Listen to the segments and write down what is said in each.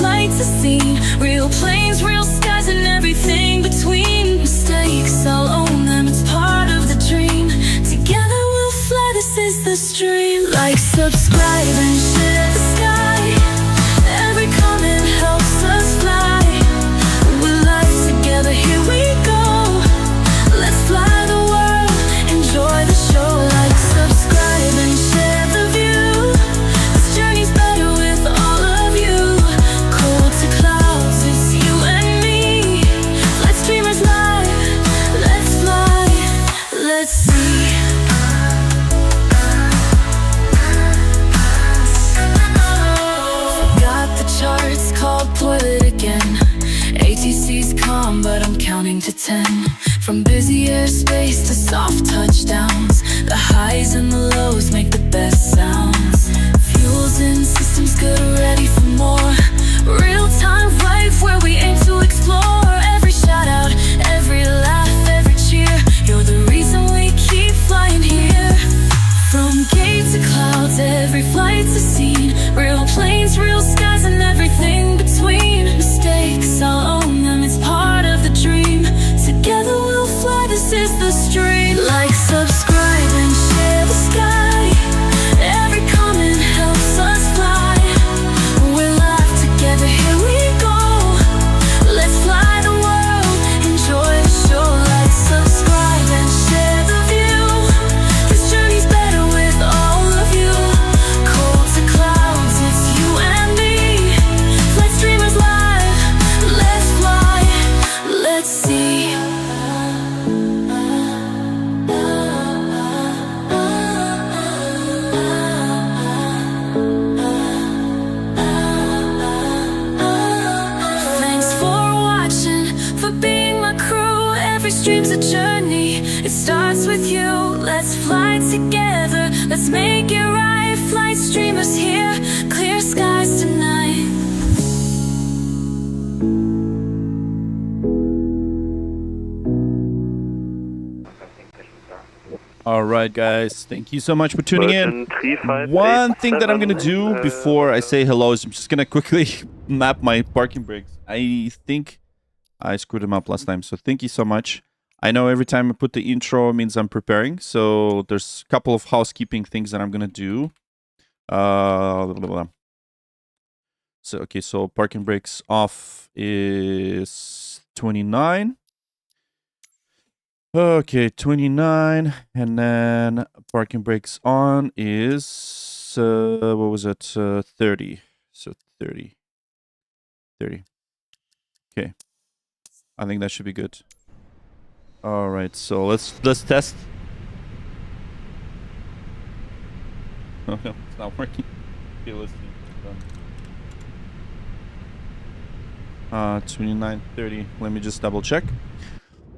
flight's a scene. Real planes, real skies, and everything between. Mistakes, I'll own them, it's part of the dream. Together we'll fly, this is the stream. Like, subscribe, and share the sky. Every comment helps us fly. We're live together, here we go. Let's fly the world, enjoy the show. Like, subscribe, and share the view. This journey's better with all of you. Cold to clouds, it's you and me. Flight streamers live, let's fly, let's see. Forgot the charts, called toilet again. ATC's calm, but I'm counting to 10. From busy airspace to soft touchdowns, the highs and the lows make the best sounds. Fuels in, systems good, ready for more. Real time, right where we aim to explore. Every shout out, every laugh, every cheer. You're the reason we keep flying here. From gate to clouds, every flight's a scene. Real planes, real skies, and everything between. Mistakes, I'll own them, it's part of the dream. Together we'll fly, this is the stream. Like, subscribe, and share the sky. Every comment helps us fly. We're live together, here we go. Let's fly the world, enjoy the show. Like, subscribe, and share the view. This journey's better with all of you. Cold to clouds, it's you and me. Flight streamers live, let's fly, let's see. Thanks for watching, for being my crew. Every stream's a journey, it starts with you. Let's fly together, let's make it right. Flight streamers here, clear skies tonight. All right, guys. Thank you so much for tuning in. One thing that I'm going to do before I say hello is I'm just going to quickly map my parking brakes. I think I screwed them up last time, so thank you so much. I know every time I put the intro means I'm preparing, so there's a couple of housekeeping things that I'm going to do. So, okay, so parking brakes off is 29. Okay, 29, and then parking brakes on is, what was it, 30, so 30, okay, I think that should be good. All right, so let's test. Oh, no, it's not working. Okay, let's see. 29, 30, let me just double check.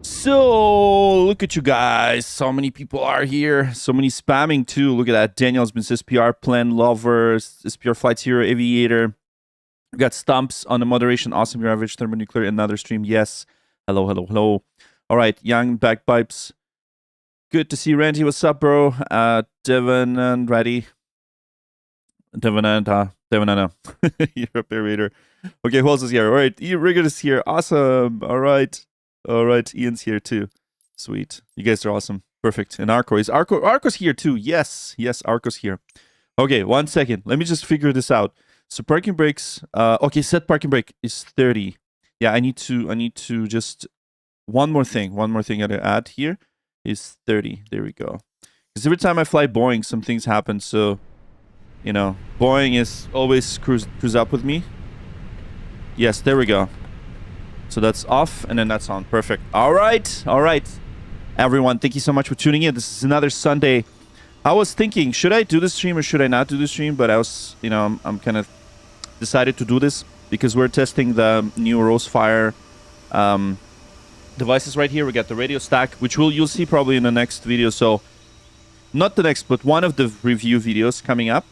So, look at you guys. So many people are here. So many spamming too. Look at that. Daniel's been SPR plan lover, SPR flights hero, aviator. We got Stumps on the moderation. Awesome. Your average thermonuclear. Another stream. Yes. Hello, hello, hello. All right. Young bagpipes. Good to see Randy. What's up, bro? Devon and Reddy. Devon and Europe aviator. Okay, who else is here? All right. Rigger is here. Awesome. All right. All right, Ian's here too. Sweet. You guys are awesome. Perfect. And Arco's here too. Yes, Arco's here. Okay, 1 second. Let me just figure this out. So parking brakes, okay, set parking brake is 30. Yeah, I need to just one more thing I gotta add here is 30. There we go. Because every time I fly Boeing, some things happen, so you know, Boeing is always screws up with me. Yes, there we go. So that's off, and then that's on. Perfect. All right. Everyone, thank you so much for tuning in. This is another Sunday. I was thinking, should I do the stream or should I not do the stream? But I was, you know, I'm kind of decided to do this because we're testing the new Rosefire devices right here. We got the radio stack, which you'll see probably in the next video. So not the next, but one of the review videos coming up.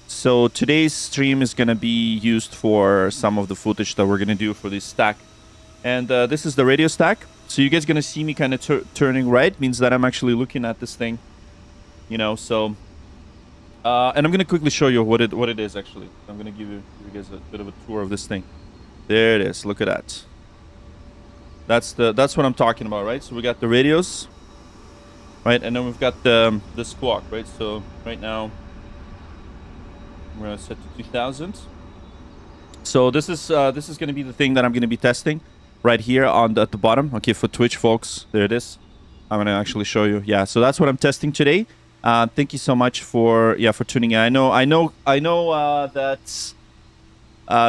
So today's stream is going to be used for some of the footage that we're going to do for this stack. And this is the radio stack. So you guys going to see me kind of turning right. Means that I'm actually looking at this thing. You know, so And I'm gonna quickly show you what it is actually. I'm gonna give you guys a bit of a tour of this thing. There it is. Look at that. That's what I'm talking about, right? So we got the radios, right, and then we've got the squawk, right? So right now we're gonna set to 2000. So this is gonna be the thing that I'm gonna be testing right here at the bottom. Okay, for Twitch folks, there it is. I'm gonna actually show you. Yeah, so that's what I'm testing today. Thank you so much for tuning in. I know that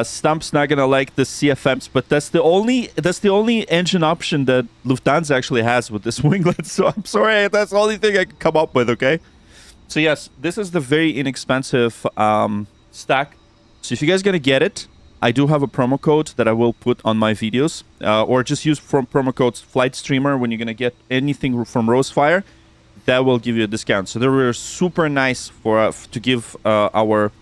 Stump's not gonna like the CFMs, but that's the only engine option that Lufthansa actually has with this winglet. So I'm sorry, that's the only thing I could come up with. Okay, so yes, this is the very inexpensive stack. So if you guys gonna get it, I do have a promo code that I will put on my videos, or just use promo code Flight Streamer when you're gonna get anything from Rosefire. That will give you a discount. So they were super nice to give our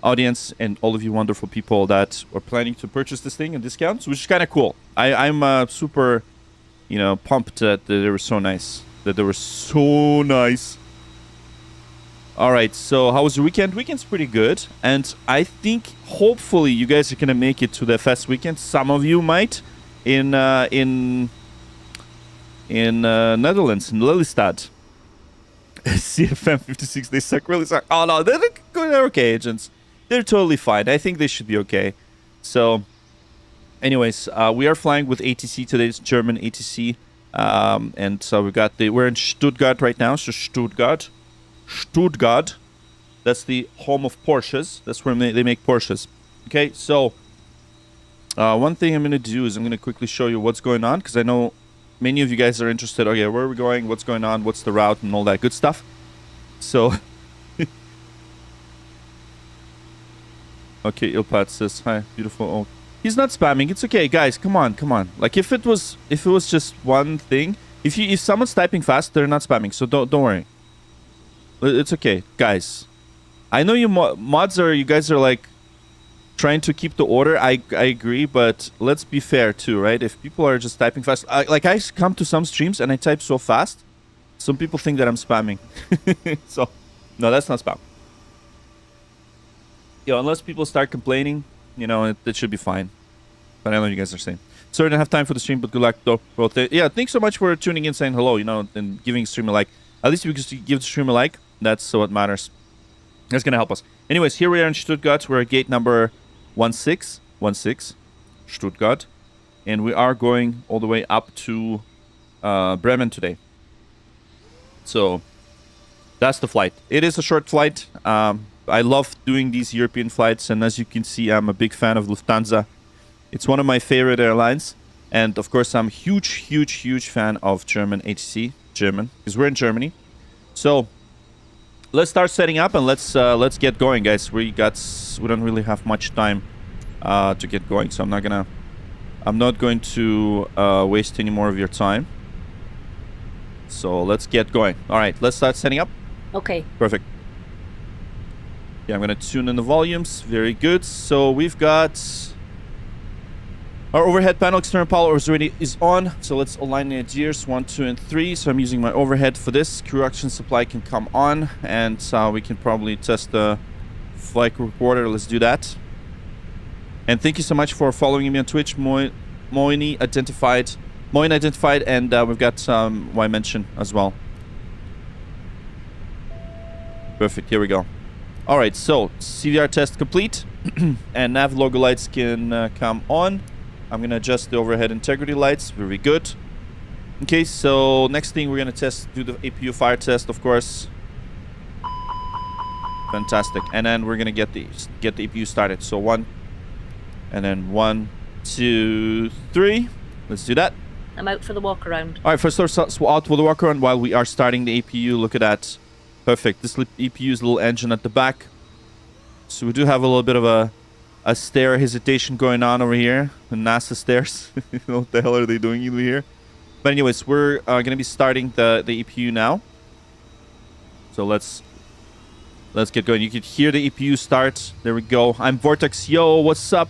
audience and all of you wonderful people that are planning to purchase this thing and discounts, which is kind of cool. I'm super, pumped that they were so nice. All right, so how was your weekend? Weekend's pretty good, and I think hopefully you guys are gonna make it to the FS weekend. Some of you might in Netherlands, in Lelystad. CFM 56, they suck, really suck. Oh no, they're okay, agents. They're totally fine. I think they should be okay. So, anyways, we are flying with ATC today. It's German ATC, and so we're in Stuttgart right now. So Stuttgart, that's the home of Porsches. That's where they make Porsches. Okay, so one thing I'm gonna do is I'm gonna quickly show you what's going on, because I know many of you guys are interested. Okay, where are we going? What's going on? What's the route and all that good stuff? So, okay, Ilpat says hi, beautiful. Oh, he's not spamming. It's okay, guys. Come on. Like if it was just one thing, if someone's typing fast, they're not spamming. So don't worry. It's okay, guys. I know you mods you guys are like trying to keep the order. I agree, but let's be fair too, right? If people are just typing fast, I come to some streams and I type so fast, some people think that I'm spamming. So no, that's not spam. Unless people start complaining, it should be fine. But I know you guys are saying. Sorry, I don't have time for the stream, but good luck though. Well, thanks so much for tuning in, saying hello, and giving the stream a like. At least if you give the stream a like, that's what matters. That's gonna help us. Anyways, here we are in Stuttgart. We're at gate number 1616, Stuttgart, and we are going all the way up to Bremen today. So that's the flight. It is a short flight. I love doing these European flights, and as you can see, I'm a big fan of Lufthansa. It's one of my favorite airlines, and of course, I'm huge fan of German ATC, because we're in Germany. So let's start setting up and let's get going, guys. We don't really have much time to get going, so I'm not going to waste any more of your time. So let's get going. All right, let's start setting up. Okay. Perfect. Yeah, I'm gonna tune in the volumes. Very good. So we've got our overhead panel, external power is on. So let's align the gears 1, 2, and 3. So I'm using my overhead for this. Crew oxygen supply can come on, and we can probably test the flight recorder. Let's do that. And thank you so much for following me on Twitch. Moini identified, and we've got Y mention as well. Perfect. Here we go. All right. So CVR test complete, and nav logo lights can come on. I'm gonna adjust the overhead integrity lights. Very good. Okay, so next thing we're gonna do the APU fire test, of course. Fantastic. And then we're gonna get the APU started. So 1, and then 1, 2, 3. Let's do that. I'm out for the walk around. All right, first out for the walk around while we are starting the APU. Look at that. Perfect. This APU's little engine at the back. So we do have a little bit of a stair hesitation going on over here. The NASA stairs. What the hell are they doing over here? But anyways, we're going to be starting the EPU now. So let's get going. You can hear the EPU start. There we go. I'm Vortex. Yo, what's up?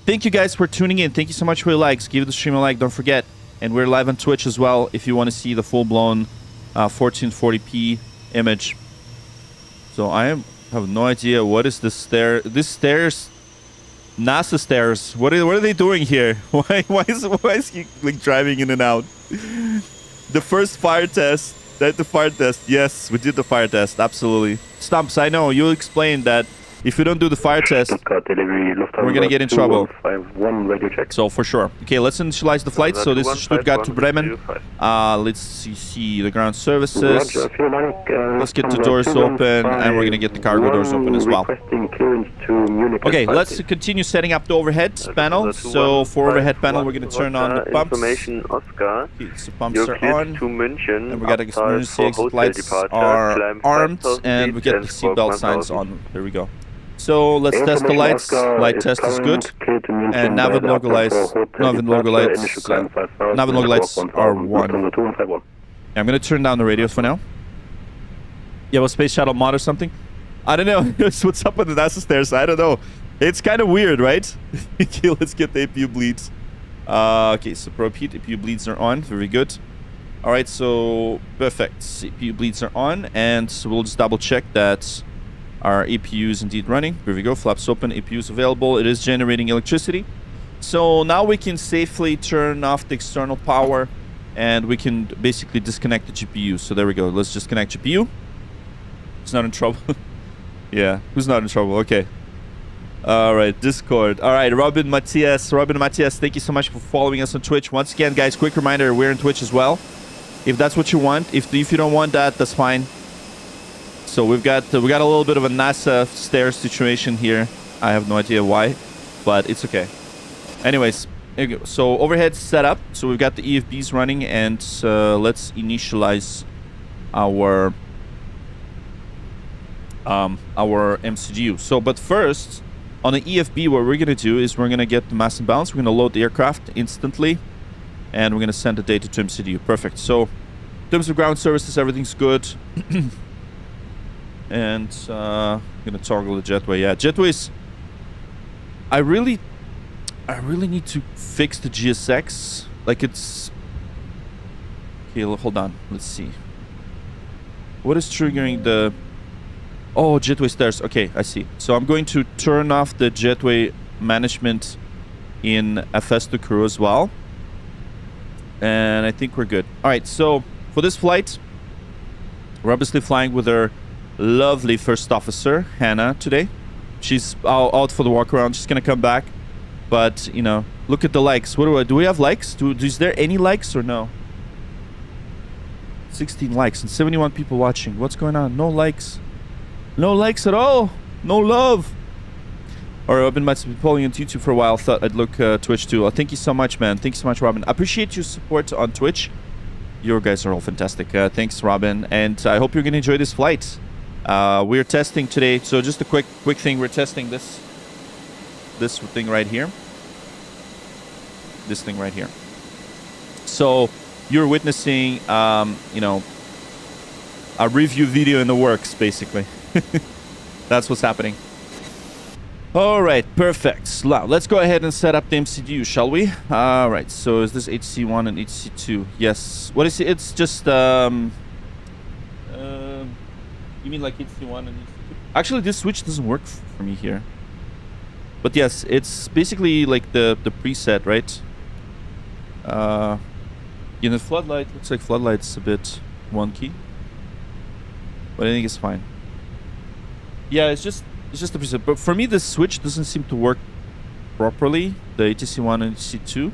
Thank you guys for tuning in. Thank you so much for your likes. Give the stream a like. Don't forget. And we're live on Twitch as well if you want to see the full-blown 1440p image. So I have no idea what is this stair. This stairs, NASA stairs. What are they doing here? Why is he like driving in and out? The first fire test. The fire test. Yes, we did the fire test. Absolutely. Stumps, I know. You explained that if you don't do the fire test, we're going to get in trouble. So, for sure. Okay, let's initialize the flight. So, this is Stuttgart to Bremen. Let's see the ground services. Let's get the doors open, and we're going to get the cargo doors open as well. Okay, let's continue setting up the overhead panel. So, for overhead panel, we're going to turn on the pumps. Okay, so pumps are on. And we got the emergency exit lights are armed, and we get the seatbelt signs on. There we go. So let's test the lights. Light test is good. And nav and logo lights are 1. Yeah, I'm gonna turn down the radios for now. You have a space shuttle mod or something? I don't know. What's up with the NASA stairs? I don't know. It's kind of weird, right? Okay, let's get the APU bleeds. Okay, so probe heat, APU bleeds are on. Very good. All right, so perfect. APU bleeds are on, and so we'll just double check that our APU is indeed running. Here we go. Flaps open. APU is available. It is generating electricity. So now we can safely turn off the external power, and we can basically disconnect the GPU. So there we go. Let's just connect GPU. Who's not in trouble? Yeah, who's not in trouble? Okay. All right, Discord. All right, Robin Matthias, thank you so much for following us on Twitch. Once again, guys, quick reminder, we're on Twitch as well. If that's what you want. If you don't want that, that's fine. So we got a little bit of a NASA stairs situation here. I have no idea why, but it's okay. Anyways, here we go. So overhead set up. So we've got the EFBs running, and let's initialize our MCGU. So, but first, on the EFB, what we're gonna do is we're gonna get the mass imbalance. We're gonna load the aircraft instantly, and we're gonna send the data to MCGU. Perfect. So, in terms of ground services, everything's good. And I'm gonna toggle the jetway. Yeah, jetways. I really need to fix the GSX. Like it's. Okay, hold on. Let's see. What is triggering the? Oh, jetway stairs. Okay, I see. So I'm going to turn off the jetway management in FS2 crew as well. And I think we're good. All right. So for this flight, we're obviously flying with our lovely first officer, Hannah, today. She's out for the walk around. She's gonna come back. But, you know, look at the likes. Do we have likes? Is there any likes or no? 16 likes and 71 people watching. What's going on? No likes. No likes at all. No love. Or I've been following on YouTube for a while. Thought I'd look Twitch too. Thank you so much, man. Thank you so much, Robin. I appreciate your support on Twitch. You guys are all fantastic. Thanks, Robin. And I hope you're gonna enjoy this flight. We're testing today, so just a quick thing. We're testing this thing right here. This thing right here. So you're witnessing, you know, a review video in the works, basically. That's what's happening. All right, perfect. Now, let's go ahead and set up the MCGU, shall we? All right. So is this HC1 and HC2? Yes. What is it? It's just you mean like HC1 and HC2? Actually, this switch doesn't work for me here. But yes, it's basically like the preset, right? In the floodlight, looks like floodlight's a bit wonky. But I think it's fine. Yeah, it's just the preset. But for me, the switch doesn't seem to work properly. The ATC1 and ATC2.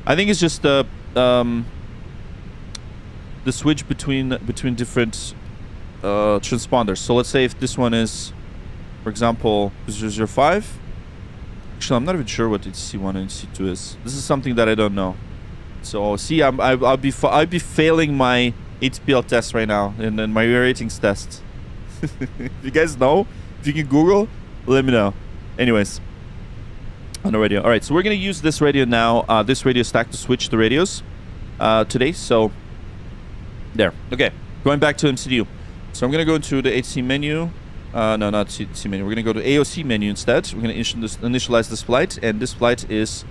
I think it's just the switch between different transponders. So let's say if this one is, for example, 005. Actually, I'm not even sure what ATC1 and ATC2 is. This is something that I don't know. So see, I'll be failing my HPL test right now and then my ratings test. If you guys know, if you can Google, let me know. Anyways, on the radio. All right, so we're gonna use this radio now. This radio stack to switch the radios today. So there. Okay, going back to MCDU. So I'm gonna go into the HC menu. No, not HC menu. We're gonna go to AOC menu instead. We're gonna initialize this flight, and this flight is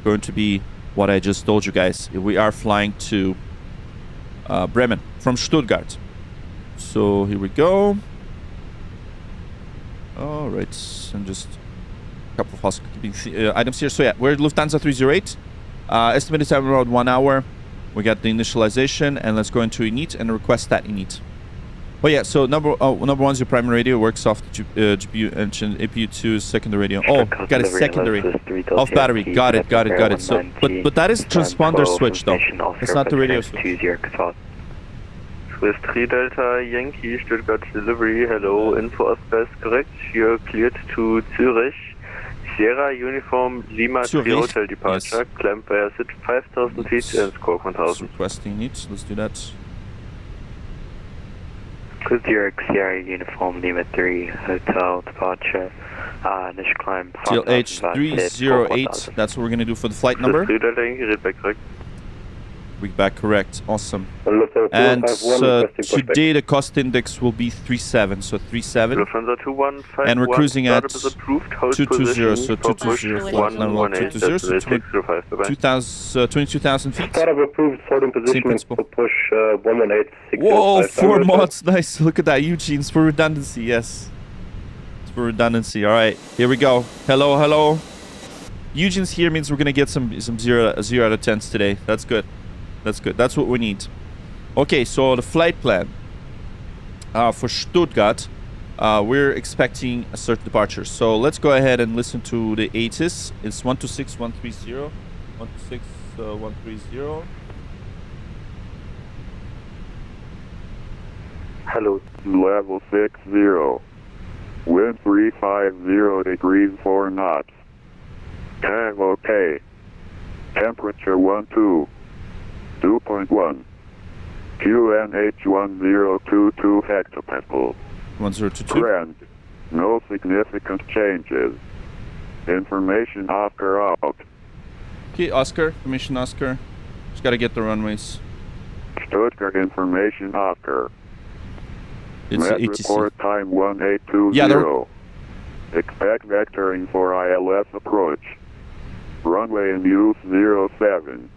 going to be what I just told you guys. We are flying to Bremen from Stuttgart. So here we go. All right, and just a couple of housekeeping items here. So yeah, we're at Lufthansa 308. Estimated time around 1 hour. We got the initialization, and let's go into init and request that init. Oh yeah, so number one is your primary radio, works off the GPU engine, APU2 secondary radio. Oh, got a secondary off battery. Got it. So, but that is transponder switch though. It's not the radio switch. Swiss 3 Delta Yankee Stuttgart delivery. Hello, info Oscar is correct. You're cleared to Zurich. Sierra Uniform Lima 3 Hotel departure. Yes. Climb via 5,000 feet and score 1,000. Requesting init. Let's do that. Zurich Sierra Uniform Lima 3 Hotel departure. Initial climb. TLH308. That's what we're gonna do for the flight number. Swiss 3 Delta Yankee, read back correct. Read back correct. Awesome. And today the cost index will be 37. So 37. Lufthansa 2151. And we're cruising at approved, hold 220. So position for push 220. Flight level 220. So 22,000 feet. Startup approved, holding position principle. for push 118. Whoa, 4 mods. Nice. Look at that, Eugene. It's for redundancy. Yes. It's for redundancy. All right. Here we go. Hello. Eugene's here means we're going to get some 0 out of 10s today. That's good. That's what we need. Okay, so the flight plan for Stuttgart, we're expecting a certain departure. So let's go ahead and listen to the ATIS. It's 126130. 126130. Hello. Level 60. Wind 350 degrees 4 knots. Tag okay. Temperature 12. 2.1. QNH 1022 hectopascal. 1022. Trend. No significant changes. Information Oscar out. Okay, Oscar. Information Oscar. Just gotta get the runways. Stuttgart information Oscar. It's Met ATC. report time 1820. Yeah, Expect vectoring for ILS approach. Runway in use 07.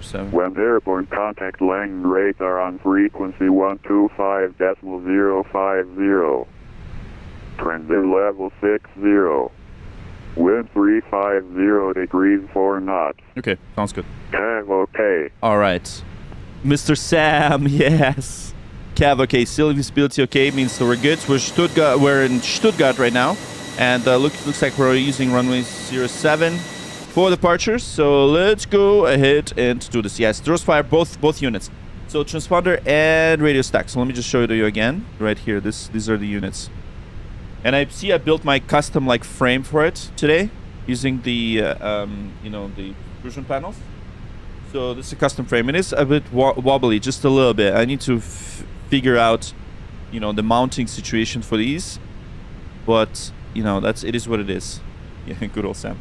07. When airborne contact landing rates are on frequency 125.050. Transit level 60. Wind 350 degrees 4 knots. Okay, sounds good. Tag okay. All right. Mr. Sam, yes. Cav, okay. Still visibility okay, means so we're good. We're in Stuttgart right now. And looks like we're using runway 07 for departures. So let's go ahead and do this. Yes, thrust fire both units. So transponder and radio stack. So let me just show it to you again. Right here, these are the units. And I built my custom like frame for it today using the the extrusion panels. So this is a custom frame. It is a bit wobbly, just a little bit. I need to figure out, the mounting situation for these. But it is what it is. Yeah, good old Sam.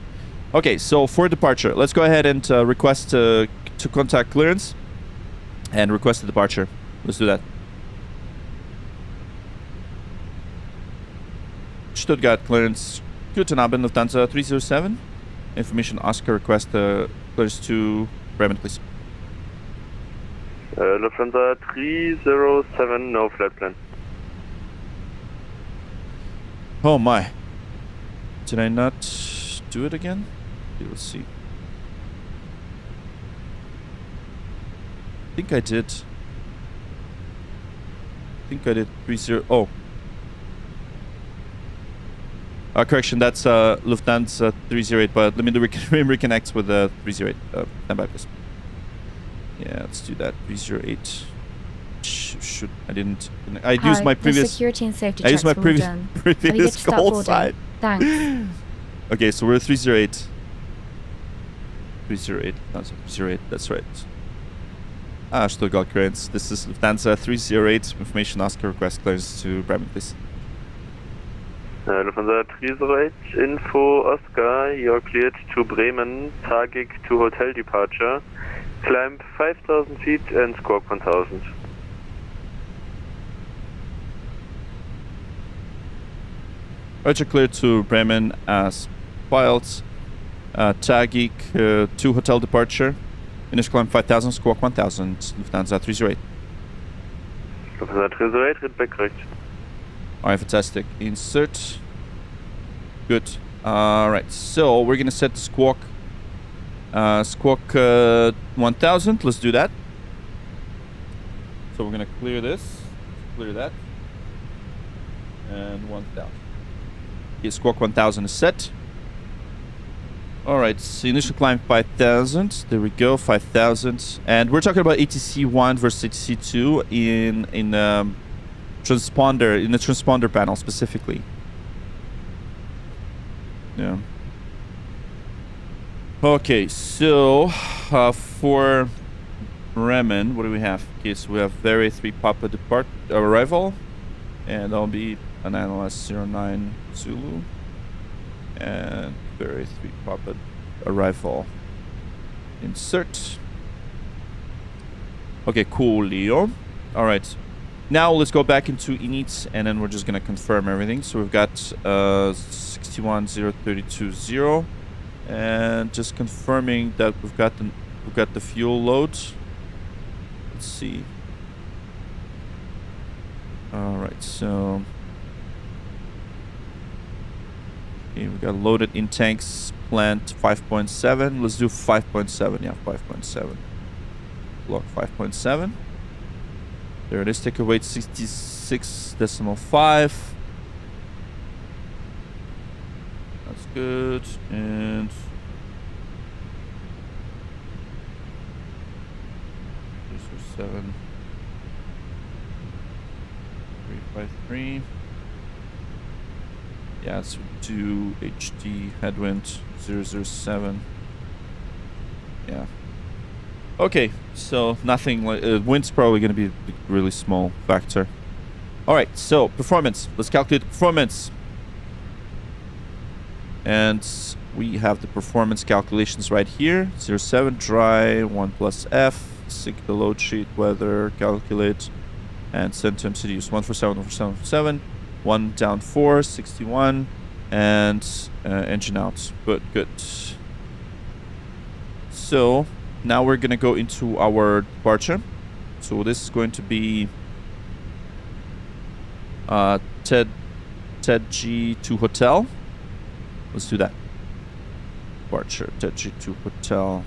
Okay, so for departure, let's go ahead and request to contact clearance and request a departure. Let's do that. Stuttgart clearance. Guten Abend, Lufthansa 307. Information Oscar request clearance to Bremen, please. Lufthansa 307, no flight plan. Oh my. Did I not do it again? Okay, let's see. I think I did. 30. Oh. Correction, that's Lufthansa 308, but let me reconnect with the 308. Stand by, please. Yeah, let's do that. 308. Shoot, I didn't. I used my previous. Security and safety I used my checks previous all done. Are you good to previous start call boarding? side. Thanks. Okay, so we're 308. 308. That's 308. That's right. Stuttgart clearance. This is Lufthansa 308. Information Oscar request clearance to Bremen, please. Lufthansa 308, info Oscar, you're cleared to Bremen, target to hotel departure. Climb 5,000 feet and squawk 1,000. Roger, cleared to Bremen as filed. Tagik to hotel departure. Initial climb 5,000, squawk 1,000. Lufthansa 308. Lufthansa 308, read back correct. Alright, fantastic. Insert. Good. All right. So we're gonna set the squawk. Squawk 1000. Let's do that. So we're gonna clear this. Clear that. And 1000. Okay, squawk 1000 is set. All right. So initial climb 5000. There we go. 5000. And we're talking about ATC 1 versus ATC 2 in transponder, in the transponder panel specifically. Yeah. Okay, so for Bremen, what do we have? Okay, so we have Very 3 Papa arrival, and that'll be an NLS 09 Zulu, and Very 3 Papa arrival. Insert. Okay, cool, Leo. All right. Now let's go back into init, and then we're just gonna confirm everything. So we've got 610320, and just confirming that we've got the fuel load. Let's see. All right, so okay, we got loaded in tanks plant 5.7. Let's do 5.7. Yeah, 5.7. Block 5.7. There it is. Take away 66.5. That's good. And 7 353. Yeah, it's 2 HD headwind 007. Yeah. Okay, so nothing like wind's probably going to be a really small factor. All right, so performance. Let's calculate performance. And we have the performance calculations right here. 07 dry 1 plus F. Sync the load sheet, weather, calculate, and send to MCD. Use 147, 147, 1 down 4, 61, and engine out. Good. So now we're gonna go into our departure. So this is going to be TED G2 Hotel. Let's do that. Departure TED G2 Hotel.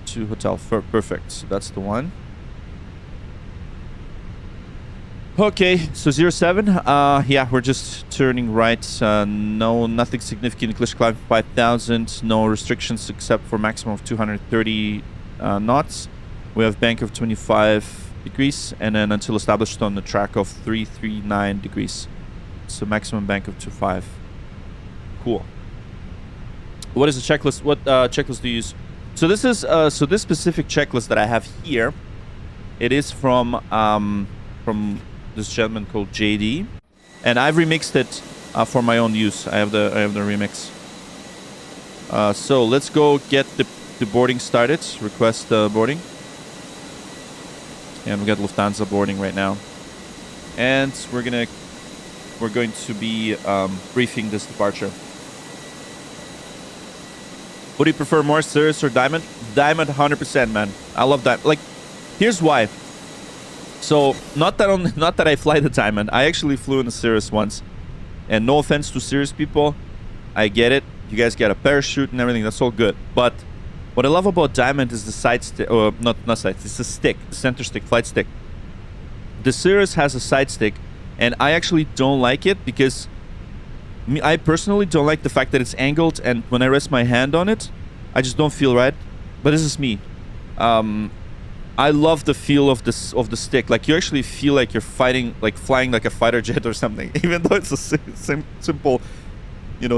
To Hotel. Perfect. So that's the one. Okay, so 07. Yeah, we're just turning right. Nothing significant. English climb 5000. No restrictions except for maximum of 230 knots. We have bank of 25 degrees, and then until established on the track of 339 degrees. So maximum bank of 25. Cool. What is the checklist? What checklist do you use? So this is so this specific checklist that I have here. It is from this gentleman called JD, and I've remixed it for my own use. I have the remix. So let's go get the boarding started. Request boarding, and we got Lufthansa boarding right now, and we're going to be briefing this departure. What do you prefer more, Cirrus or Diamond? Diamond, 100%, man. I love that. Like, here's why. So, not that I fly the Diamond. I actually flew in the Cirrus once. And no offense to Cirrus people, I get it. You guys get a parachute and everything. That's all good. But what I love about Diamond is the side stick. Or not side. It's the stick, the center stick, flight stick. The Cirrus has a side stick, and I actually don't like it because I personally don't like the fact that it's angled, and when I rest my hand on it, I just don't feel right. But this is me. I love the feel of the stick. Like, you actually feel like you're flying like a fighter jet or something, even though it's a simple,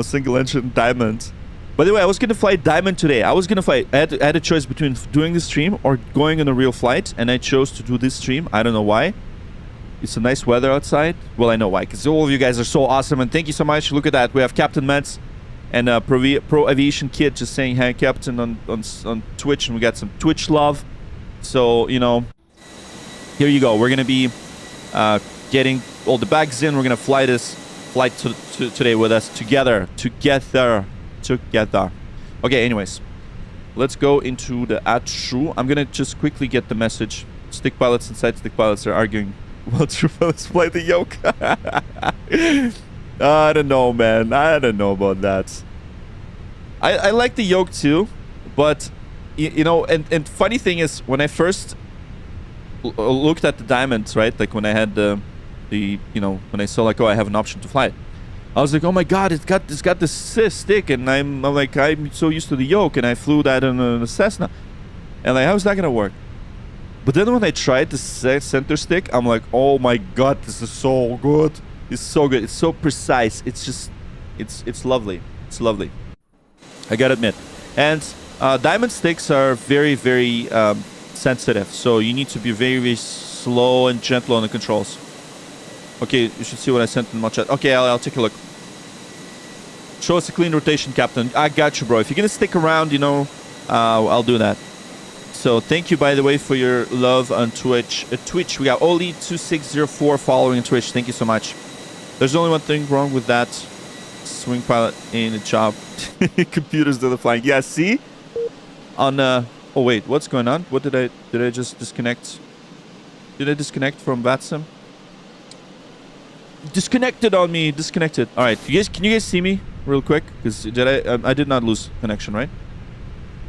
single engine Diamond. By the way, I was gonna fly Diamond today. I had a choice between doing the stream or going on a real flight, and I chose to do this stream. I don't know why. It's a nice weather outside. Well, I know why, because all of you guys are so awesome, and thank you so much. Look at that. We have Captain Metz and Pro Aviation Kid just saying hi, Captain, on Twitch, and we got some Twitch love. So, here you go. We're going to be getting all the bags in. We're going to fly this flight today with us together. Okay, anyways. Let's go into the ATC. I'm going to just quickly get the message. Stick pilots and side stick pilots are arguing. Well, true pilots fly the yoke. I don't know, man. I don't know about that. I like the yoke too, but you know, and funny thing is, when I first looked at the diamonds, right? Like when I had the you know, when I saw like, oh, I have an option to fly it, I was like, oh my god, it's got this stick, and I'm like, I'm so used to the yoke, and I flew that on a Cessna, and like, how is that gonna work? But then when I tried the center stick, I'm like, oh my god, this is so good. It's so good. It's so precise. It's just, it's lovely. It's lovely. I gotta admit. And diamond sticks are very, very sensitive. So you need to be very, very slow and gentle on the controls. Okay, you should see what I sent in my chat. Okay, I'll take a look. Show us a clean rotation, Captain. I got you, bro. If you're gonna stick around, you know, I'll do that. So thank you, by the way, for your love on Twitch. Twitch, we got Oli2604 following Twitch. Thank you so much. There's only one thing wrong with that. Swing pilot in a job. Computers do the flying. Yeah, see? On oh wait, what's going on? What did I just disconnect? Did I disconnect from VATSIM? Disconnected on me. Disconnected. All right, can you guys see me real quick? Because I did not lose connection, right?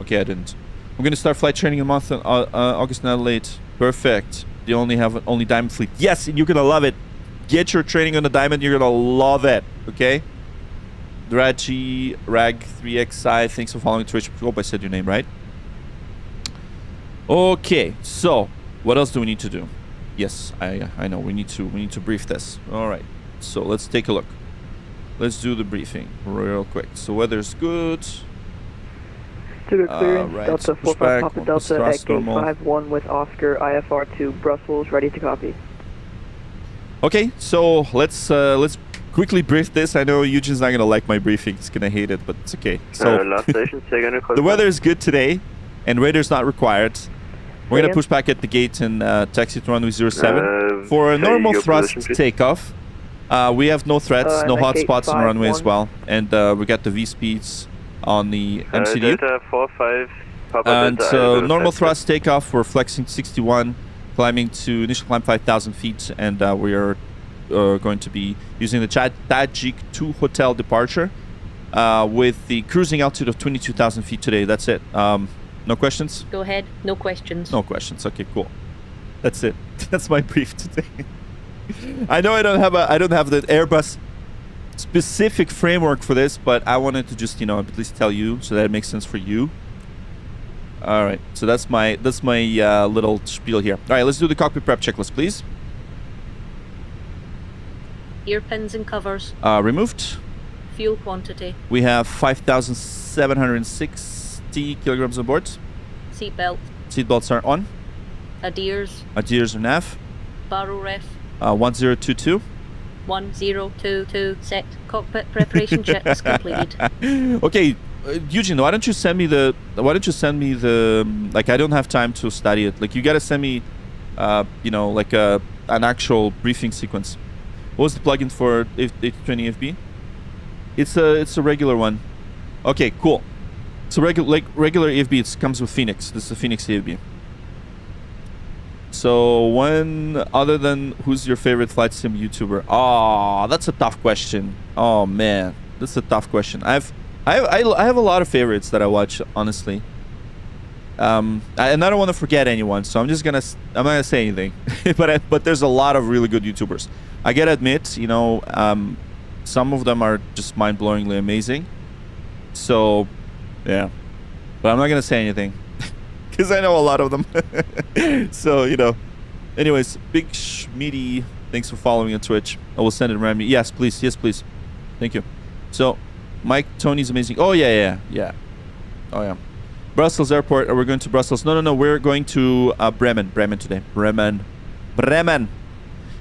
Okay, I didn't. I'm gonna start flight training in a month in August and Adelaide. Perfect. They only have only diamond fleet. Yes, and you're gonna love it. Get your training on the diamond. You're gonna love it. Okay. Draggy Rag 3XI. Thanks for following Twitch. I hope I said your name right. Okay. So what else do we need to do? Yes, I know. We need to brief this. All right. So let's take a look. Let's do the briefing real quick. So weather's good. Stuttgart clearance, right, Delta so 45 Papa pushback, Delta thrust at gate normal. 51 with Oscar IFR to Brussels, ready to copy. Okay, so let's quickly brief this. I know Eugene's not gonna like my briefing; he's gonna hate it, but it's okay. So last station, the weather is good today, and radar's not required. We're gonna push back at the gate and taxi to runway 07 for a normal thrust takeoff. We have no threats, no hot spots on the runway as well, and we got the V speeds on the MCDU. Delta 45, Papa And Delta, so Alpha normal Delta. thrust takeoff, we're flexing 61, climbing to initial climb 5,000 feet, and we are going to be using the Tajik 2 hotel departure with the cruising altitude of 22,000 feet today. That's it. No questions? Go ahead. No questions. No questions. Okay, cool. That's it. That's my brief today. I know I don't have the Airbus specific framework for this, but I wanted to just, you know, at least tell you so that it makes sense for you. All right, so that's my little spiel here. All right, let's do the cockpit prep checklist, please. Ear pins and covers. Removed. Fuel quantity. We have 5,760 kilograms on board. Seatbelt. Seatbelts are on. Adheres. Adheres are nav. Barrel ref. 1022. 1022 set. Cockpit preparation checks completed. Okay, Eugene, why don't you send me the like, I don't have time to study it. Like, you gotta send me you know, like an actual briefing sequence. What was the plugin for A320 FB? It's a regular one. Okay, cool. So regular AFB, it comes with Fenix. This is a Fenix AFB. So one other than who's your favorite flight sim YouTuber? Oh, that's a tough question. Oh man, that's a tough question. I have a lot of favorites that I watch, honestly. And I don't want to forget anyone, so I'm not gonna say anything. but there's a lot of really good YouTubers. I gotta admit, you know, some of them are just mind-blowingly amazing. So yeah, but I'm not gonna say anything because I know a lot of them. So, you know, anyways, Big Schmeedy, thanks for following on Twitch. I will send it around me. Yes, please. Thank you. So Mike Tony's amazing. Oh yeah. Oh yeah. Brussels airport. We're going to Brussels. No. We're going to Bremen today. Bremen.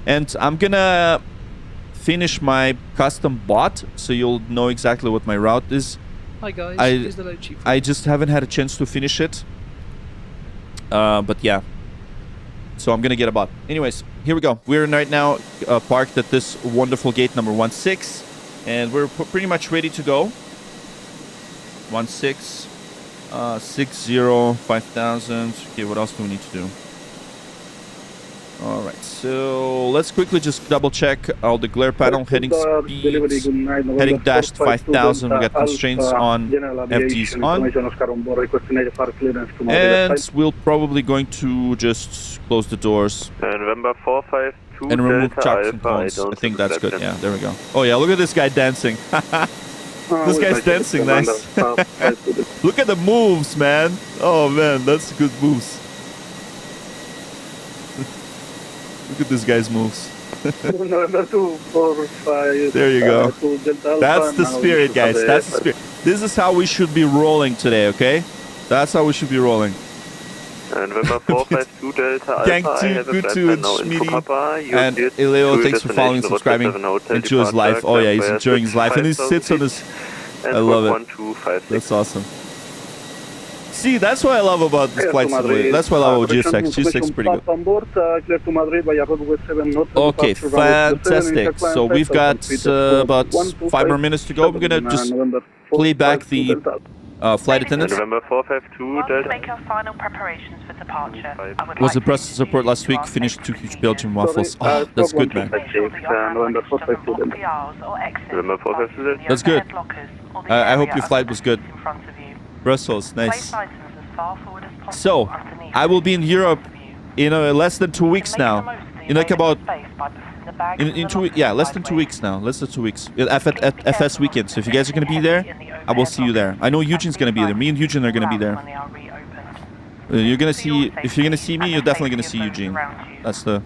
And I'm gonna finish my custom bot, so you'll know exactly what my route is. Hi guys, here's the load sheet. I just haven't had a chance to finish it. But yeah. So I'm gonna get a bot. Anyways, here we go. We're right now parked at this wonderful gate number 16, and we're pretty much ready to go. 16, 60, 5,000. Okay, what else do we need to do? All right, so let's quickly just double check all the glare panel, heading speeds, heading dash 5000, we got constraints on, FDs on, and we're probably going to just close the doors November 452 and remove Delta chocks and Alpha. cones. I think that's good, yeah, there we go. Oh yeah, look at this guy dancing. This guy's dancing, nice. Look at the moves, man. Oh man, that's good moves. Look at this guy's moves. There you go. That's the spirit, guys. That's the spirit. This is how we should be rolling today, okay? That's how we should be rolling. November 452 Delta Alpha. Thank you, good to Schmidi. And Eleo, thanks for following and subscribing. Enjoy his life. Oh yeah, he's enjoying his life. And he sits on his... I love it. That's awesome. See, that's what I love about this flight simulator. That's what I love about GSX. GSX is pretty good. Okay, fantastic. So we've got about 5 more minutes to go. We're gonna just play back the flight attendants. November 452 Delta. Make our final preparations for departure. Was the Brussels airport last week? Finished 2 huge Belgian waffles. Oh, that's good, man. November 452. That's good. I hope your flight was good. Brussels, nice. So, I will be in Europe in less than 2 weeks now. In like about... In 2 weeks, yeah, less than 2 weeks now. Less than 2 weeks. At FS weekend. So if you guys are going to be there, I will see you there. I know Eugene's going to be there. Me and Eugene are going to be there. You're going to see... If you're going to see me, you're definitely going to see Eugene. That's the...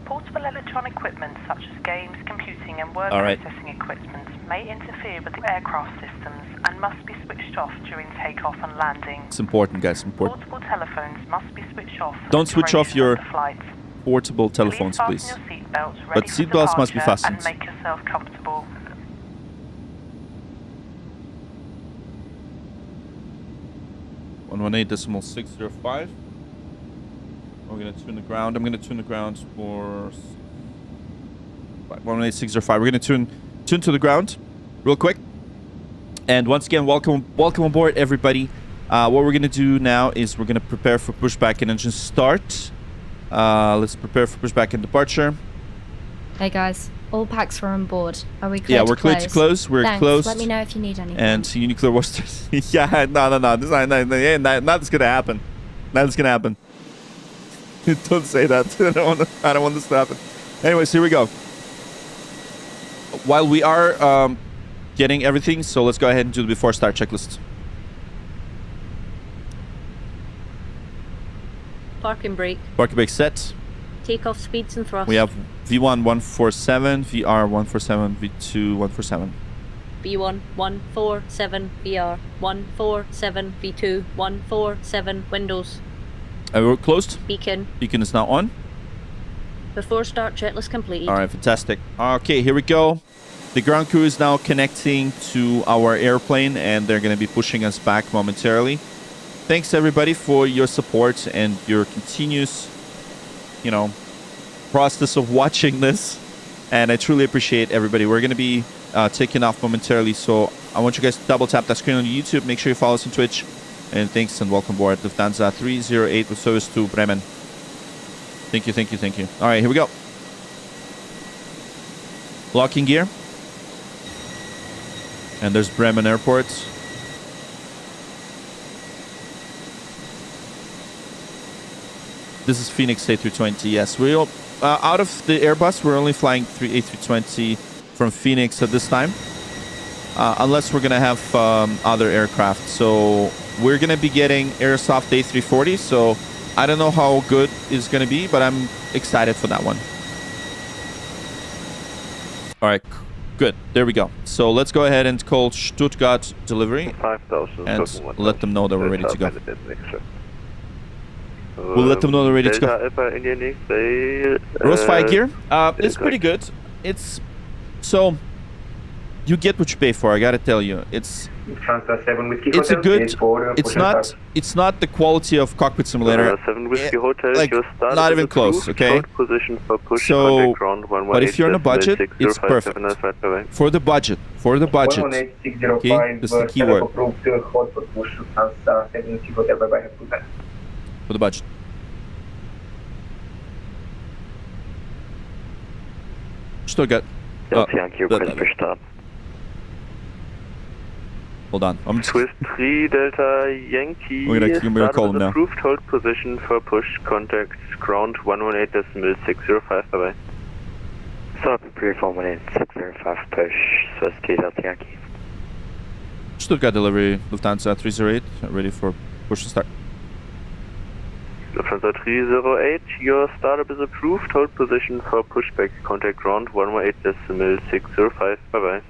Portable electronic equipment such as games, computing and word processing equipment may interfere with the aircraft systems and must be switched off during takeoff and landing. It's important, guys. Important. Portable telephones must be switched off. Don't switch off your portable telephones, please. But seatbelts must be fastened. And make yourself comfortable. 118.605. We're gonna tune the ground. I'm gonna tune the ground for 118.605. We're gonna tune to the ground real quick. And once again, welcome aboard, everybody. What we're gonna do now is we're gonna prepare for pushback and engine start. Let's prepare for pushback and departure. Hey guys, all packs are on board. Are we clear? Yeah, we're clear to close. We're Thanks. closed. Let me know if you need anything. And Uniqlo was... yeah, no. This is not gonna happen. That's gonna happen. Don't say that. I don't want this to happen. Anyways, here we go. While we are getting everything, so let's go ahead and do the before start checklist. Parking brake. Parking brake set. Takeoff speeds and thrust. We have V1 147, VR 147, V2 147. V1 147, VR 147, V2 147, windows. We're closed. Beacon. Beacon is now on. Before start checklist completed. All right, fantastic. Okay, here we go. The ground crew is now connecting to our airplane, and they're going to be pushing us back momentarily. Thanks, everybody, for your support and your continuous, process of watching this. And I truly appreciate everybody. We're going to be taking off momentarily, so I want you guys to double tap that screen on YouTube. Make sure you follow us on Twitch. And thanks and welcome aboard Lufthansa 308 with service to Bremen. Thank you. All right, here we go. Locking gear. And there's Bremen Airport. This is Fenix A320, yes. We're out of the Airbus, we're only flying A320 from Fenix at this time. Unless we're going to have other aircraft. So we're going to be getting Airsoft A340. So I don't know how good it's going to be, but I'm excited for that one. All right, good. There we go. So let's go ahead and call Stuttgart delivery and let them know that we're ready to go. We'll let them know they're ready to go. Rosefire gear. It's pretty good. It's so you get what you pay for. I gotta tell you, it's a good. It's not the quality of cockpit simulator. Like not even close. Okay. So, but if you're on a budget, it's perfect. For the budget. Okay, this is the key word. For the budget. Stuttgart. Delta Yankee, request push stop. Hold on. I'm just... Swiss 3 Delta Yankee. We're gonna call him now. Approved hold position for push contact ground 118.605. Bye bye. Stop approved 118.605 push Swiss 3 Delta Yankee. Stuttgart delivery, Lufthansa 308, ready for push to start. Lufthansa 308, your startup is approved. Hold position for pushback contact ground 118.605. Bye bye.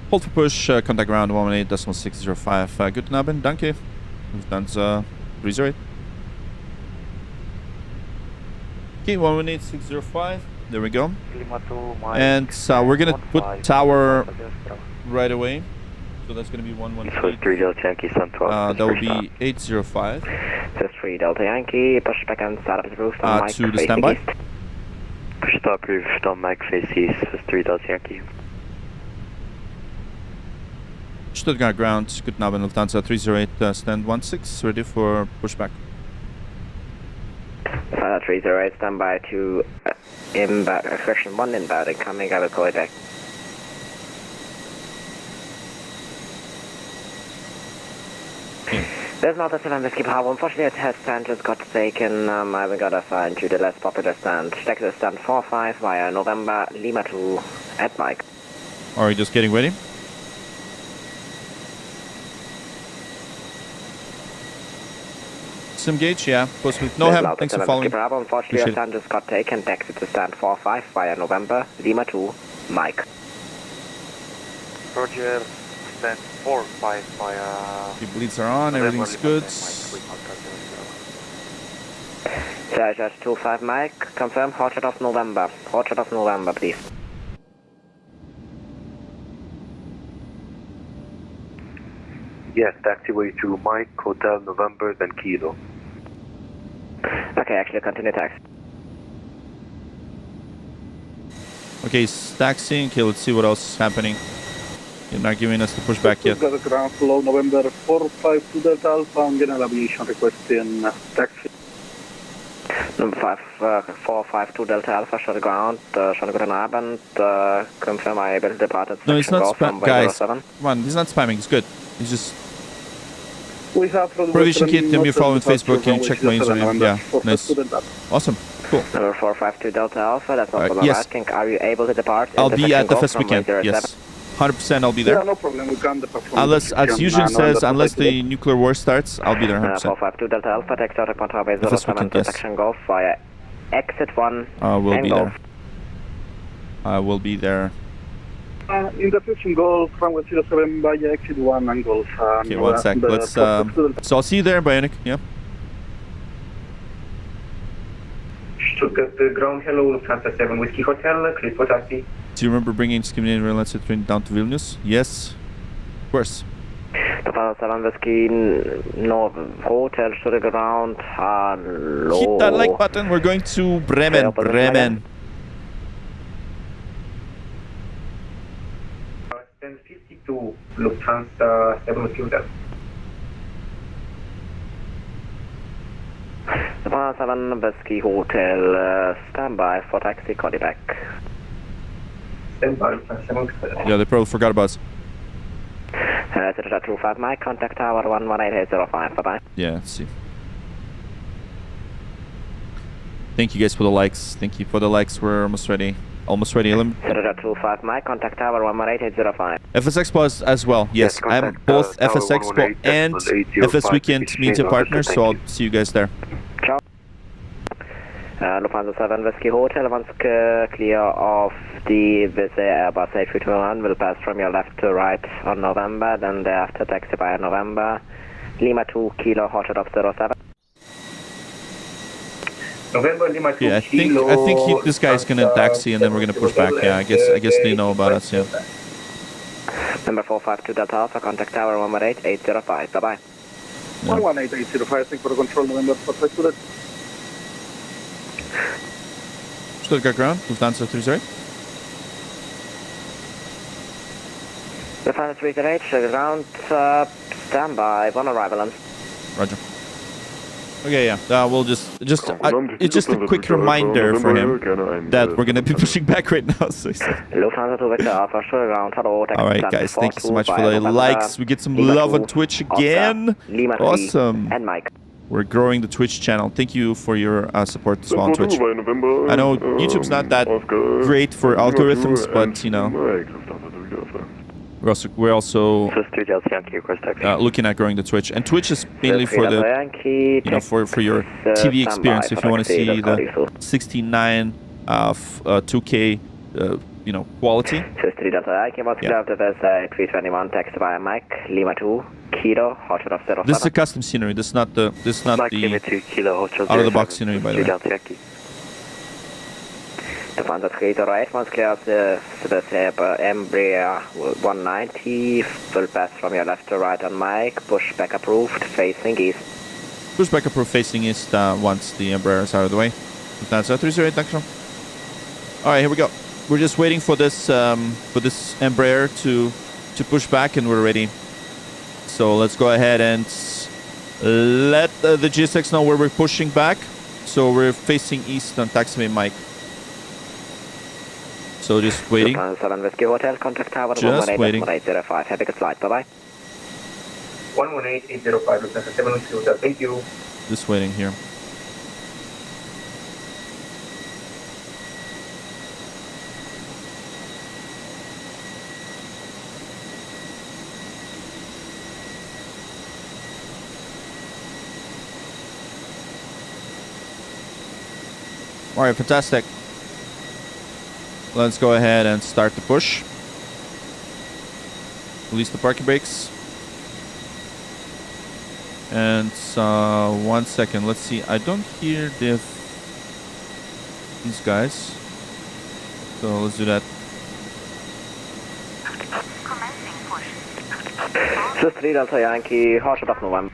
Hold for push, contact ground 118.605. Guten Abend, danke. Lufthansa 308. Okay, 118.605. There we go. And we're gonna put tower right away. So that's gonna be 118. Swiss 3 Delta Yankee, Sun 12. That would be 805. Swiss 3 Delta Yankee, pushback and startup is approved on Mike. To the standby. Push stop approved on Mike, face east, Swiss 3 Delta Yankee. Stuttgart ground, guten Abend, Lufthansa 308, stand 16, ready for pushback. Lufthansa 308, standby to inbound, section 1 inbound, incoming, I will call it back. There's not a 7 Whiskey Bravo. Unfortunately, a test stand just got taken. I got assigned to the less popular stand. Texas stand 45 via November, Lima 2 at Mike. Are we just getting ready? Sim gauge, yeah. Post with no ham. Thanks for following. Bravo. Unfortunately, a stand just got taken. Texas to stand 45 via November, Lima 2, Mike. Roger. Stand 45 via... The bleeds are on, everything's good. Charge 25 Mike, confirm, Orchard of November. Orchard of November, please. Yes, taxiway to Mike, Hotel November, then Kilo. Okay, actually continue taxi. Okay, it's taxiing. Okay, let's see what else is happening. You're not giving us the pushback yet. Got a ground flow November 452 Delta Alpha on general aviation requesting taxi. Number 452 Delta Alpha, short ground, schönen guten Abend, confirm I able to depart at No, he's not spamming, guys. 07. Come on, he's not spamming, it's good. He's just... We have Provision kit, you're following Facebook, can you check my username? Yeah, nice. Awesome, cool. Number 452 Delta Alpha, that's not yes. asking, are you able to depart? I'll be at the best we can, yes. 100% I'll be there. Yeah, no problem, we can depart from unless, as Eugene says, unless the nuclear war starts, I'll be there 100%. 452 Delta Alpha, takes out a control base 07, protection golf via exit 1, we'll be golf. there. I will be there. Intersection Golf, runway 07 by exit 1 and Golf. Okay, one sec. Let's, so I'll see you there, Bionic. Yeah. Stuttgart ground, hello, Lufthansa 7 Whiskey Hotel, clear for taxi. Do you remember bringing Scandinavian Airlines train down to Vilnius? Yes, of course. Lufthansa 7 Whiskey, no hotel, Stuttgart ground, hello. Hit that like button. We're going to Bremen. Bremen. 1052 Lufthansa 7 Whiskey Hotel. Lufthansa 7 Whiskey Hotel, standby for taxi, call you back. Standby, Lufthansa 7 Whiskey Hotel. Yeah, they probably forgot about us. 25 Mike, contact tower 118.805, bye-bye. Yeah, let's see. Thank you guys for the likes. Thank you for the likes. We're almost ready. Almost ready. 25 Mike, contact tower 118.805. FS Expo as well. Yes, I'm both FS Expo and FS Weekend Media Partner, so I'll see you guys there. Ciao. Lufthansa 7 Whiskey Hotel, once clear of the Wizz Air Airbus A320 will pass from your left to right on November, then thereafter taxi by November, Lima 2 Kilo, Orchard of 07. November Lima 2 Yeah, I think this guy's gonna taxi and then we're gonna push back. Yeah, I guess they know about us. Yeah. Number 452 Delta Alpha, contact tower 118.805. Bye bye. 118.805. Thank you for control. November 452. Stuttgart ground, Lufthansa 308. Lufthansa 308, Stuttgart ground, standby, one arrival. Roger. Okay, yeah. We'll just it's just a quick reminder for him that we're gonna be pushing back right now. So all right, guys, thank you so much for the likes. We get some love on Twitch again. Awesome. We're growing the Twitch channel. Thank you for your support as well on Twitch. I know YouTube's not that great for algorithms, but you know, we're also looking at growing the Twitch, and Twitch is mainly for the for your TV experience. If you want to see the 69 of 2K quality. Yeah. 321 text via mic Lima 2 Kilo Hotel of This is a custom scenery. This is not the out of the box scenery, by the way. Lufthansa 328 once clear of the Embraer 190, full pass from your left to right on mic, pushback approved, facing east. Pushback approved facing east once the Embraer is out of the way. Lufthansa 308 actually. Alright, here we go. We're just waiting for this Embraer to push back, and we're ready. So let's go ahead and let the GSX know where we're pushing back. So we're facing east on taxiway mic. So just waiting. Just waiting. 118.805. Have a good flight. Bye-bye. 118.805. Lufthansa 7 Whiskey Hotel. Thank you. Just waiting here. All right, fantastic. Let's go ahead and start the push. Release the parking brakes. And 1 second. Let's see. I don't hear these guys. So let's do that. Sus 3 Delta Yankee, hot shot of November.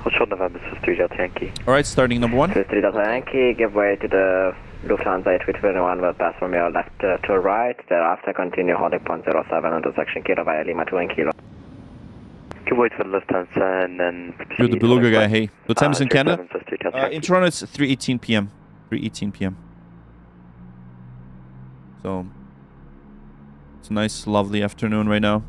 Hot shot November, Sus 3 Delta Yankee. Alright, starting number 1. Sus 3 Delta Yankee, give way to the Lufthansa A320 will pass from your left to right. Thereafter continue holding point 07 intersection Kilo via Lima 2 and Kilo. Give way to the Lufthansa and then... You're the beluga guy, hey. What time is in Canada? In Toronto it's 3:18 p.m. 3:18 p.m. So it's a nice, lovely afternoon right now.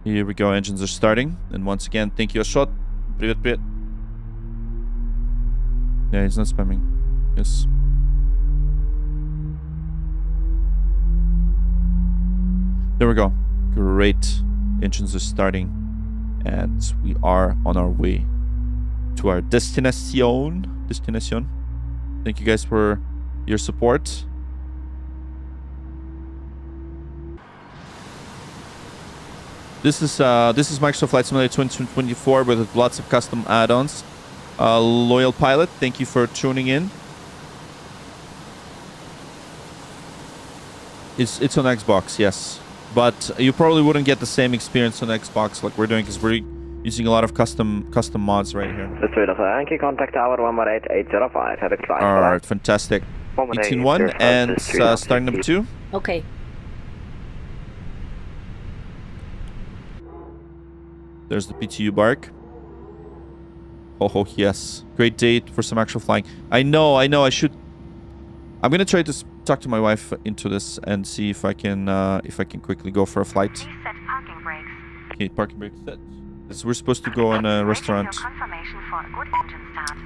Here we go, engines are starting. And once again, thank you, Ashot. Привет, привет. Yeah, he's not spamming. Yes. There we go. Great. Engines are starting. And we are on our way to our destination. Thank you guys for your support. This is Microsoft Flight Simulator 2024 with lots of custom add-ons. Loyal pilot, thank you for tuning in. It's on Xbox, yes, but you probably wouldn't get the same experience on Xbox like we're doing because we're using a lot of custom mods right here. Contact tower 118.805. Have a good flight. All right, fantastic. 18-1 and starting number 2. Okay. There's the PTU bark. Oh, yes. Great date for some actual flying. I know. I should... I'm going to try to talk to my wife into this and see if I can quickly go for a flight. Reset parking brakes. Okay, parking brakes set. So we're supposed to go in a restaurant. Confirmation for a good engine start.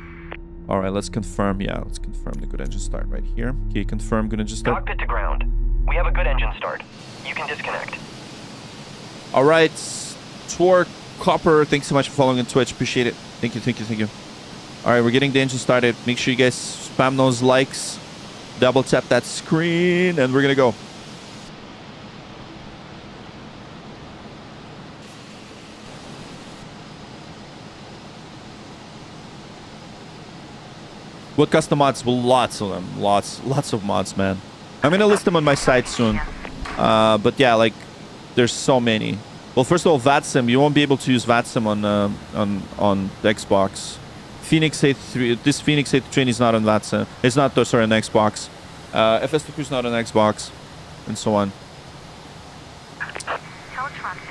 All right, let's confirm. Yeah, let's confirm the good engine start right here. Okay, confirm. Gonna just start. Cockpit to ground. We have a good engine start. You can disconnect. All right, Twerk Copper, thanks so much for following on Twitch. Appreciate it. Thank you. All right, we're getting the engine started. Make sure you guys spam those likes. Double tap that screen, and we're gonna go. What custom mods? Well, lots of them. Lots of mods, man. I'm gonna list them on my site soon. But yeah, like, there's so many. Well, first of all, VATSIM. You won't be able to use VATSIM on the Xbox. Fenix A3. This Fenix A320 is not on VATSIM. It's not. Sorry, on Xbox. FS2 is not on Xbox, and so on.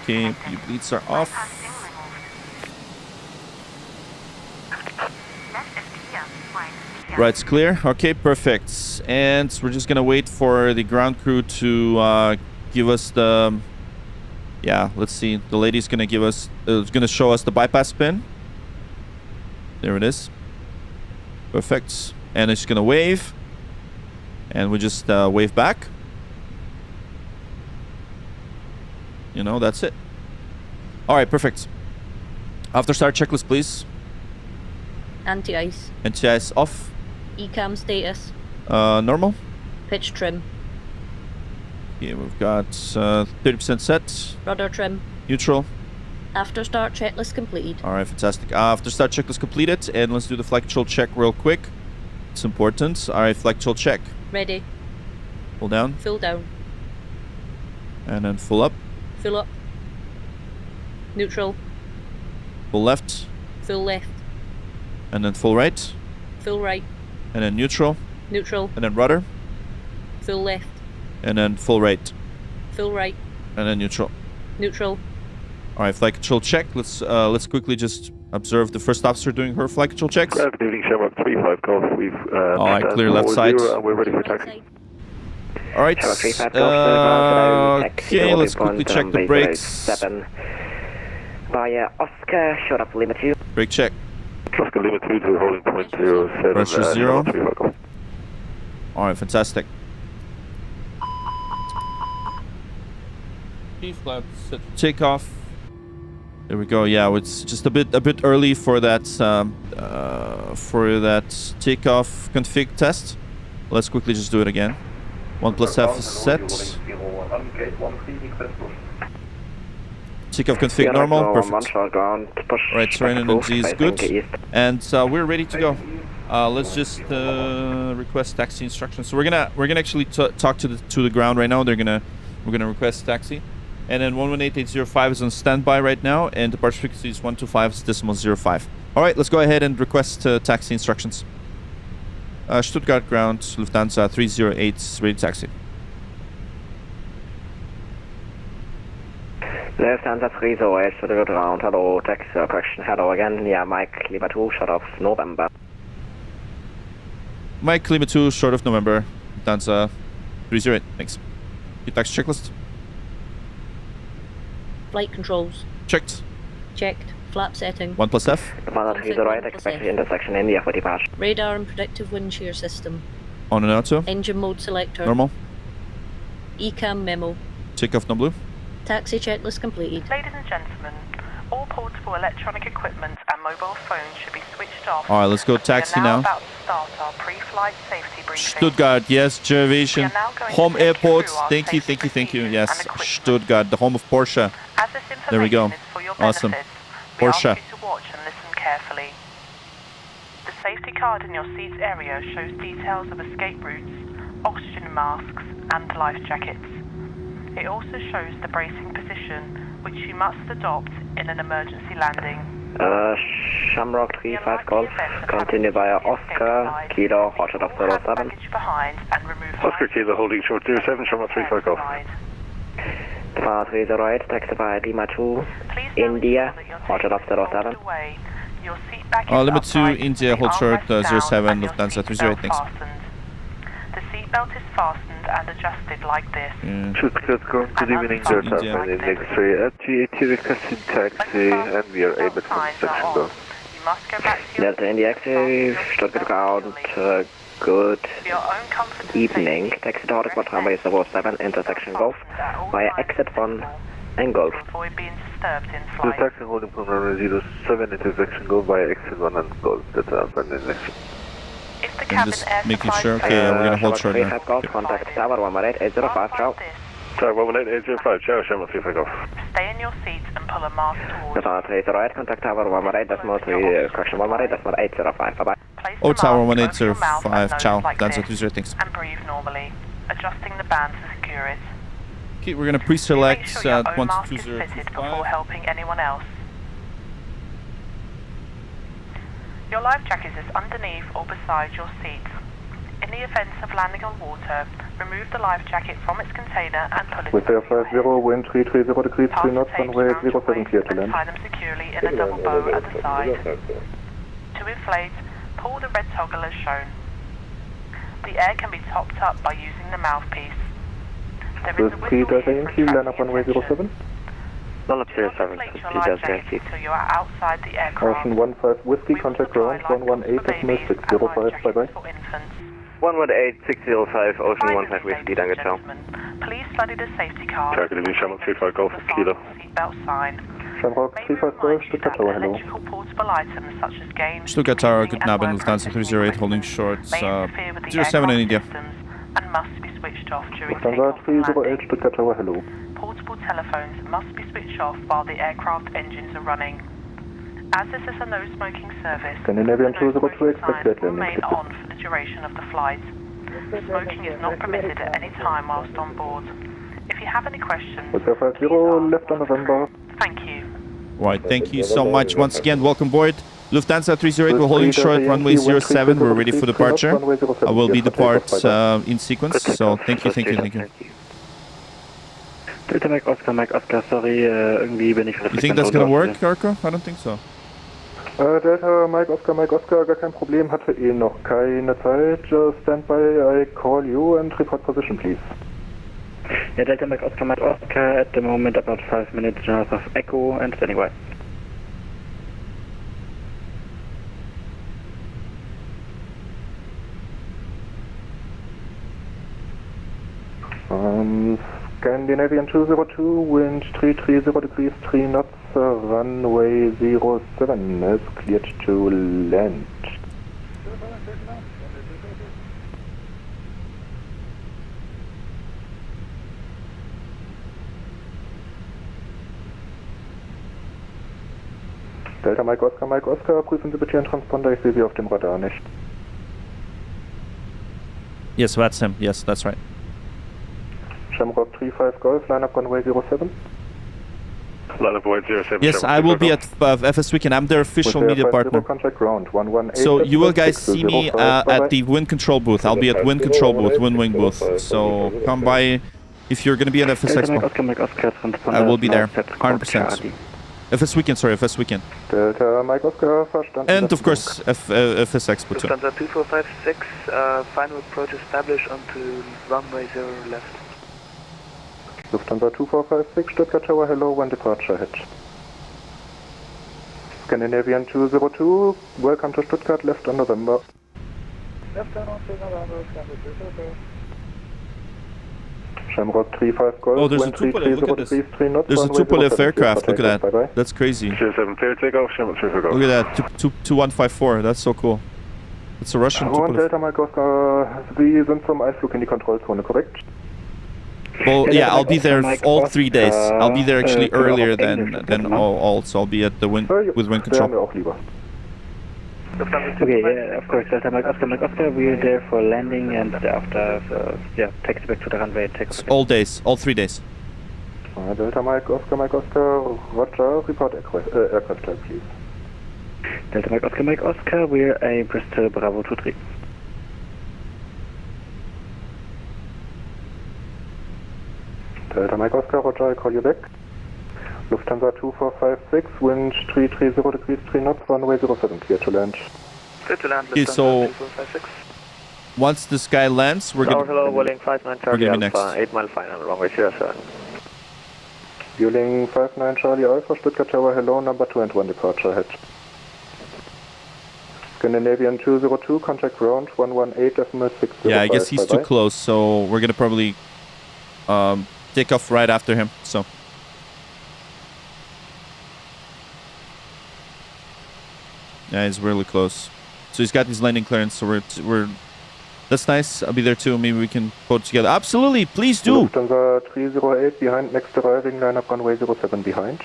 Okay, your bleeds are off. gap. Right's clear. Okay, perfect. And we're just gonna wait for the ground crew to give us the... Yeah, let's see. The lady's gonna give us... It's gonna show us the bypass pin. There it is. Perfect. And it's gonna wave. And we just wave back. You know, that's it. Alright, perfect. After start checklist, please. Anti-ice. Anti-ice off. ECAM status. Normal. Pitch trim. Okay, we've got 30% set. Rudder trim. Neutral. After start checklist completed. Alright, fantastic. After start checklist completed. And let's do the flight control check real quick. It's important. Alright, flight control check. Ready. Full down. Full down. And then full up. Full up. Neutral. Full left. Full left. And then full right. Full right. And then neutral. Neutral. And then rudder. Full left. And then full right. Full right. And then neutral. Neutral. Alright, flight control check. Let's quickly just observe the first officer doing her flight control checks. Good evening, Shamrock 35 Golf. We've Alright, clear left side. We're ready for taxi. Alright, okay, let's quickly check the brakes. 7 via Oscar, short up Lima 2. Brake check. Oscar Lima 2 to holding point 07. Pressure 0. Alright, fantastic. Flaps set to takeoff. There we go. Yeah, it's just a bit early for that takeoff config test. Let's quickly just do it again. 1+F is set. Takeoff config normal. Perfect. Right, terrain energy is good. And we're ready to go. Let's just request taxi instructions. So we're gonna actually talk to the ground right now. We're gonna request taxi. And then 118805 is on standby right now, and the departure frequency is 125.05. Alright, let's go ahead and request taxi instructions. Stuttgart ground, Lufthansa 308, ready taxi. Lufthansa 308, Stuttgart ground, hello, taxi, correction, hello again, yeah, Mike, Lima 2, short of November. Mike, Lima 2, short of November, Lufthansa 308, thanks. Your taxi checklist. Flight controls. Checked. Checked. Flap setting. 1+F. Lufthansa 308, expected intersection India for departure. Radar and predictive wind shear system. On and auto. Engine mode selector. Normal. ECAM memo. Takeoff no blue. Taxi checklist completed. Ladies and gentlemen, all portable electronic equipment and mobile phones should be switched off. Alright, let's go taxi now. About to start our pre-flight safety briefing. Stuttgart, yes, Gervation. Home airport. Thank you. Yes, Stuttgart, the home of Porsche. As this There we go. information is for your Awesome. benefit, we Porsche. ask you to watch and listen carefully. The safety card in your seats area shows details of escape routes, oxygen masks, and life jackets. It also shows the bracing position, which you must adopt in an emergency landing. Shamrock 35 Golf, continue via Oscar, Kilo, Hotshot of 07. Oscar Kilo holding short 07, Shamrock 35 Golf. Far 308, taxi via Lima 2, India, Hotshot of 07. Limit 2, India, hold short 07, Lufthansa 308, thanks. The seatbelt is fastened and adjusted like this. Stuttgart, good evening, Delta, my name is X-ray at GAT requesting taxi, and we are able to section go. Delta India X-ray, Stuttgart ground, good evening. Taxi to Hotspot runway 07, intersection Golf, via exit 1 and Golf. The taxi holding from runway 07, intersection Golf, via exit 1 and Golf. That's our final next. I'm just making sure. Okay, we're gonna hold short now. Contact Tower 118.805, ciao. Tower 118.805, ciao, Shamrock 35 Golf. Stay in your seats and pull a mask towards Tower 308, contact Tower 118.3, correction 118.805, bye-bye. Oh, Tower 1805, ciao, Lufthansa 308, thanks. And breathe normally, adjusting the band to secure it. Okay, we're gonna pre-select Make sure your own mask is 12025. fitted before helping anyone else. Your life jacket is underneath or beside your seat. In the event of landing on water, remove the life jacket from its container and pull it with the 50, wind 330 degrees, 3 knots, runway 07 clear to land. tie them securely in a double bow at the side. To inflate, pull the red toggle as shown. The air can be topped up by using the mouthpiece. There is a Swiss whistle Delta here Yankee, for line up runway attracting 07. Line up attention. Do not 07, deflate your Swiss life Delta jacket Yankee. until you are outside the aircraft. Ocean 15 Whiskey, contact ground 118.605, bye bye. For infants. 118-605, Ocean 15 Whiskey, danke, ciao. Please study the safety card. Calculating Shamrock 35 Golf Kilo. Seatbelt sign. Shamrock 35 Golf, Stuttgart Tower, hello. Electrical portable items such as games, Stuttgart Tower, computing good Naben, and word Lufthansa processing 308, holding short, may interfere with the 07 in aircraft India. systems and must be switched off during Lufthansa takeoff and 308, landing. Stuttgart Tower, hello. Portable telephones must be switched off while the aircraft engines are running. As this is a no smoking service, Scandinavian the no 202, smoking expect sign that will landing, remain please. on for the duration of the flight. Smoking is not permitted at any time whilst on board. If you have any questions, Hotel 50, left on November. thank you. Right, thank you so much. Once again, welcome aboard. Lufthansa 308, we're holding short, runway 07, we're ready for departure. I will be depart in sequence, so thank you. Delta Mike Oscar, sorry, irgendwie bin ich... You think that's gonna work, Arco? I don't think so. Delta Mike Oscar, gar kein Problem, hatte noch keine Zeit. Stand by, I call you and report position, please. Yeah, Delta Mike Oscar, at the moment about 5 minutes north of Echo and standing by. Scandinavian 202, wind 330 degrees, 3 knots, runway 07 is cleared to land. Delta Mike Oscar, prüfen Sie bitte Ihren Transponder, ich sehe Sie auf dem Radar nicht. Yes, VATSIM, yes, that's right. Shamrock 35 Golf, line up runway 07. Line up void 07. Yes, I will be at FS Weekend. I'm their official media partner. Contact ground, 118. So you will guys see me at the wind control booth. I'll be at wind control booth, wind wing booth. So come by if you're going to be at FS Expo. I will be there, 100%. FS Weekend, sorry, FS Weekend. Delta Mike Oscar, verstanden. And of course, FS Expo too. Lufthansa 2456, final approach established onto runway 0 left. Lufthansa 2456, Stuttgart Tower, hello, one departure ahead. Scandinavian 202, welcome to Stuttgart, left on November. Left on November, Shamrock 35 Golf, oh, there's a Tupolev, look at this. There's a Tupolev aircraft, look at that. That's crazy. 07, clear takeoff, Shamrock 35 Golf. Look at that, 2154, that's so cool. It's a Russian Und Tupolev. Delta Mike Oscar, Sie sind zum Einflug in die Kontrollzone, korrekt? Well, yeah, I'll be there all 3 days. I'll be there actually earlier than all, so I'll be at the wind with wind control. Okay, yeah, of course, Delta Mike Oscar, we're there for landing and after, yeah, taxi back to the runway, takeoff. All days, all 3 days. Delta Mike Oscar, Roger, report aircraft type, please. Delta Mike Oscar, we're a Bristol Bravo 23. Delta Mike Oscar, Roger, I call you back. Lufthansa 2456, wind 330 degrees, 3 knots, runway 07, clear to land. Clear to land, Okay, Lufthansa so 2456. once this guy lands, we're Hello, gonna Vueling 59 Charlie Alpha, 8 mile final, runway 07. Vueling 59 Charlie Alpha, Stuttgart Tower, hello, number 2 and 1 departure ahead. Scandinavian 202, contact ground, 118.605. yeah, I guess he's bye-bye. too close, so we're gonna probably take off right after him. So yeah, he's really close. So he's got his landing clearance. So we're that's nice. I'll be there too. Maybe we can put together. Absolutely, please do. Lufthansa 308 behind next arriving, line up runway 07 behind.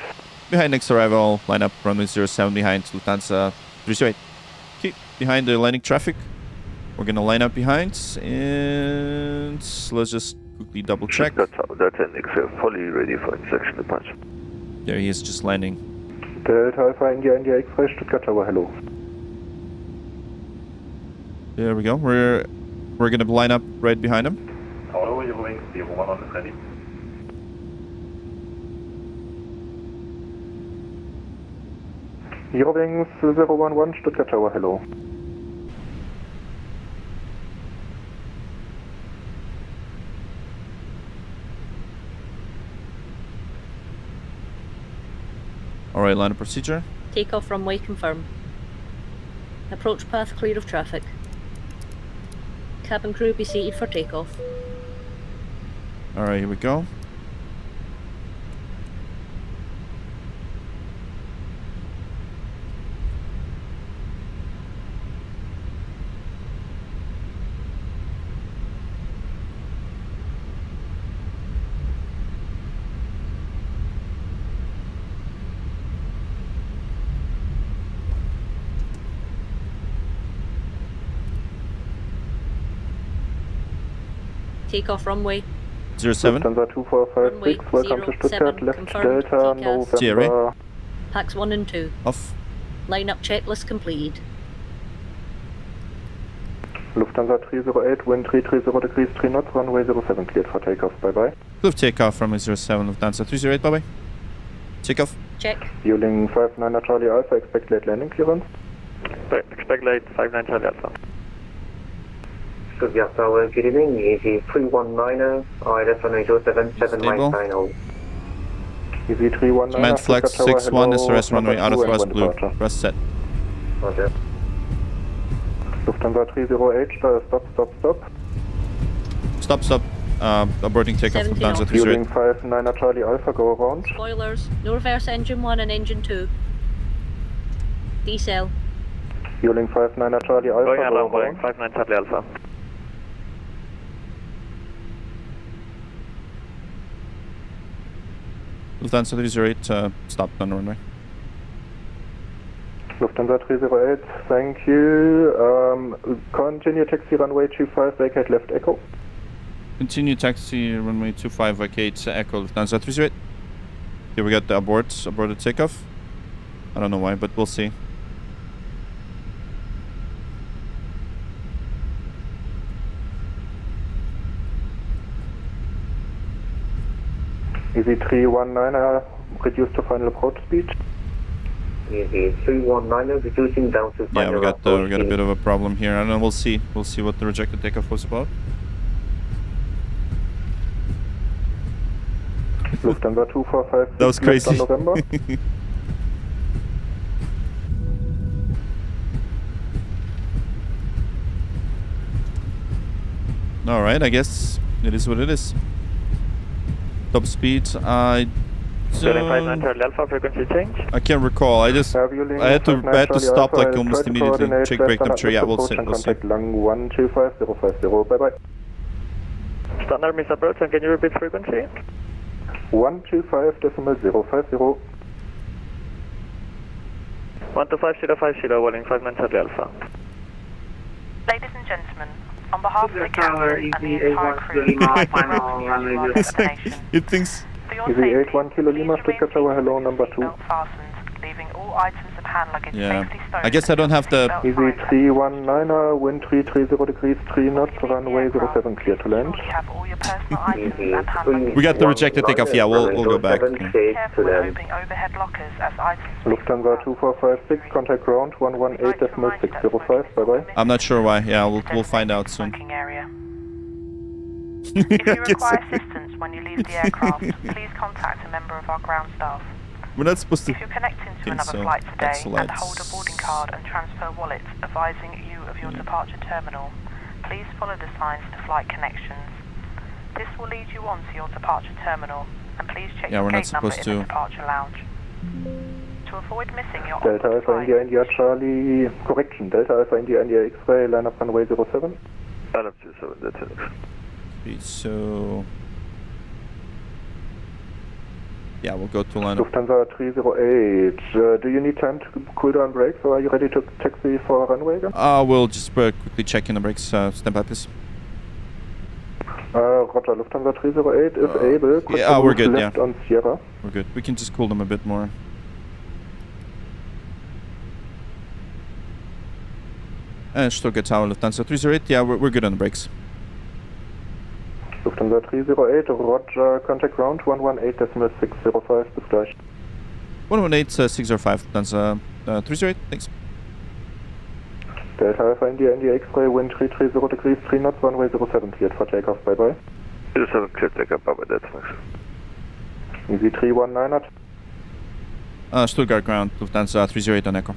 Behind next arrival, line up runway 07 behind Lufthansa 308. Okay, behind the landing traffic. We're gonna line up behind, and let's just quickly double check. That's an fully ready for injection departure. There he is, just landing. Delta Alpha India X-Ray, Stuttgart Tower, hello. There we go. We're gonna line up right behind him. Hello, you're going 01 on the ready. Eurowings 011, Stuttgart Tower, hello. Alright, line of procedure. Takeoff runway confirm. Approach path clear of traffic. Cabin crew be seated for takeoff. Alright, here we go. Takeoff runway. 07. Lufthansa 2456, welcome to Stuttgart, left confirmed, Delta, TCAS. November. Packs 1 and 2. Off. Line-up checklist completed. Lufthansa 308, wind 330 degrees 3 knots, runway 07 cleared for takeoff, bye bye. Good takeoff from 07, Lufthansa 308, bye bye. Takeoff. Check. Fueling 59 Charlie Alpha, expect late landing clearance. Expect late 59 Charlie Alpha. Stuttgart Tower, good evening, EZ 319er, ILS runway 077 Stable. final. EZ 319er, Command flex Stuttgart Tower, 61, SRS hello, runway out of number thrust 2 blue. and departure. Press set. Roger. Lufthansa 308, stop. Stop. Aborting takeoff 17 Lufthansa off. 308. Fueling 59 Charlie Alpha, go around. Spoilers. No reverse engine 1 and engine 2. Decel. Fueling 59 Charlie Alpha, Going go alarm, around. 59 Charlie Alpha. Lufthansa 308, stopped on the runway. Lufthansa 308, thank you. Continue taxi runway 25, vacate left echo. Continue taxi runway 25, vacate echo Lufthansa 308. Here we got the aborted takeoff. I don't know why, but we'll see. EZ 319, reduce to final approach speed. EZ 319er, reducing down to final Yeah, we got approach a speed. bit of a problem here. I don't know. We'll see what the rejected takeoff was about. Lufthansa 245. That was crazy. November. All right, I guess it is what it is. Top speed. I Building 59 Charlie Alpha, frequency change. can't recall. I had to stop like almost immediately. Check brake temperature. Yeah, we'll see. Contact Lang 125050. Bye bye. Standard miss approach, and can you repeat frequency? 125.050. 125.050, Welling 59 Charlie Alpha. Ladies and gentlemen, on behalf of the captain and the entire crew, destination. It thinks. For your EZ safety, 81 Kilo Lima, Stuttgart Tower, hello, number 2. belt fastened, leaving all items of hand luggage Yeah. safely stowed. I guess I don't have the. EZ 319er, wind 330 degrees 3 knots, runway 07 clear to land. You have all your personal items and hand luggage. We got the rejected takeoff. Yeah, we'll go back. Careful when opening overhead lockers as items. Lufthansa 2456, contact ground 118.605. Bye bye. I'm not sure why. Yeah, we'll find out soon. Smoking area. If you require assistance when you leave the aircraft, please contact a member of our ground staff. We're not supposed to. If you're connecting to think another so. flight today Excellent. and hold a boarding card and transfer wallet advising you of your departure terminal, please follow the signs to flight connections. This will lead you on to your departure terminal, and please check Yeah, your we're not gate number in supposed the to. departure lounge. To avoid missing your Delta onboard Alpha flight, India India Charlie, correction, Delta Alpha India India X-ray, line up runway 07. Line up 07, that's it. So. Yeah, we'll go to line up. Lufthansa 308, do you need time to cool down brakes, or are you ready to taxi for runway again? We'll just quickly check in the brakes. Stand by, please. Roger, Lufthansa 308 is able. Could Yeah, you we're move good, left yeah. on Sierra. We're good. We can just cool them a bit more. And Stuttgart Tower, Lufthansa 308. Yeah, we're good on the brakes. Lufthansa 308, Roger, contact ground 118.605, bis gleich. 118.605, Lufthansa 308. Thanks. Delta Alpha India India X-ray, wind 330 degrees 3 knots, runway 07 cleared for takeoff, bye bye. 07 cleared takeoff, bye bye, that's next. EZ 319er. Stuttgart ground, Lufthansa 308 on Echo.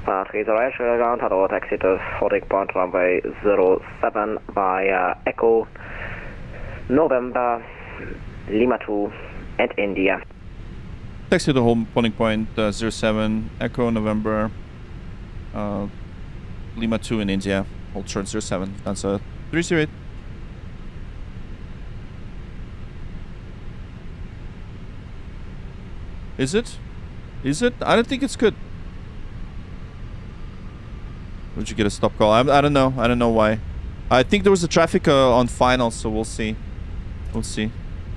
308 ground, hello, taxi to holding point runway 07 via Echo, November, Lima 2 and India. Taxi to holding point 07, Echo, November, Lima 2 in India. Hold short 07, Lufthansa 308. Is it? Is it? I don't think it's good. Would you get a stop call? I don't know. I don't know why. I think there was a traffic on final, so we'll see. We'll see.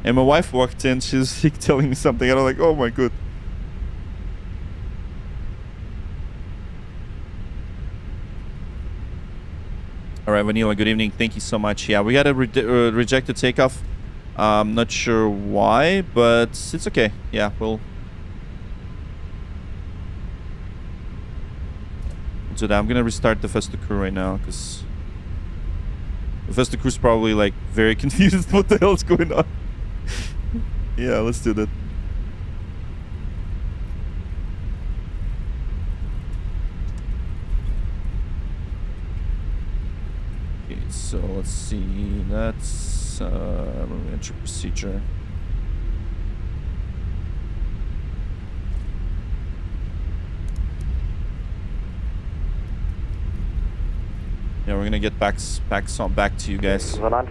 And my wife walked in. She's telling me something, and I'm like, oh my god. All right, Vanilla. Good evening. Thank you so much. Yeah, we had a rejected takeoff. Not sure why, but it's okay. Yeah, we'll do that. I'm gonna restart the Festa crew right now because the Festa crew's probably like very confused what the hell's going on. Yeah, let's do that. Okay, so let's see. That's entry procedure. Yeah, we're gonna get back to you guys. Yeah, I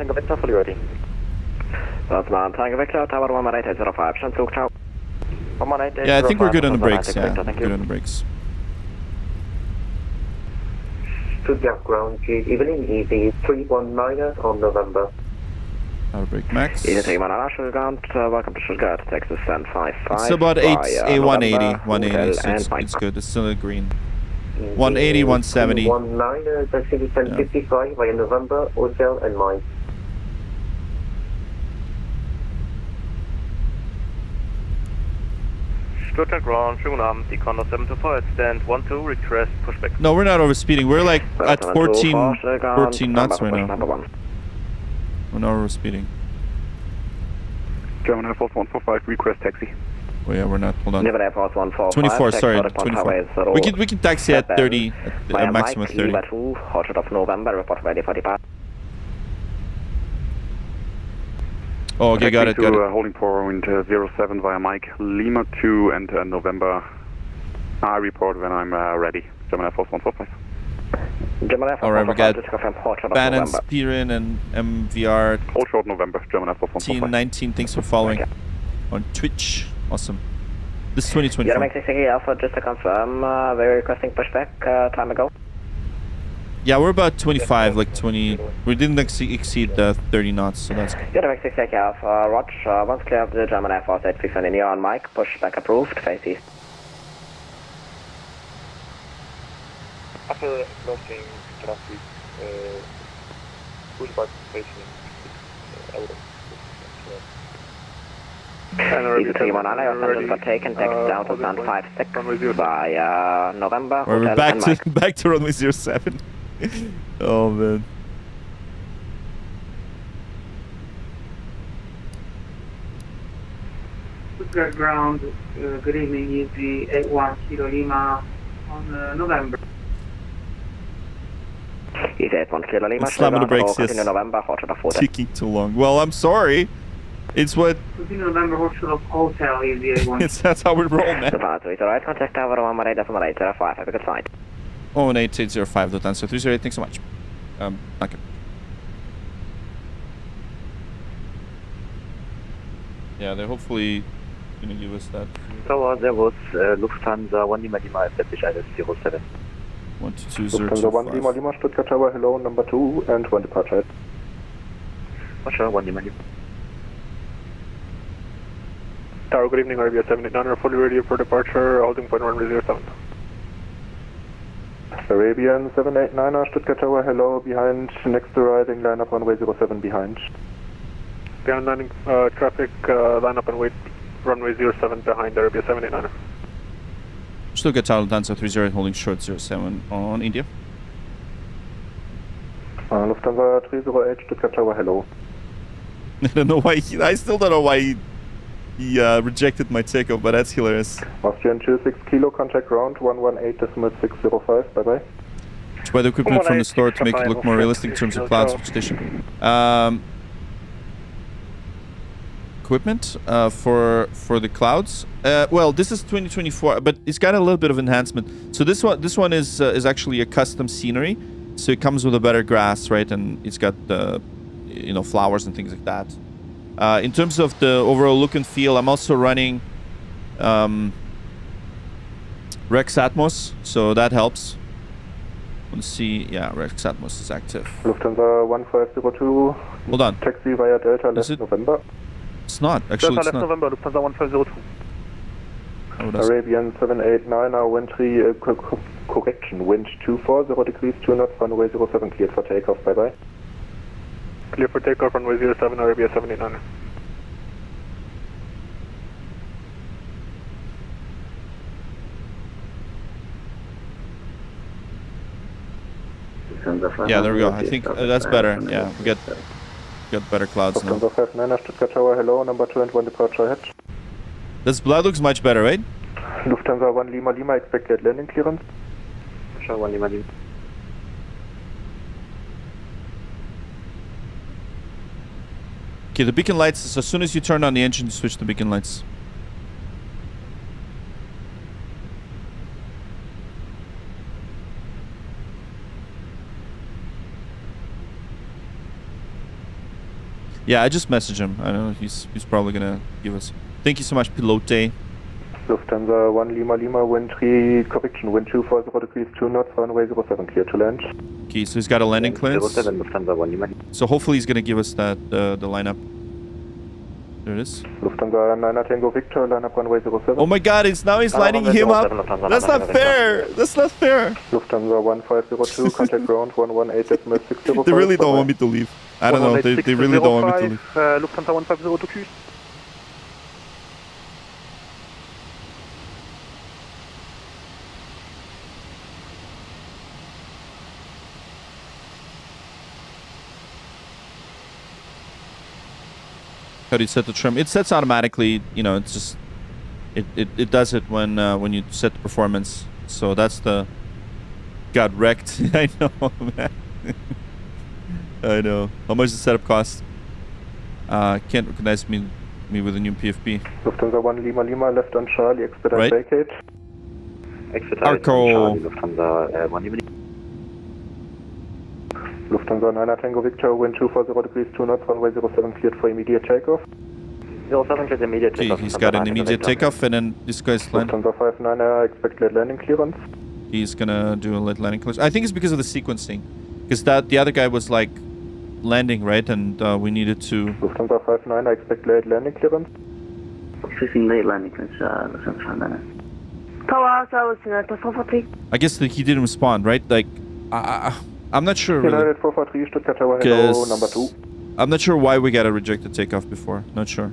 think we're good on the brakes. Yeah, good on the brakes. Stuttgart ground, good evening, EV 319 on November. Auto brake max. Welcome to Stuttgart, Texas 1055. It's about 180, so it's good. It's still a green. 180, 170. 19, taxi to 1055 via November, Hotel and Mike. Stuttgart ground, schönen guten Abend, Condor 724 at stand 12, request pushback. No, we're not overspeeding. We're like at 14 knots right now. We're not overspeeding. German Air Force 145, request taxi. Oh yeah, we're not. Hold on. Air Force 145, 24, sorry, 24. We can taxi at 30, at a maximum of 30. Lima 2, hot shot of November, report ready for departure. Oh, okay, got it. Holding point 07 via Mike, Lima 2 and November. I report when I'm ready. German Air Force 145. Alright, we got Bannon, Spirin, and MVR. Hold short November, German Air Force 145. 19, thanks for following on Twitch. Awesome. This is 2024. Yeah, Alpha, just to confirm, we're requesting pushback time ago. Yeah, we're about 25, like 20. We didn't exceed the 30 knots, so that's good. Yeah, Alpha, Roger. Once clear of the German Air Force 837 in on Mike, pushback approved, face east. After crossing traffic, pushback facing Euro. Easy 319, your for taken, text down to stand 56 by November. We're back to runway 07. Oh man. Stuttgart ground, good evening, EV 81 Kilo Lima on November. EV 81 Kilo Lima, slamming the brakes, yes. November, Taking too long. Well, I'm sorry. It's what. November Hotel is the A1. That's how we roll, man. Alright, contact tower 118.805. Have a good flight. 11805, Lufthansa 308. Thanks so much. Okay. Yeah, they're hopefully gonna give us that. Tower, there was Lufthansa 1 Lima Lima established 07. 122 Lufthansa 1 Lima Lima, Stuttgart Tower, hello, number 2, and 1 departure. Roger, 1 Lima Lima. Tower, good evening, Arabia 789, fully ready for departure, holding point 107. Arabian 789, Stuttgart Tower, hello, behind, next arriving, line up runway 07 behind. Behind landing traffic, line up and wait, runway 07 behind Arabia 789. Stuttgart Tower, Lufthansa 38, holding short 07 on India. Lufthansa 308, Stuttgart Tower, hello. I don't know why I still don't know why he He rejected my takeoff, but that's hilarious. Austrian 26 kilo, contact ground 118.605, bye-bye. Buy the equipment from the store to make it look more realistic in terms of clouds station. Equipment for the clouds. Well, this is 2024, but it's got a little bit of enhancement. So this one is actually a custom scenery. So it comes with a better grass, right? And it's got flowers and things like that. In terms of the overall look and feel, I'm also running Rex Atmos, so that helps. Let's see. Yeah, Rex Atmos is active. Lufthansa 1502. Hold on. Taxi via Delta left November. It's not. Actually, Delta it's left not. November, Lufthansa 1502. Arabian 789, now wind 3, correction, wind 24, 0 degrees, 2 knots, runway 07, cleared for takeoff, bye-bye. Clear for takeoff, runway 07, Arabia 789. Yeah, there we go. I think that's better. Yeah, we got better clouds now. Lufthansa 59, Stuttgart Tower, hello, number 2 and 1 departure ahead. This blood looks much better, right? Lufthansa 1 Lima Lima, expected landing clearance. Lufthansa 1 Lima Lima. Okay, the beacon lights, so as soon as you turn on the engine, you switch the beacon lights. Yeah, I just messaged him. I know he's probably gonna give us. Thank you so much, Pilote. Lufthansa 1 Lima Lima, wind 3, correction, wind 24, 0 degrees, 2 knots, runway 07, clear to land. Okay, so he's got a landing clearance. 07, Lufthansa 1 Lima. So hopefully he's gonna give us that the lineup. There it is. Lufthansa 9 Tango Victor, lineup runway 07. Oh my God! He's lining him up. That's not fair. That's not fair. Lufthansa 1502, contact ground 118.605. They really don't want me to leave. I don't know. They really don't want me to leave. Lufthansa 1502. How do you set the trim? It sets automatically. You know, it's just it does it when you set the performance. So that's the got wrecked. I know, man. I know. How much does the setup cost? Can't recognize me with a new PFP. Lufthansa 1 Lima Lima, left on Charlie, expedite right? vacate. Expedite Arco. Lufthansa 1 Lima. Lufthansa 9 Tango Victor, wind 240 degrees, 2 knots, runway 07, cleared for immediate takeoff. 07, cleared immediate takeoff. Okay, he's got an immediate takeoff, and then this guy's land. Lufthansa 59, expect late landing clearance. He's gonna do a late landing clearance. I think it's because of the sequencing, because the other guy was like landing, right, and we needed to. Lufthansa 59, expect late landing clearance. Fishing late landing clearance, Lufthansa 59. Tower service, Lufthansa 3. I guess that he didn't respond, right? Like, I'm not sure. Really. United 443, Stuttgart Tower, hello, number 2. I'm not sure why we got a rejected takeoff before. Not sure.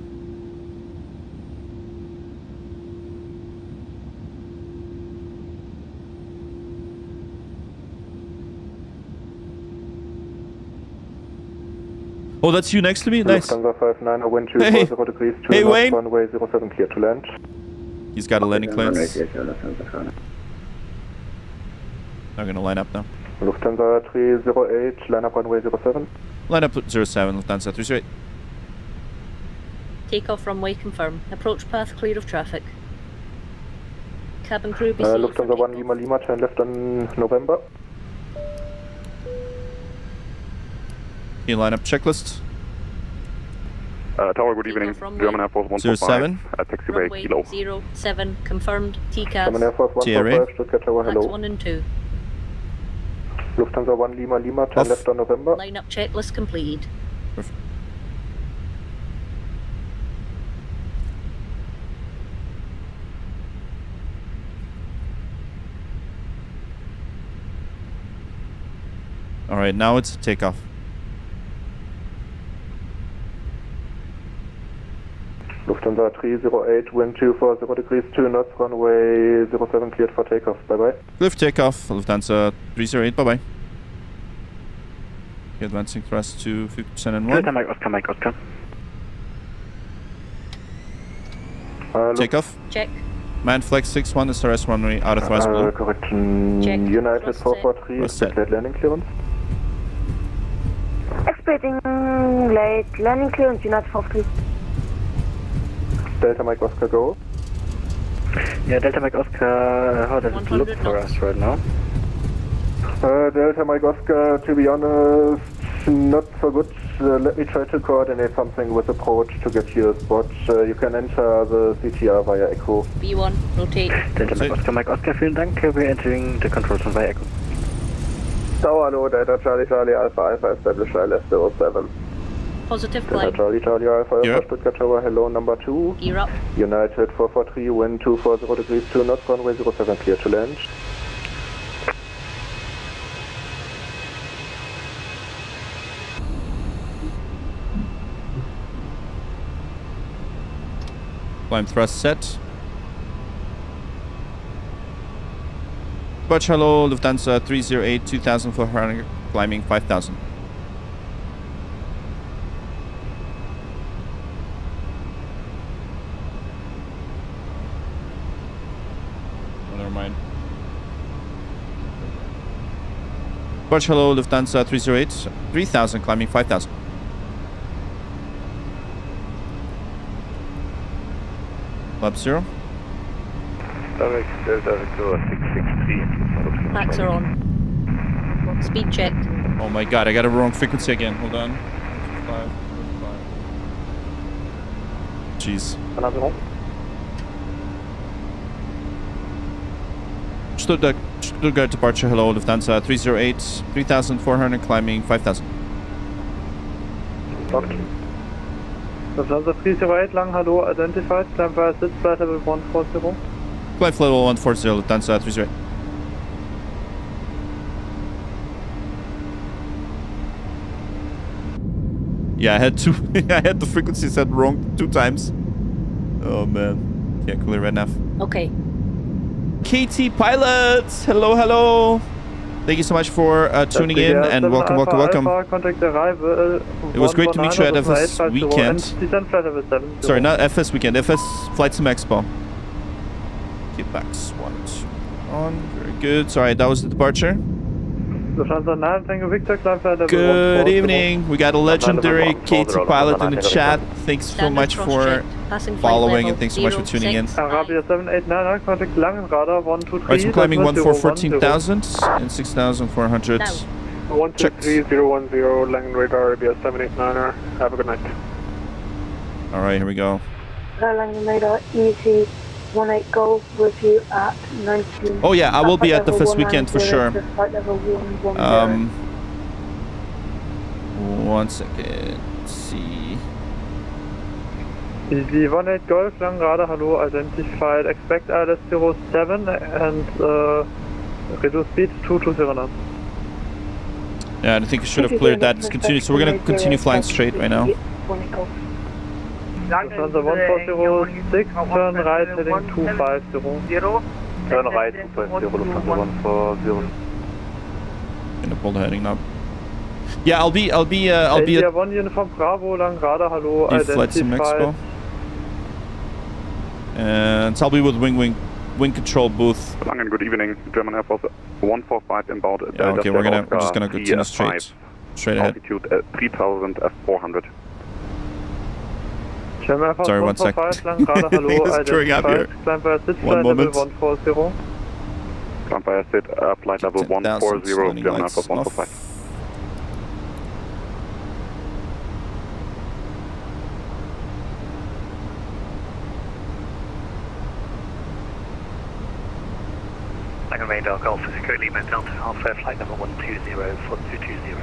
Oh, that's you next to me? Nice. Lufthansa 59, wind 240 degrees, 2 hey, knots, Wayne. runway 07, clear to land. He's got a landing clearance. I'm gonna line up now. Lufthansa 308, line up runway 07. Line up 07, Lufthansa 308. Takeoff runway confirm. Approach path clear of traffic. Cabin crew be seated. Lufthansa 1 Lima Lima, turn left on November. Can you line up checklist? Tower, good evening. German Air Force 145. Taxiway Kilo. 07 confirmed. TCAS. German Air Force 145, Stuttgart Tower, hello. That's 1 and 2. Lufthansa 1 Lima Lima, turn left on November. Line up checklist completed. Perfect. All right, now it's takeoff. Lufthansa 308, wind 240 degrees, 2 knots, runway 07, cleared for takeoff. Bye-bye. Clear for takeoff, Lufthansa 308, bye-bye. Okay, advancing thrust to 50% and 1. Oscar, Mike, Oscar. Takeoff. Check. Man flex 61 SRS runway out of thrust blue. Correction. Check. United Thrust 443, set. late landing clearance. Expecting late landing clearance, United 443. Delta Mike Oscar, go. Yeah, Delta Mike Oscar, how does it look for us right now? Delta Mike Oscar, to be honest, not so good. Let me try to coordinate something with approach to get you a spot. You can enter the CTR via Echo. B1, rotate. Delta Mike Oscar, vielen Dank. We're entering the control zone via Echo. Tower, no, Delta Charlie Charlie Alpha Alpha, establish ILS 07. Positive Delta climb. Charlie Charlie Alpha Alpha, Stuttgart Tower, hello, number 2. Gear up. United 443, wind 240 degrees 2 knots, runway 07, clear to land. Climb thrust set. Butch, hello, Lufthansa 308, 2400, climbing 5000. Oh, never mind. Butch, hello, Lufthansa 308, 3000, climbing 5000. Lab 0. Direct Delta Victor 663. Packs are on. Speed check. Oh my god, I got a wrong frequency again. Hold on. 5. Jeez. Stuttgart departure, hello, Lufthansa 308, 3400, climbing 5000. Lufthansa 308, lang, hello, identified, climb via SIT, flight level 140. Flight level 140, Lufthansa 308. Yeah, I had two. I had the frequency set wrong 2 times. Oh man. Yeah, clear right now. Okay. KT pilots, hello, hello. Thank you so much for tuning in and welcome, welcome, welcome. It was great to meet you at FS Weekend. Sorry, not FS Weekend, FS VATSIM Expo. Keep backs 1, 2 on. Very good. Sorry, that was the departure. Good evening. We got a legendary KT pilot in the chat. Thanks so much for following and thanks so much for tuning in. Arabia 789, contact lang and radar 123. Alright, so we're climbing 14,000 and 6,400. 123,010, lang and radar Arabia 789er. Have a good night. Alright, here we go. Lang and radar, easy. 18 Golf with you at 19. Oh yeah, I will be at the FS Weekend for sure. One second. Let's see. Easy 18 Golf, lang radar, hello, identified. Expect ILS 07 and reduce speed 220 knots. Yeah, I think we should have cleared that. Discontinued. So we're gonna continue flying straight right now. Lufthansa 1406, turn right heading 250. Turn right 250, Lufthansa 140. Gonna pull the heading knob. Yeah, I'll be at 1 Uniform Bravo, lang radar, hello, VATSIM Expo. And so I'll be with wing control booth. Lang and good evening, German Air Force 145 inbound. Yeah, okay, we're just gonna continue straight ahead. Altitude 3,400. Sorry, 1 sec. It's touring up here. 1 moment. Climb via SIT, flight level 140, German Air Force 145. Lang and radar, Golf is Echo Lima Delta Alpha, flight level 120, 4220.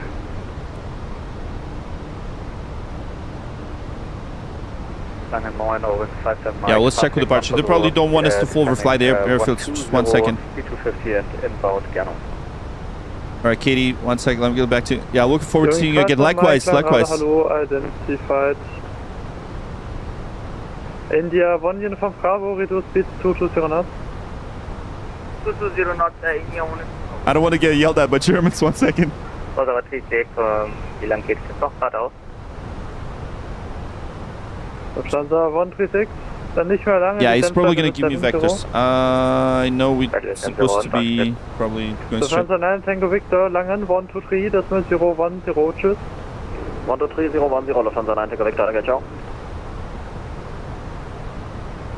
Yeah, well, let's check with departure. They probably don't want us to full overfly the airfield. Just 1 second. Alright, Katie, 1 second. Let me get back to you. Yeah, looking forward to seeing you again. Likewise. Hello, identified. India 1 Uniform Bravo, reduce speed 220 knots. 220 knots, India 1. I don't want to get yelled at by Germans. 1 second. Wie lang geht es jetzt noch geradeaus? Lufthansa 136, Dann nicht mehr lange. Yeah, he's probably gonna give me vectors. I know we're supposed to be probably going straight. Lufthansa 9 Tango Victor, Langen, 1, 2, 3, Decimal 0, 1, 0, tschüss. 1, 2, 3, 0, 1, 0, Lufthansa 9 Tango Victor, okay, ciao.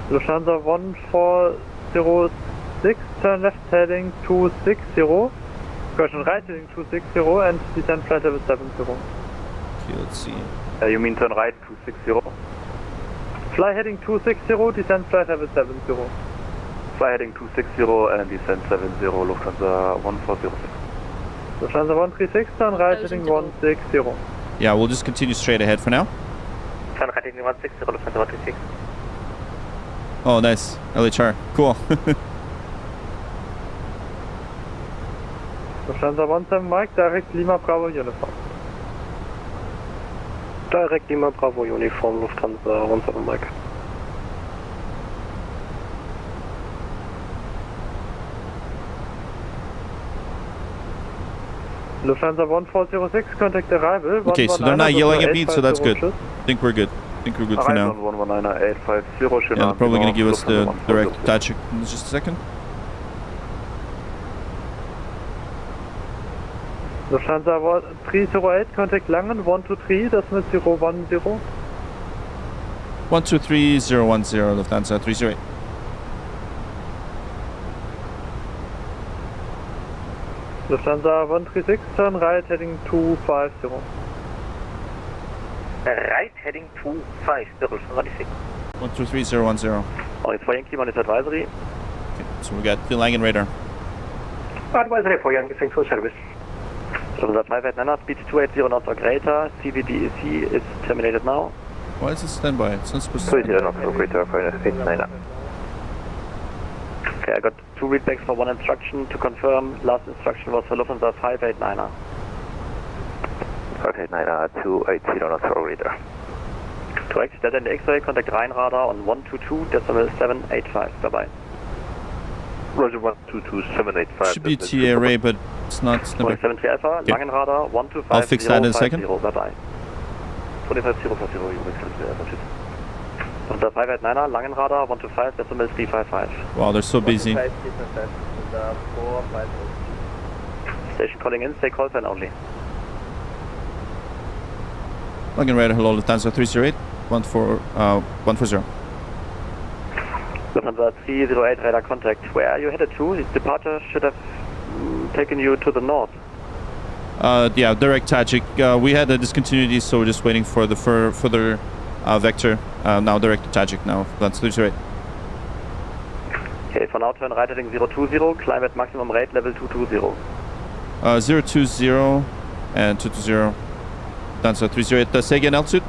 Lufthansa 1406, turn left heading 260. Correction, right heading 260 and descend flight level 70. Okay, let's see. You mean turn right 260? Fly heading 260, descend flight level 70. Fly heading 260 and descend 70, Lufthansa 1406. Lufthansa 136, turn right heading 160. Yeah, we'll just continue straight ahead for now. Turn right heading 160, Lufthansa 136. Oh, nice. LHR. Cool. Lufthansa 17 Mike, direct Lima Bravo Uniform. Direct Lima Bravo Uniform, Lufthansa 17 Mike. Lufthansa 1406, contact arrival. Okay, so they're not yelling at me, so that's good. I think we're good. I think we're good for now. Yeah, they're probably going to give us the direct Tajik in just a second. Lufthansa 308, contact Langen, 123, Decimal 010. 123010, Lufthansa 308. Lufthansa 136, turn right heading 250. Right heading 250, Lufthansa 26. 123010. Oh, it's for Yankee, one is advisory. Okay, so we got the Langen radar. Advisory for Yankee, thanks for service. Lufthansa 589, speed 280 knots or greater. CVDEC is terminated now. Why is it standby? It's not supposed to. 280 knots or greater, 589. Okay, I got 2 readbacks for 1 instruction to confirm. Last instruction was for Lufthansa 589er. 589, 280 knots or greater. Correct, dead end X-ray, contact Rhein radar on 122, decimal 785. Bye bye. Roger 122785. Should be TA array, but it's not. 73 Alpha, okay. Langen radar 125. I'll fix that in a second. Bye bye. 25040, you will Lufthansa 589er, Langen radar 125, decimal 355. Wow, they're so busy. Station calling in, stay call sign only. Langen radar, hello, Lufthansa 308, 140. Lufthansa 308 radar contact. Where are you headed to? His departure should have taken you to the north. Yeah, direct Tajik. We had a discontinuity, so we're just waiting for the further vector. Now direct to Tajik now. That's 308. Okay, for now turn right heading 020, climb at maximum rate level 220. 020 and 220. Lufthansa 308. Say again, altitude?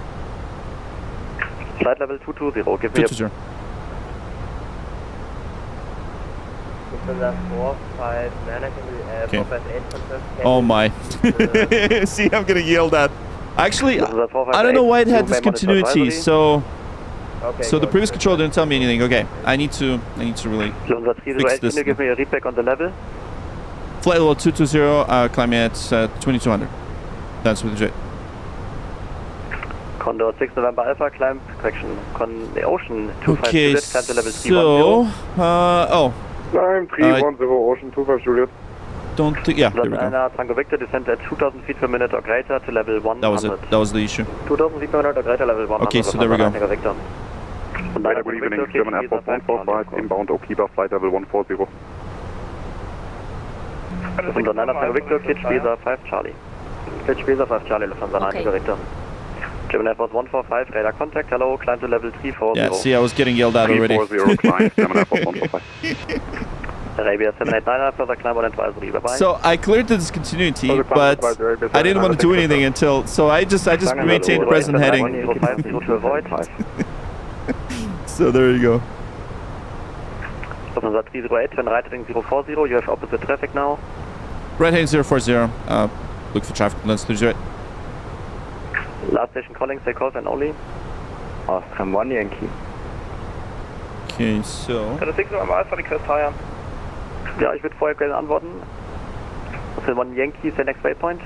Flight level 220. Give me 220. Okay. Oh my. See, I'm gonna yell that. Actually, I don't know why it had discontinuity, so the previous controller didn't tell me anything. Okay, I need to really fix this. Can you give me a readback on the level? Flight level 220, climbing at 2200. That's what it. Condor 6 November Alpha, climb, correction, Ocean 25 okay, Juliet, climb to level 310. So, Climb 310, Ocean 25 Juliet. Don't think, yeah, there we go. Tango Victor, descend at 2000 feet per minute or greater to level 100. That was it, that was the issue. 2000 feet per minute or greater, level 100. Okay, so there we go. Good evening, German Air Force 145, inbound Okiba, flight level 140. Lufthansa 9 Tango Victor, Kitch Visa 5 Charlie. Kitch Visa 5 Charlie, Lufthansa 9 Tango Victor. German Air Force 145, radar contact, hello, climb to level 340. Yeah, see, I was getting yelled at already. 340, climb, German Air Force 145. Arabia 789, further climb on advisory, bye-bye. So I cleared the discontinuity, but I didn't want to do anything until, so I just maintained present heading. So there you go. Lufthansa 308, turn right heading 040, you have opposite traffic now. Right heading 040, look for traffic, let's do it. Last station calling, stay call sign only. Austrian 1 Yankee. Okay, so... Can I take November Alpha, request higher? Ja, ich würde vorher gerne antworten. Austrian 1 Yankee, the next waypoint.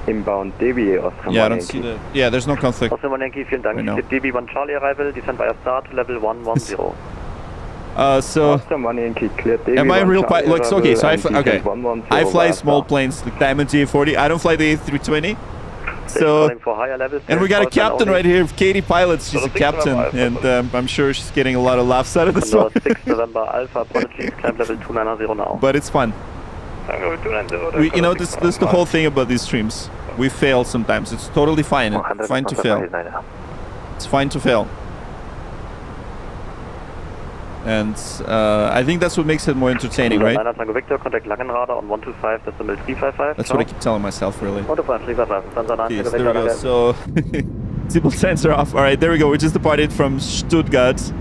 Inbound DB Austrian Yeah, I don't see the... Yeah, there's no conflict. Austrian Yankee, vielen Dank. Right DB 1 Charlie arrival, descend via start, level 110. So... Austrian 1 Yankee cleared DB Am I a real pilot? Like, okay, so I fly via small start. planes, like Diamond G40. I don't fly the A320. So... For higher levels, And we got a Austrian captain only. right here, Katie Pilots. She's a captain, and I'm sure she's getting a lot of laughs out of this one. 6 November Alpha, apologies, climb level 290 now. But it's fun. We, you know, this is the whole thing about these streams. We fail sometimes. It's totally fine. It's fine to fail. It's fine to fail. And I think that's what makes it more entertaining, right? Victor, contact Langenrader on 125, decimal 355. That's what I keep telling myself, really. 125, Yes, there we go. So, seatbelt sensor off. All right, there we go. We just departed from Stuttgart.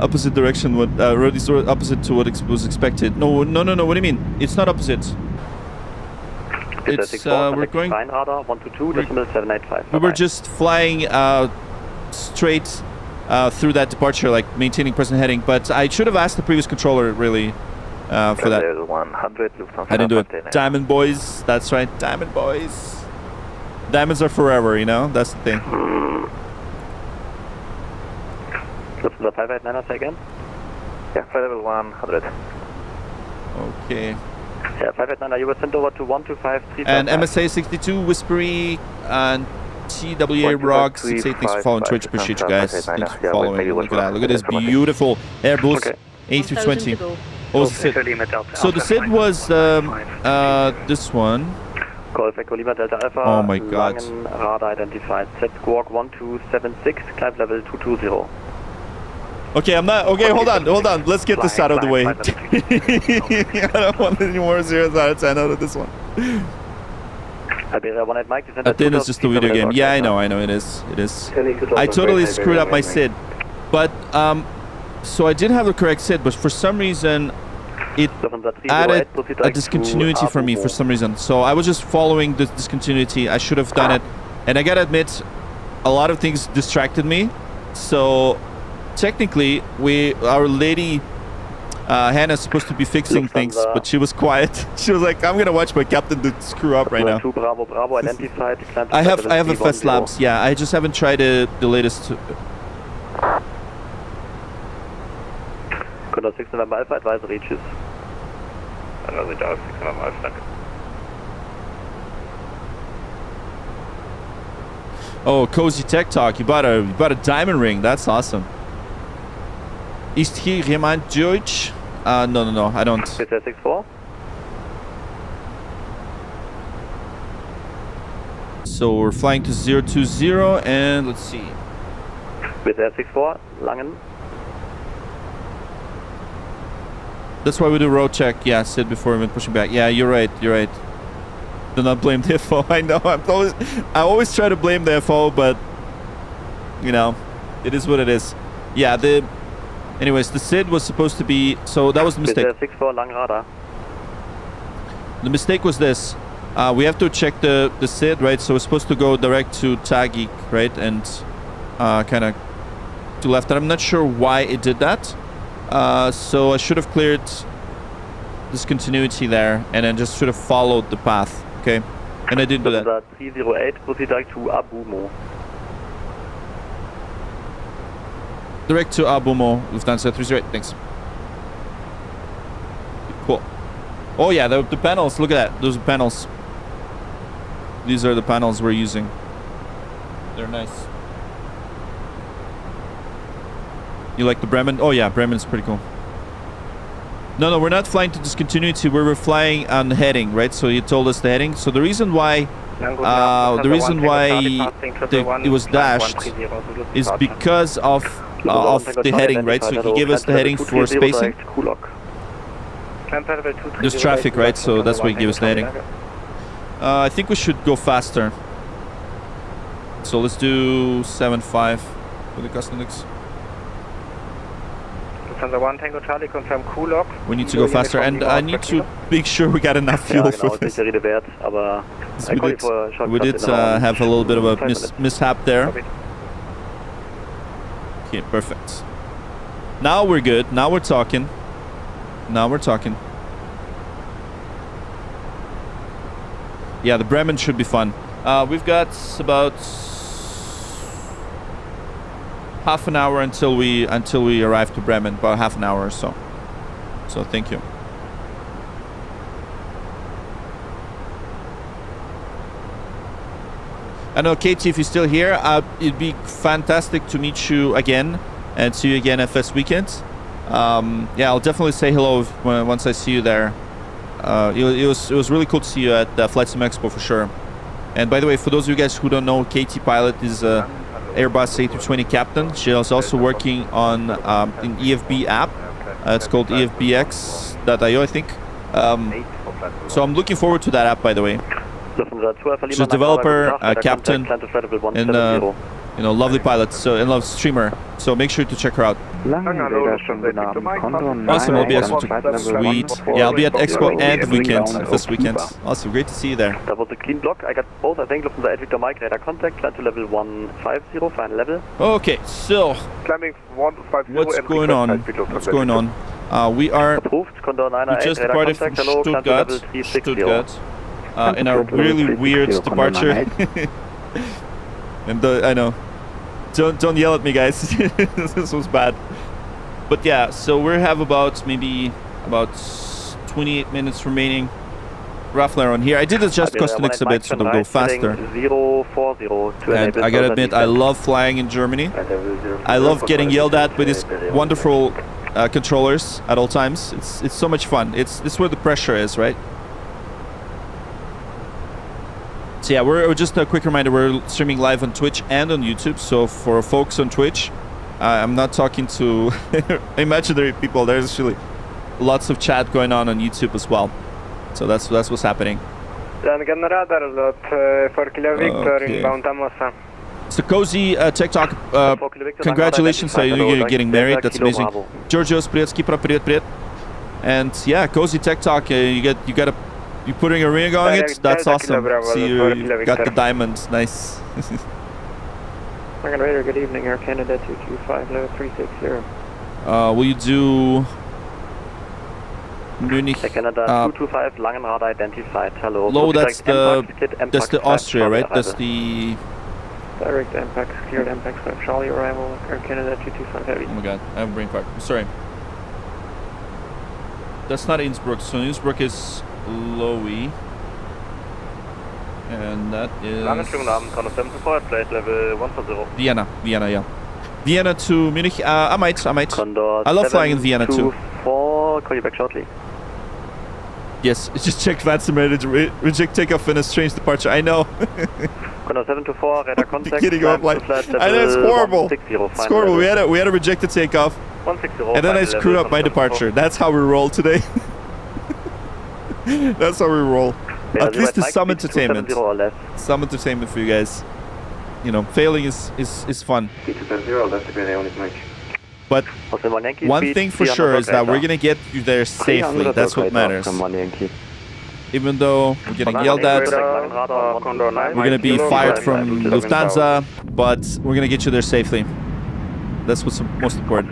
Opposite direction. What road is opposite to what was expected? No. What do you mean? It's not opposite. It's we're going. We were just flying straight through that departure, like maintaining present heading. But I should have asked the previous controller, really, for that. I didn't do it. Diamond boys. That's right. Diamond boys. Diamonds are forever, you know. That's the thing. Lufthansa 589, say again? Yeah, flight level 100. Okay. Yeah, 589, you were sent over to 125, And MSA 62, Whispery, and TWA Rock 68. Thanks for following Twitch. Appreciate you guys. Thanks for following. Look at that. Look at this beautiful Airbus A320. Oh, SID. So the SID was this one. Golf Echo Lima Delta Alpha. Oh my god. Radar identified. Set squawk 1276, climb level 220. Okay, I'm not. Okay, hold on. Let's get this out of the way. I don't want any more zeros out of 10 out of this one. At the end, it's just a video game. Yeah, I know, it is. I totally screwed up my SID. But, so I did have the correct SID, but for some reason, it added a discontinuity for me for some reason. So I was just following the discontinuity. I should have done it. And I gotta admit, a lot of things distracted me. So... Technically, our lady Hannah's supposed to be fixing things, but she was quiet. She was like, "I'm gonna watch my captain screw up right now." I have the fast labs. Yeah, I just haven't tried the latest. Contact 6 November Alpha advisory. Tschüss. Oh, Cozy Tech Talk. You bought a diamond ring. That's awesome. Ist hier jemand Deutsch? No, I don't. 64. So we're flying to 020 and let's see. With 64, Langen. That's why we do road check. Yeah, I said before when pushing back. Yeah, you're right. Do not blame the FO. I know. I always try to blame the FO, but you know, it is what it is. Yeah, anyways, the SID was supposed to be... So that was the mistake. 64 Langradar. The mistake was this. We have to check the SID, right? So it's supposed to go direct to Tagik, right? And kind of to left. And I'm not sure why it did that. So I should have cleared discontinuity there and then just should have followed the path, okay? And I didn't do that. 308, proceed direct to Abumo. Direct to Abumo, Lufthansa 308, thanks. Cool. Oh yeah, the panels, look at that. Those are panels. These are the panels we're using. They're nice. You like the Bremen? Oh yeah, Bremen's pretty cool. No, we're not flying to discontinuity. We were flying on heading, right? So you told us the heading. So the reason why it was dashed is because of the heading, right? So he gave us the heading for spacing. There's traffic, right? So that's why he gave us the heading. I think we should go faster. So let's do 7.5 for the Cosmetics. Lufthansa 1 Tango Charlie, confirm Kulok. We need to go faster, and I need to make sure we got enough fuel for this. We did have a little bit of a mishap there. Okay, perfect. Now we're good. Now we're talking. Yeah, the Bremen should be fun. We've got about half an hour until we arrive to Bremen. About half an hour or so. So thank you. I know, Katie, if you're still here, it'd be fantastic to meet you again and see you again at Fest Weekend. Yeah, I'll definitely say hello once I see you there. It was really cool to see you at VATSIM Expo for sure. And by the way, for those of you guys who don't know, Katie Pilot is Airbus A320 captain. She is also working on an EFB app. It's called EFBX.io, I think. So I'm looking forward to that app, by the way. She's a developer, captain, and lovely pilot, and love streamer. So make sure to check her out. Awesome, I'll be at Sweet. Yeah, I'll be at Expo and Weekend this weekend. Awesome, great to see you there. That was a clean block. I got both, I think, Lufthansa Airbus Mike radar contact, climb to level 150, final level. Okay, so what's going on? What's going on? We just departed from Stuttgart. In a really weird departure. And I know. Don't yell at me, guys. This was bad. But yeah, so we have about 28 minutes remaining, roughly around here. I did adjust Costinix a bit so they'll go faster. And I gotta admit, I love flying in Germany. I love getting yelled at by these wonderful controllers at all times. It's so much fun. It's where the pressure is, right? So yeah, we're just a quick reminder, we're streaming live on Twitch and on YouTube. So for folks on Twitch, I'm not talking to imaginary people. There's actually lots of chat going on YouTube as well. So that's what's happening. Okay. So Cozy, Tech Talk, congratulations, you're getting married. That's amazing. Giorgio Sprietsky, привет. And yeah, Cozy Tech Talk, you're putting a ring on it? That's awesome. See, you got the diamonds. Nice. Raider, good evening. Air Canada 225, level 360. Will you do Munich? Canada 225, Langenrad identified. Hello. Low, that's the Austria, right? That's the... Direct MPAX, cleared MPAX 5 Charlie arrival. Air Canada 225 heavy. Oh my god, I have a brain fart. I'm sorry. That's not Innsbruck. So Innsbruck is Lowy, and that is Vienna, yeah. Vienna to Munich. I might. I love flying in Vienna too. Call you back shortly. Yes, just checked VATSIM reject takeoff in a strange departure. I know. Condor 724, radar contact. Kidding off, like, I know it's horrible. It's horrible. We had a rejected takeoff, 160, and then I screwed up my departure. That's how we roll today. That's how we roll. Yeah, at least there's some entertainment. Some entertainment for you guys. Failing is fun. But one thing for sure is that we're gonna get you there safely. That's what matters. Even though we're getting yelled at, we're gonna be fired from Lufthansa, but we're gonna get you there safely. That's what's most important.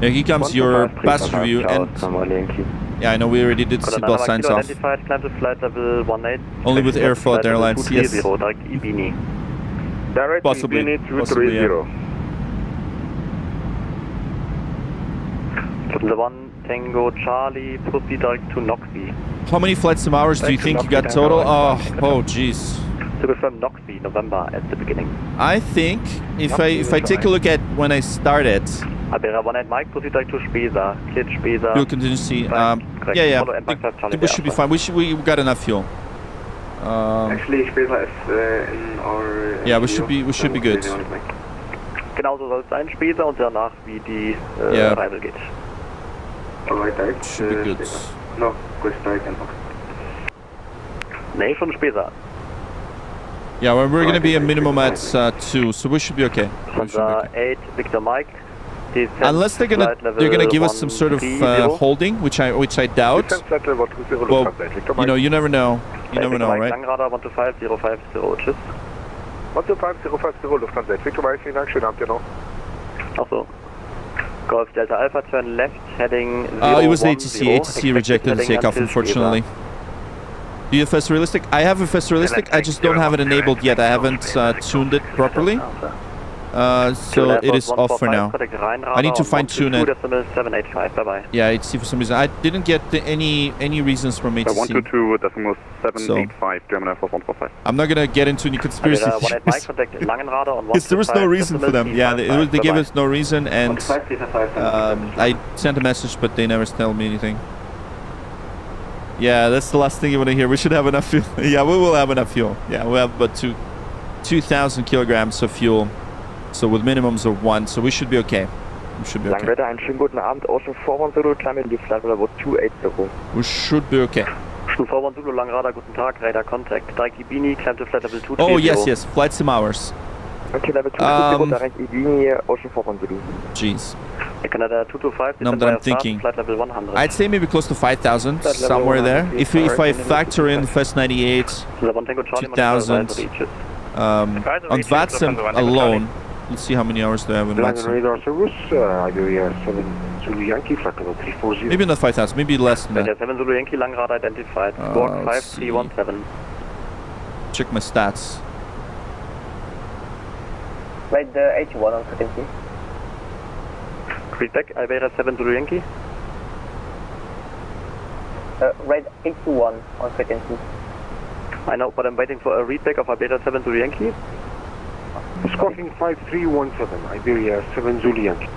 Yeah, here comes your passenger review, and yeah, I know we already did seatbelt signs off. Only with Aeroflot Airlines, yes. Possibly, yeah. The 1 Tango Charlie, proceed direct to Noxby. How many flights some hours do you think you got total? Oh jeez. To confirm Noxby, November at the beginning. I think if I take a look at when I started. Mike, proceed direct to Spesa. Cleared Spesa. Fuel contingency. Yeah. I think we should be fine. We got enough fuel. Actually, Spesa is in our. Yeah, we should be good. Genauso soll es sein, Spesa, und danach wie die Reise geht. Alright, direct. Should be good. No, go direct and Nee, von Spesa. Yeah, well, we're gonna be a minimum at 2, so we should be okay. Lufthansa 8, Victor Mike. Unless they're gonna give us some sort of holding, which I doubt. Well, you never know. You never know, right? 125-050, tschüss. 125-050, Lufthansa, Victor Mike, vielen Dank, schönen Abend dir noch. Achso. Golf Delta Alpha, turn left, heading 010. It was ATC. ATC rejected the takeoff, unfortunately. Do you have FS realistic? I have FS realistic. I just don't have it enabled yet. I haven't tuned it properly. So it is off for now. I need to fine tune it. Yeah, ATC for some reason. I didn't get any reasons from ATC. 122.785, German Air Force 145. I'm not gonna get into any conspiracy theories. There was no reason for them. Yeah, they gave us no reason, and I sent a message, but they never tell me anything. Yeah, that's the last thing you want to hear. We should have enough fuel. Yeah, we will have enough fuel. Yeah, we have about 2,000 kilograms of fuel. So with minimums of 1, so we should be okay. We should be okay. Langwetter, einen schönen guten Abend. Ocean 41 Zulu, climb in the flight level 280. We should be okay. Ocean 41 Zulu, Langradar, guten Tag, radar contact. Direct Ibini, climb to flight level 230. Oh, yes, VATSIM hours. Okay, level 230, direct Ibini, Ocean 41 Zulu. Jeez. Canada 225, now that I'm thinking, flight level 100. I'd say maybe close to 5,000, somewhere there. If I factor in FS 98, 2,000, on VATSIM alone, let's see how many hours do I have in VATSIM. Maybe not 5,000, maybe less than that. 7 Zulu Yankee, Langrad identified. Squawk 5317. Check my stats. Right, the 81 on frequency. Feedback, Iberia 7 Zulu Yankee. Right, 81 on frequency. I know, but I'm waiting for a readback of Iberia 7 Zulu Yankee. Squawking 5317, Iberia 7 Zulu Yankee.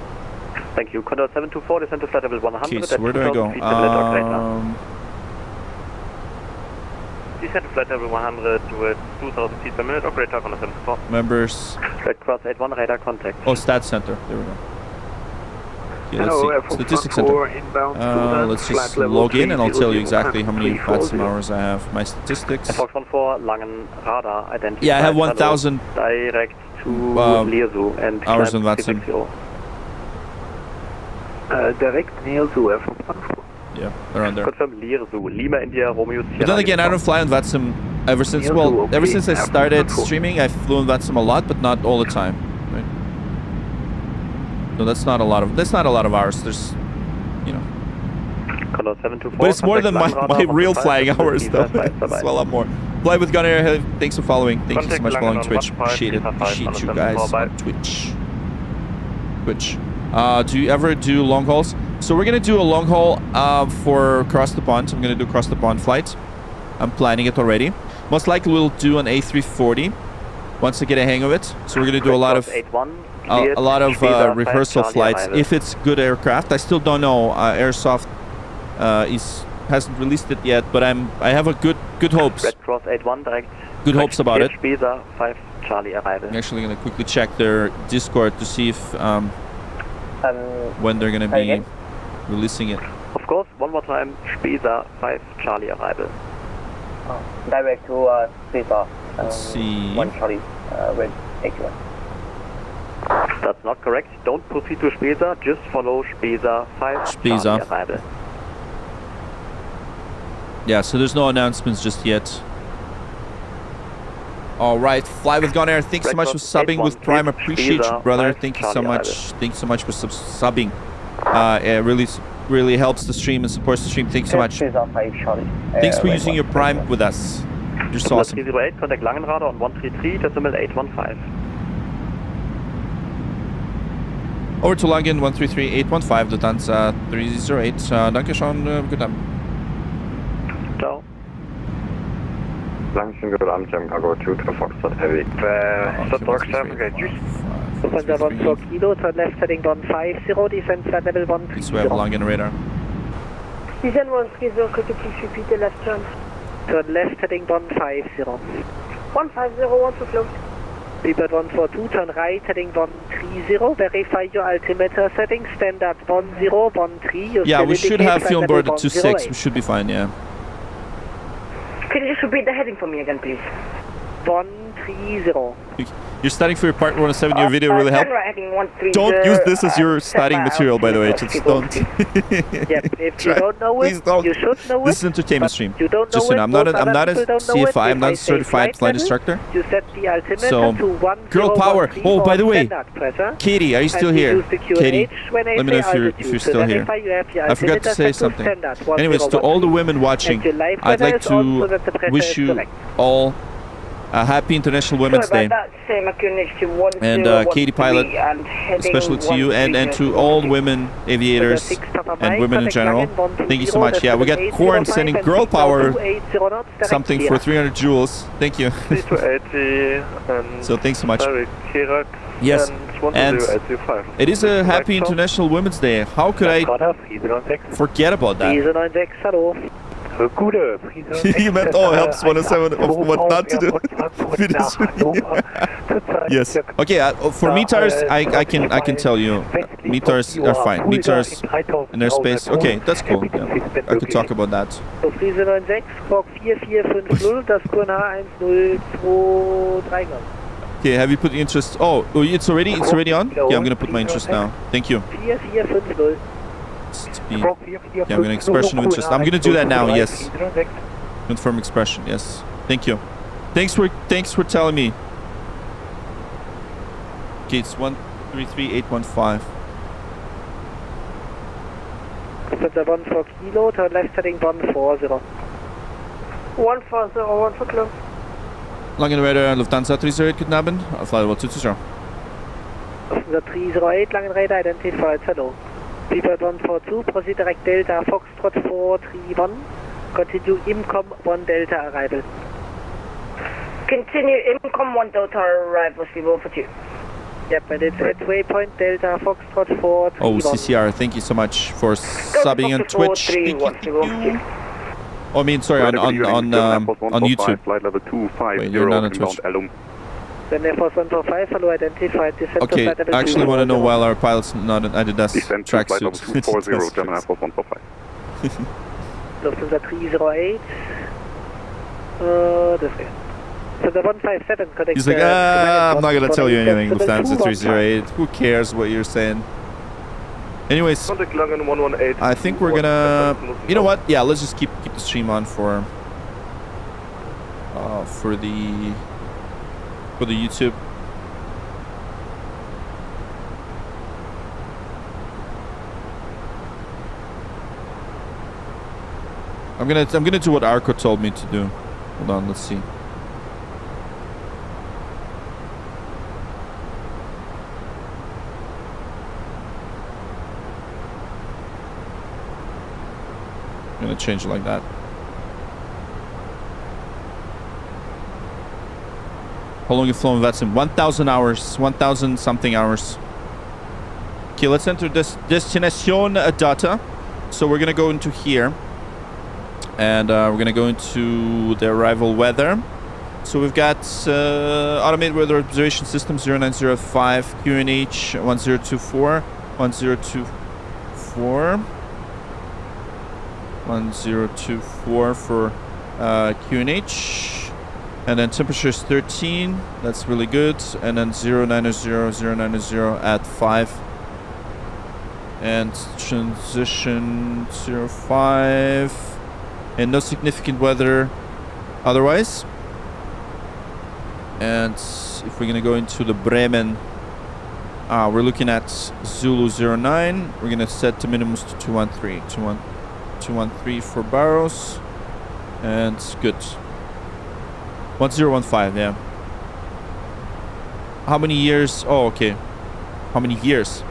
Thank you. Condor 724, descend to flight level 100. Okay, so where do I go? Descend to flight level 100 with 2,000 feet per minute. Operator Condor 724. Members. Flight cross 81, radar contact. Oh, stats center. There we go. Okay, let's see. Statistics center. Let's just log in and I'll tell you exactly how many VATSIM hours I have. My statistics. Fox 14, Langen radar identified. Yeah, I have 1,000 direct to Lierzo and hours in VATSIM. Direct near to F14. Yeah, around there. Confirm Lierzo, Lima India, Romeo Sierra. But then again, I don't fly on VATSIM ever since, well, ever since I started streaming, I flew on VATSIM a lot, but not all the time. Right? No, that's not a lot of hours. There's, you know. But it's more than my real flying hours, though. It's a lot more. Fly with Gun Air, thanks for following. Thank you so much for following Twitch. Appreciate it. Appreciate you guys on Twitch. Do you ever do long hauls? So we're going to do a long haul for across the pond. I'm going to do across the pond flight. I'm planning it already. Most likely we'll do an A340 once I get a hang of it. So we're going to do a lot of rehearsal flights if it's good aircraft. I still don't know. Airsoft hasn't released it yet, but I have a good hopes. Red Cross 81 direct. Good hopes about it. Visa 5 Charlie arrival. I'm actually going to quickly check their Discord to see if when they're going to be releasing it. Of course, one more time. Visa 5 Charlie arrival. Direct to Visa. Let's see. 1 Charlie, Red 81. That's not correct. Don't proceed to Spesa, just follow Spesa 5 Charlie arrival. Yeah, so there's no announcements just yet. Alright, Fly with Gun Air, thanks so much for subbing with Prime. Appreciate you, brother. Thank you so much. Thanks so much for subbing. It really helps the stream and supports the stream. Thanks so much. Thanks for using your Prime with us. You're so awesome. 308, contact Langenradar on 133, decimal 815. Over to Langen, 133.815, Lufthansa 308. Danke schön, guten Abend. Ciao. Langen, good Abend, Jam Cargo 2 to Foxtrot Heavy. Stuttgart 7, okay, tschüss. Lufthansa 14 Kilo, turn left heading 150, descend flight level 130. Yes, we have Langen radar. Descend 130, could you please repeat the left turn? Turn left heading 150. 150, want to close. Seabird 142, turn right heading 130, verify your altimeter settings, standard 1013. Yeah, we should have fuel on board at 26, we should be fine, yeah. Can you just repeat the heading for me again, please? 130. You're studying for your part 107. Your video really helped. Don't use this as your studying material, by the way. Just don't. If you don't know Please it, don't. you should know This is it. entertainment stream. You don't Just know so you know, it, I'm not most a other people don't know it. CFI. I'm If not I a say certified flight level, instructor. You set the altimeter So, to 1013 girl power. Oh, by the way, standard pressure, Katie, are you still and here? use the QNH Katie, when I let me say know if you're altitude. still So here. then if you have your I forgot to altimeter say set to something. standard, Anyways, to all the women watching, and your live I'd weather like is on so to that the pressure wish is you correct. all a happy International Women's Day. And Katie Pilot, especially to you and to all women aviators and women in general. Thank you so much. Yeah, we got Corn sending girl power something for 300 joules. Thank you. So thanks so much. Yes, and it is a happy International Women's Day. How could I forget about that? You meant, oh, helps 107 of what not to do. Yes. Okay. For METARs, I can tell you, METARs are fine. METARs in airspace. Okay, that's cool. Yeah. I could talk about that. So Friese 96, Squawk 4450, das QNH 1023 Gang. Okay, have you put the interest? Oh, it's already on. Yeah, I'm gonna put my interest now. Thank you. 4450. Yeah, I'm gonna expression of interest. I'm gonna do that now. Yes. Confirm expression. Yes. Thank you. Thanks for telling me. Okay, it's 133815. That's a 1 for kilo, turn left heading 140. 140, 1 for kilo. Lange radar, Lufthansa 308, guten Abend. Flight level 220. Lufthansa 308, Langen radar, identified, hello. People 142, proceed direct Delta, Foxtrot 431. Continue IMCOM 1 Delta arrival. Continue IMCOM 1 Delta arrival, Steve for 2. Yep, and it's at waypoint Delta, Foxtrot 431. Oh, CCR, thank you so much for subbing on Twitch. Thank you. Oh, I mean, sorry, on YouTube. Flight level 250. Wait, you're not on Twitch. Then Air Force 145, hello, identified, descent to Okay, flight level I actually 240. want to know while our pilot's not in ATC Descent to flight level 240, German Air Force 145. Lufthansa 308. This way. So the 157 connects. He's like, I'm not gonna tell you anything, Lufthansa 308. Who cares what you're saying? Anyways, I think we're gonna. You know what? Yeah, let's just keep the stream on for the YouTube. I'm gonna do what Arco told me to do. Hold on, let's see. I'm gonna change it like that. How long you flown VATSIM? 1,000 hours. 1,000 something hours. Okay, let's enter this destination data. So we're gonna go into here. And we're gonna go into the arrival weather. So we've got automated weather observation system 0905 QNH 1024 1024 1024 for QNH, and then temperature is 13. That's really good. And then 0900 at 5, and transition 05. And no significant weather otherwise. And if we're gonna go into the Bremen, we're looking at Zulu 09. We're gonna set the minimums to 213. 213 for Barrows. And good. 1015, yeah. How many years? Oh, okay. How many years?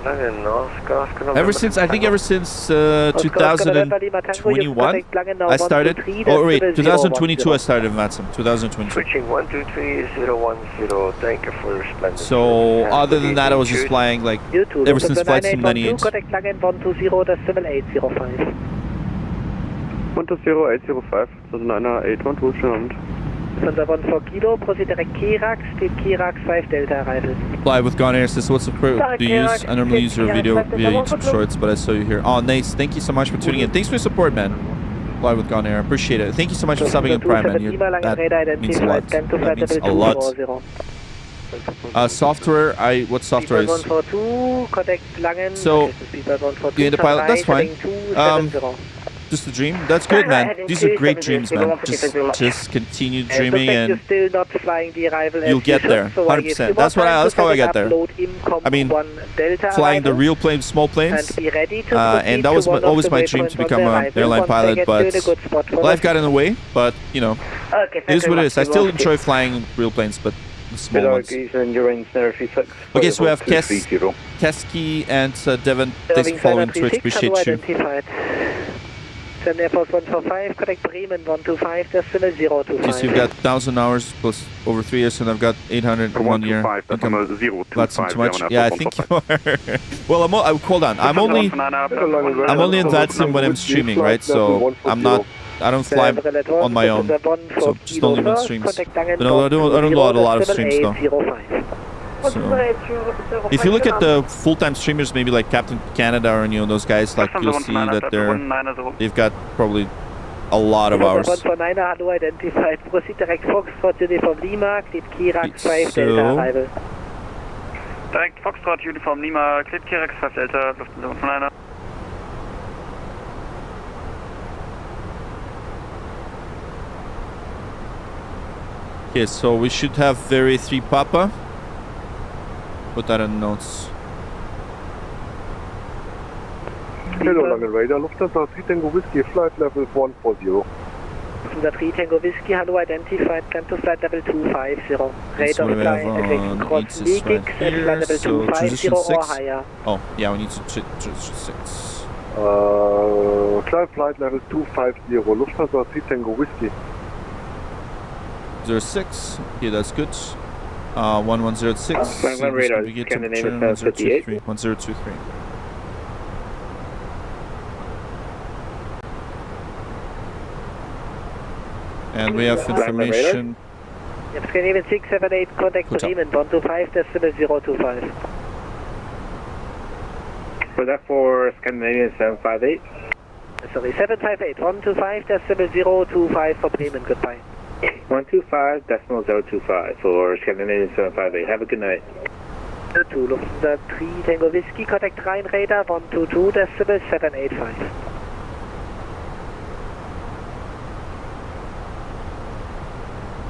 Ever since 2021 I started. Oh wait, 2022 I started in VATSIM. 2022. Switching 123.010. Thank you for your splendid. So other than that, I was just flying like ever since Flight Sim 98. Contact Langen 120, decimal 805. 120.805. Das ist einer 812 schon. Lufthansa 14 Kilo, proceed direct Kirax, steht Kirax 5 Delta arrival. Fly with Gone Air says, what's the pro do you use? I normally use your video via YouTube Shorts, but I saw you here. Oh, nice. Thank you so much for tuning in. Thanks for your support, man. Fly with Gone Air. Appreciate it. Thank you so much for subbing in Prime, man. That means a lot. That means a lot. Software, what software is? So, you're in the pilot, that's fine. Just a dream. That's good, man. These are great dreams, man. Just continue dreaming and you'll get there. 100%. That's how I get there. I mean, flying the real planes, small planes, and that was always my dream to become an airline pilot. But life got in the way. But you know, it is what it is. I still enjoy flying real planes, but the small ones. Okay, so we have Keski and Devon. Thanks for following Twitch. Appreciate you. Air Force 145, connect Bremen 125, decimal 025. Okay, so you've got 1,000 hours plus over 3 years, and I've got 800 in 1 year. That's too much. Yeah, I think you are. Well, hold on. I'm only in VATSIM when I'm streaming, right? So I don't fly on my own. So just only when streams. But no, I don't do a lot of streams though. So, if you look at the full-time streamers, maybe like Captain Canada or those guys, like you'll see that they've got probably a lot of hours. So, Direct Foxtrot, Uniform Lima, cleared Kirax 5 Delta, Lufthansa 149er. Okay, so we should have Very 3 Papa. Put that in notes. Hello, London Radar, Lufthansa 3 Tango Whiskey, flight level 140. Lufthansa 3 Tango Whiskey, hello, identified, plan to flight level 250. Radar fly, equation cross leakage, at flight level 250 or higher. Oh, yeah, we need to 6. Climb flight level 250, Lufthansa 3 Tango Whiskey. 06, okay, that's good. 1106. Radar, Scandinavian 1023. 1023. And we have information. Yep, Scandinavian 678, contact Bremen 125, decimal 025. Was that for Scandinavian 758? Sorry, 758, 125, decimal 025 for Bremen, goodbye. 125, decimal 025 for Scandinavian 758. Have a good night. 2, Lufthansa 3 Tango Whiskey, contact Rhein Radar 122, decimal 785.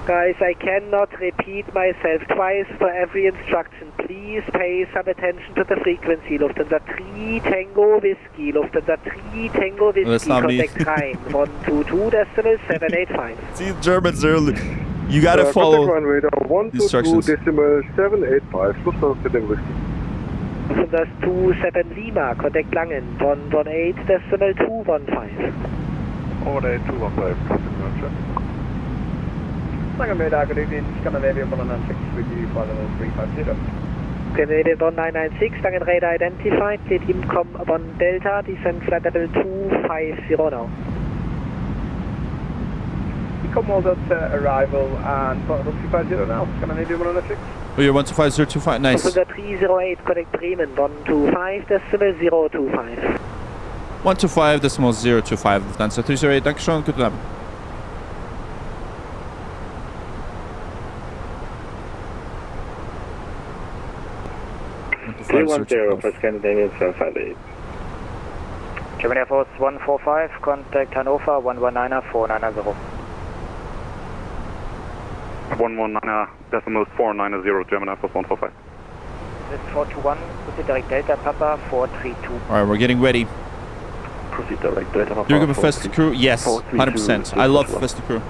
Guys, I cannot repeat myself twice for every instruction. Please pay some attention to the frequency. Lufthansa 3 Tango Whiskey, Lufthansa 3 Tango Whiskey, contact Rhein 122, decimal 785. See, Germans are... You gotta follow instructions. Decimal 785, Lufthansa 3 Whiskey. Lufthansa 27 Lima, contact Langen 118, decimal 215. Order 215. Radar, good evening, Scandinavian 196 with you, flight level 350. Scandinavian 1996, Langen Radar identified, lead IMCOM 1 Delta, descent flight level 250 now. IMCOM was at arrival and flight level 250 now, Scandinavian 196. Oh, you're 125025, nice. Lufthansa 308, connect Bremen 125, decimal 025. 125, decimal 025, Lufthansa 308, Dankeschön, guten Abend. for Scandinavian 758. German Air Force 145, contact Hannover 119er 490. 119er, decimal 490, German Air Force 145. This 421, proceed direct Delta Papa 432. Alright, we're getting ready. Proceed direct Delta Papa. You're good with Festa Crew? Yes, 100%. I love Festa Crew.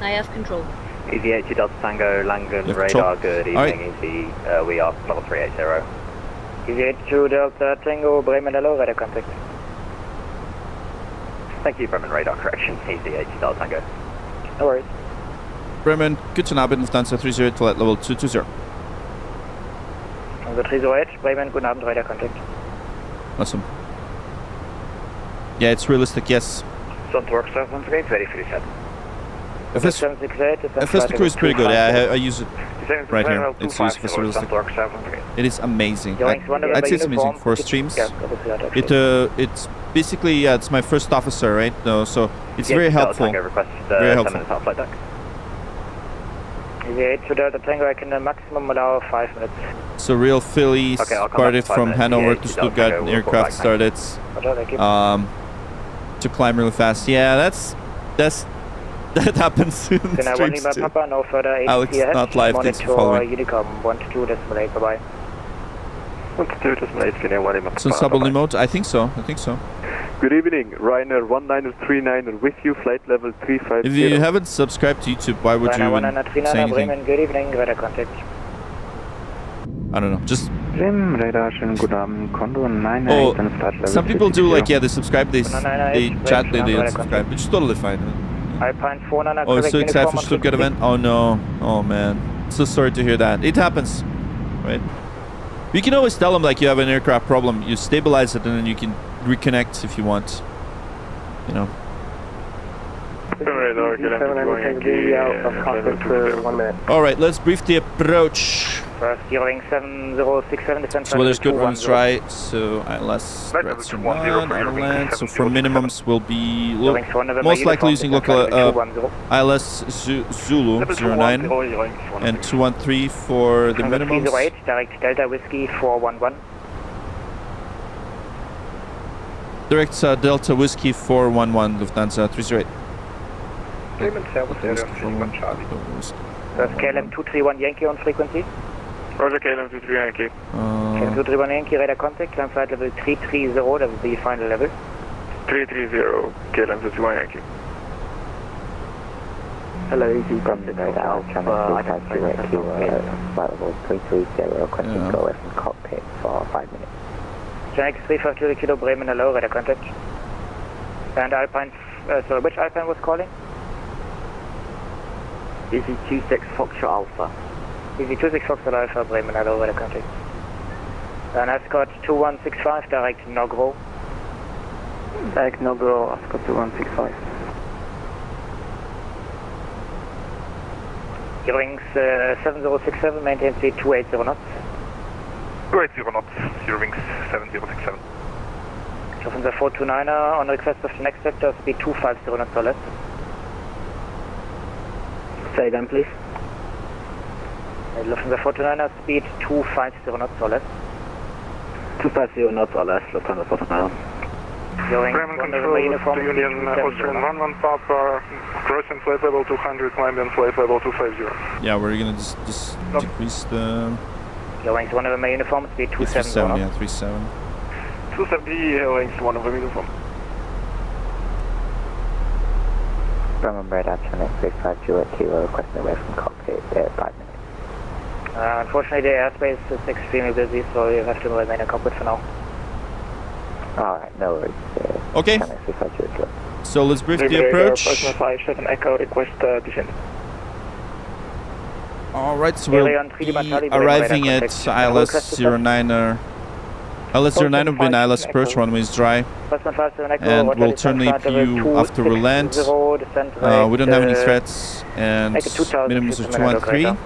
I have control. EDDW Delta Tango, Langen Radar, good evening, Easy, we are level 380. EDDW Delta Tango, Bremen, hello, radar contact. Thank you, Bremen Radar, correction, EDDW Delta Tango. No worries. Bremen, guten Abend, Lufthansa 308, flight level 220. Lufthansa 308, Bremen, guten Abend, radar contact. Awesome. Yeah, it's realistic, yes. Sun to work 768, ready for reset. Festa Crew is pretty good. Yeah, I use it right here. It's used for realistic. It is amazing. I'd say it's amazing for streams. It's basically, yeah, it's my first officer, right? No, so it's very helpful. Very helpful. EVA to Delta Tango, I can maximum allow 5 minutes. So real Philly started from Hanover to Stuttgart. Aircraft started to climb really fast. Yeah, that happens in streams too. Papa, no further ATC Alex, not live. Thanks for following. Unicom 122.8. Bye bye. 122.8. So sub-only mode? I think so. Good evening, Ryanair 1939 with you, flight level 350. If you haven't subscribed to YouTube, why would you even say anything? Bremen, good evening, radar contact. I don't know, just... Oh, some people do like, yeah, they subscribe, they chat, they subscribe, which is totally fine. Oh, so excited for Stuttgart event? Oh no, oh man. So sorry to hear that. It happens, right? You can always tell them like you have an aircraft problem, you stabilize it and then you can reconnect if you want, you know. Alright, let's brief the approach. First, Eurowing 7067 descent. So there's good runs right, so ILS threats are not on land, so for minimums we'll be most likely using local ILS Zulu 09 and 213 for the minimums. 308, direct Delta Whiskey 411. Direct Delta Whiskey 411, Lufthansa 308. That's KLM 231 Yankee on frequency. Roger, KLM 231 Yankee. KLM 231 Yankee, radar contact, climb flight level 330, that will be final level. 330, KLM 231 Yankee. Hello, easy from the radar, channel 252 flight level 330, requesting go away from cockpit for 5 minutes. Jack 350 Kilo Bremen, hello, radar contact. And Alpine, sorry, which Alpine was calling? Easy 26 Foxtrot Alpha. Easy 26 Foxtrot Alpha, Bremen, hello, radar contact. And Ascot 2165, direct Nogro. Direct Nogro, Ascot 2165. Eurowings 7067, maintain speed 280 knots. 280 knots, Eurowings 7067. Lufthansa 429er, on request of the next sector, speed 250 knots or less. Say again, please. Lufthansa 429er, speed 250 knots or less. 250 knots or less, Lufthansa 429er. Bremen control, Union Austrian 11 Papa, crossing flight level 200, climbing flight level 250. Yeah, we're gonna just decrease the... Eurowings 1 of my uniform, speed 270 knots. Yeah, 37. 270, Eurowings 1 of my uniform. Bremen radar channel 350 Kilo, requesting away from cockpit at 5 minutes. Unfortunately, the airspace is extremely busy, so you have to remain in cockpit for now. Alright, no worries. Okay. So let's brief the approach. 57 Echo, request descent. Alright, so we'll be arriving at ILS 09er. ILS 09 will be an ILS approach, runway is dry. And we'll turn APU after we land. We don't have any threats, and minimums are 213.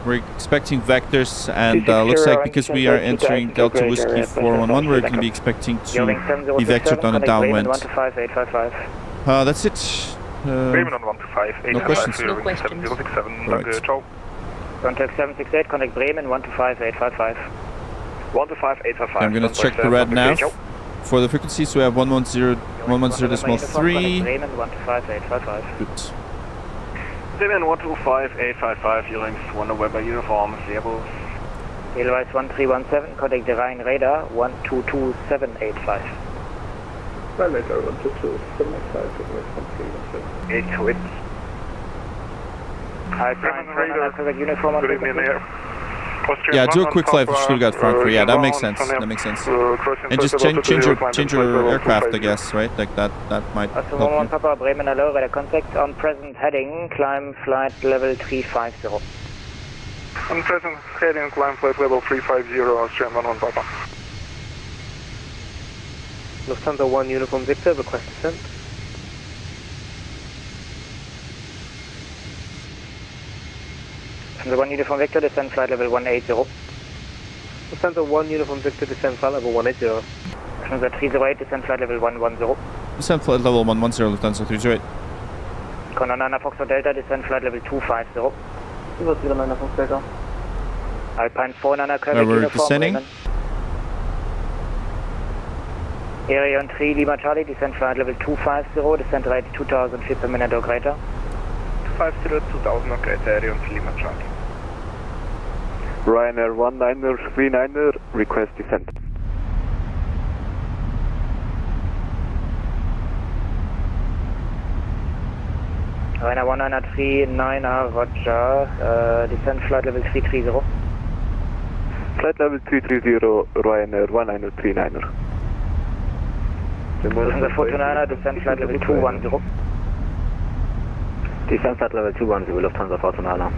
We're expecting vectors, and looks like because we are entering Delta Whiskey 411, we're going to be expecting to be vectored on a downwind. That's it. Bremen on 125, no questions. No questions. 7067, Right. ciao. Contact 768, contact Bremen 125-855. 125-855. I'm going to check the red nav for the frequency, so we have 110.3. Bremen 125-855. Good. Bremen 125-855, Eurowings 1 November uniform, Servus. Edelweiss 1317, contact the Rhine radar 122785. Rhine radar 122785, 8 to it. Bremen radar, contact uniform on frequency. Yeah, do a quick flight for Stuttgart, Frankfurt. Yeah, that makes sense. That makes sense. And just change your aircraft, I guess, right? Like that might help you. Papa, Bremen, hello, radar contact on present heading, climb flight level 350. On present heading, climb flight level 350, Austrian 11 Papa. Lufthansa 1 Uniform Victor, request descent. Lufthansa 1 Uniform Victor, descend flight level 180. Lufthansa 1 Uniform Victor, descend flight level 180. Lufthansa 308, descend flight level 110. Descend flight level 110, Lufthansa 308. Condor 9 Foxtrot Delta, descend flight level 250. Über 9 Foxtrot Delta. Alpine 49 Quebec we're uniform, descending. Bremen. Area 3 Lima Charlie, descend flight level 250, descend rate 2000 feet per minute or greater. 250, 2000 or greater, Area 3 Lima Charlie. Ryanair 1939er, request descent. Ryanair 1939, Roger, descend flight level 330. Flight level 330, Ryanair 1939er. Lufthansa 429er, descend flight level 210. Descend flight level 210, Lufthansa 429er.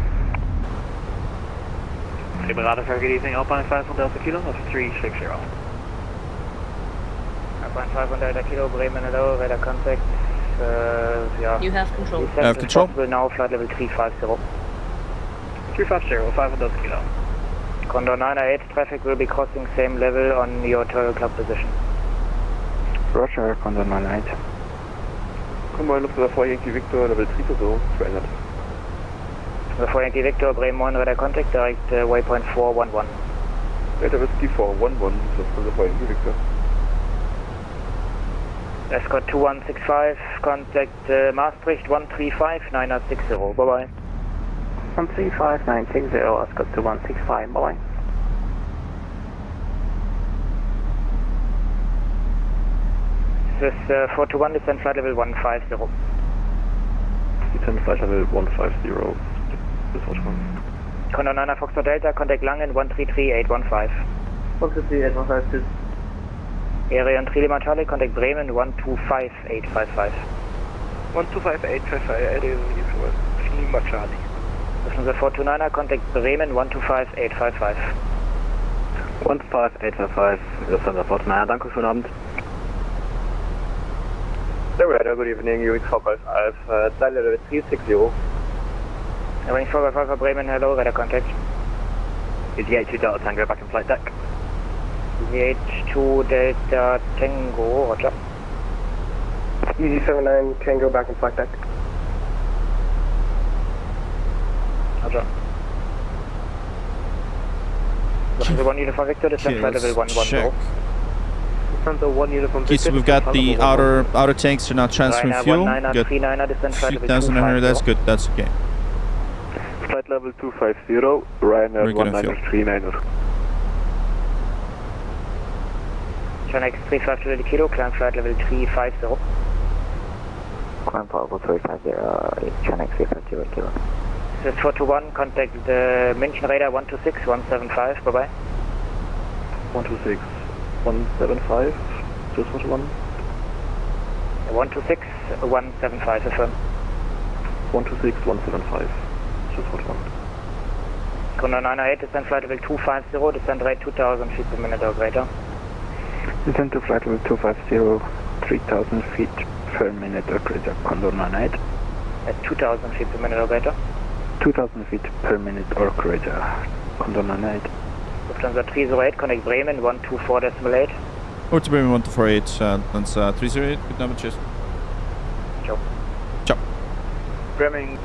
Radar, good evening, Alpine 5 on Delta Kilo, that's 360. Alpine 5 on Delta Kilo, Bremen, hello, radar contact. Yeah. You have control. I have control. Now flight level 350. 350, 5 on Delta Kilo. Condor 908 traffic will be crossing same level on your turtle club position. Roger, Condor 98. Convoy Lufthansa 4 Yankee Victor, level 3 to go, surrendered. The 4 Yankee Victor, Bremen, radar contact, direct waypoint 411. Delta Whiskey 411, Lufthansa 4 Yankee Victor. Escort 2165, contact Maastricht 135960, bye bye. 135960, Escort 2165, bye bye. This is 421, descend flight level 150. Descend flight level 150, this was one. Condor 9 Foxtrot Delta, contact Langen 133815. 133815, Area 3 Lima Charlie, contact Bremen 125855. 125855, Area Lima Charlie. Lufthansa 429er, contact Bremen 125855. 15855, Lufthansa 429er, danke, schönen Abend. The radar, good evening, UX 4 Alpha, flight level 360. Running 4 for Bremen, hello, radar contact. EDDW Delta Tango back in flight deck. EDDW Delta Tango, roger. EZ79 Tango back in flight deck. Roger. Lufthansa 1 Uniform Victor, descend flight level 110. Lufthansa 1 Uniform Okay, so we've got the outer tanks are now transferring fuel. Good. 3,900, that's good, that's okay. Flight level 250, Ryanair 1939er. Fenix 350 kilo, climb flight level 350. Climb flight level 350, Fenix 350 kilo. This is 421, contact München radar 126 175, bye bye. 126 175, just 421. 126 175, affirm. 126 175, just 421. Condor 908, descend flight level 250, descend rate 2000 feet per minute or greater. Descend to flight level 250, 3000 feet per minute or greater, Condor 98. At 2000 feet per minute or greater. 2000 feet per minute or greater, Condor 98. Lufthansa 308, connect Bremen 124.8. Over to Bremen 1248, that's 308, good number, cheers. Ciao. Ciao. Bremen.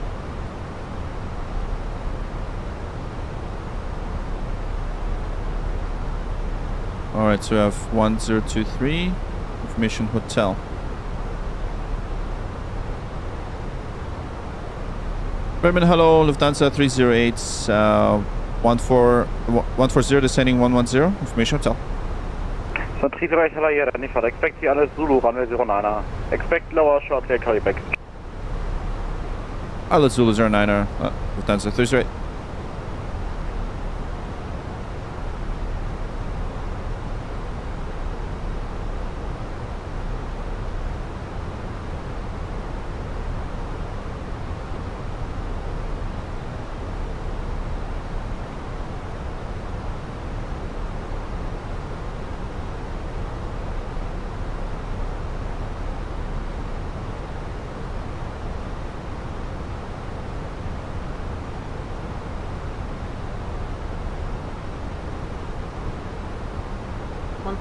Alright, so we have 1023, information hotel. Bremen, hello, Lufthansa 308, 140 descending 110, information hotel. So 308, hello, yeah, Nifad, expect the other Zulu, runway 09er. Expect lower short clear carry back. Islet Zulu 09er, Lufthansa 308.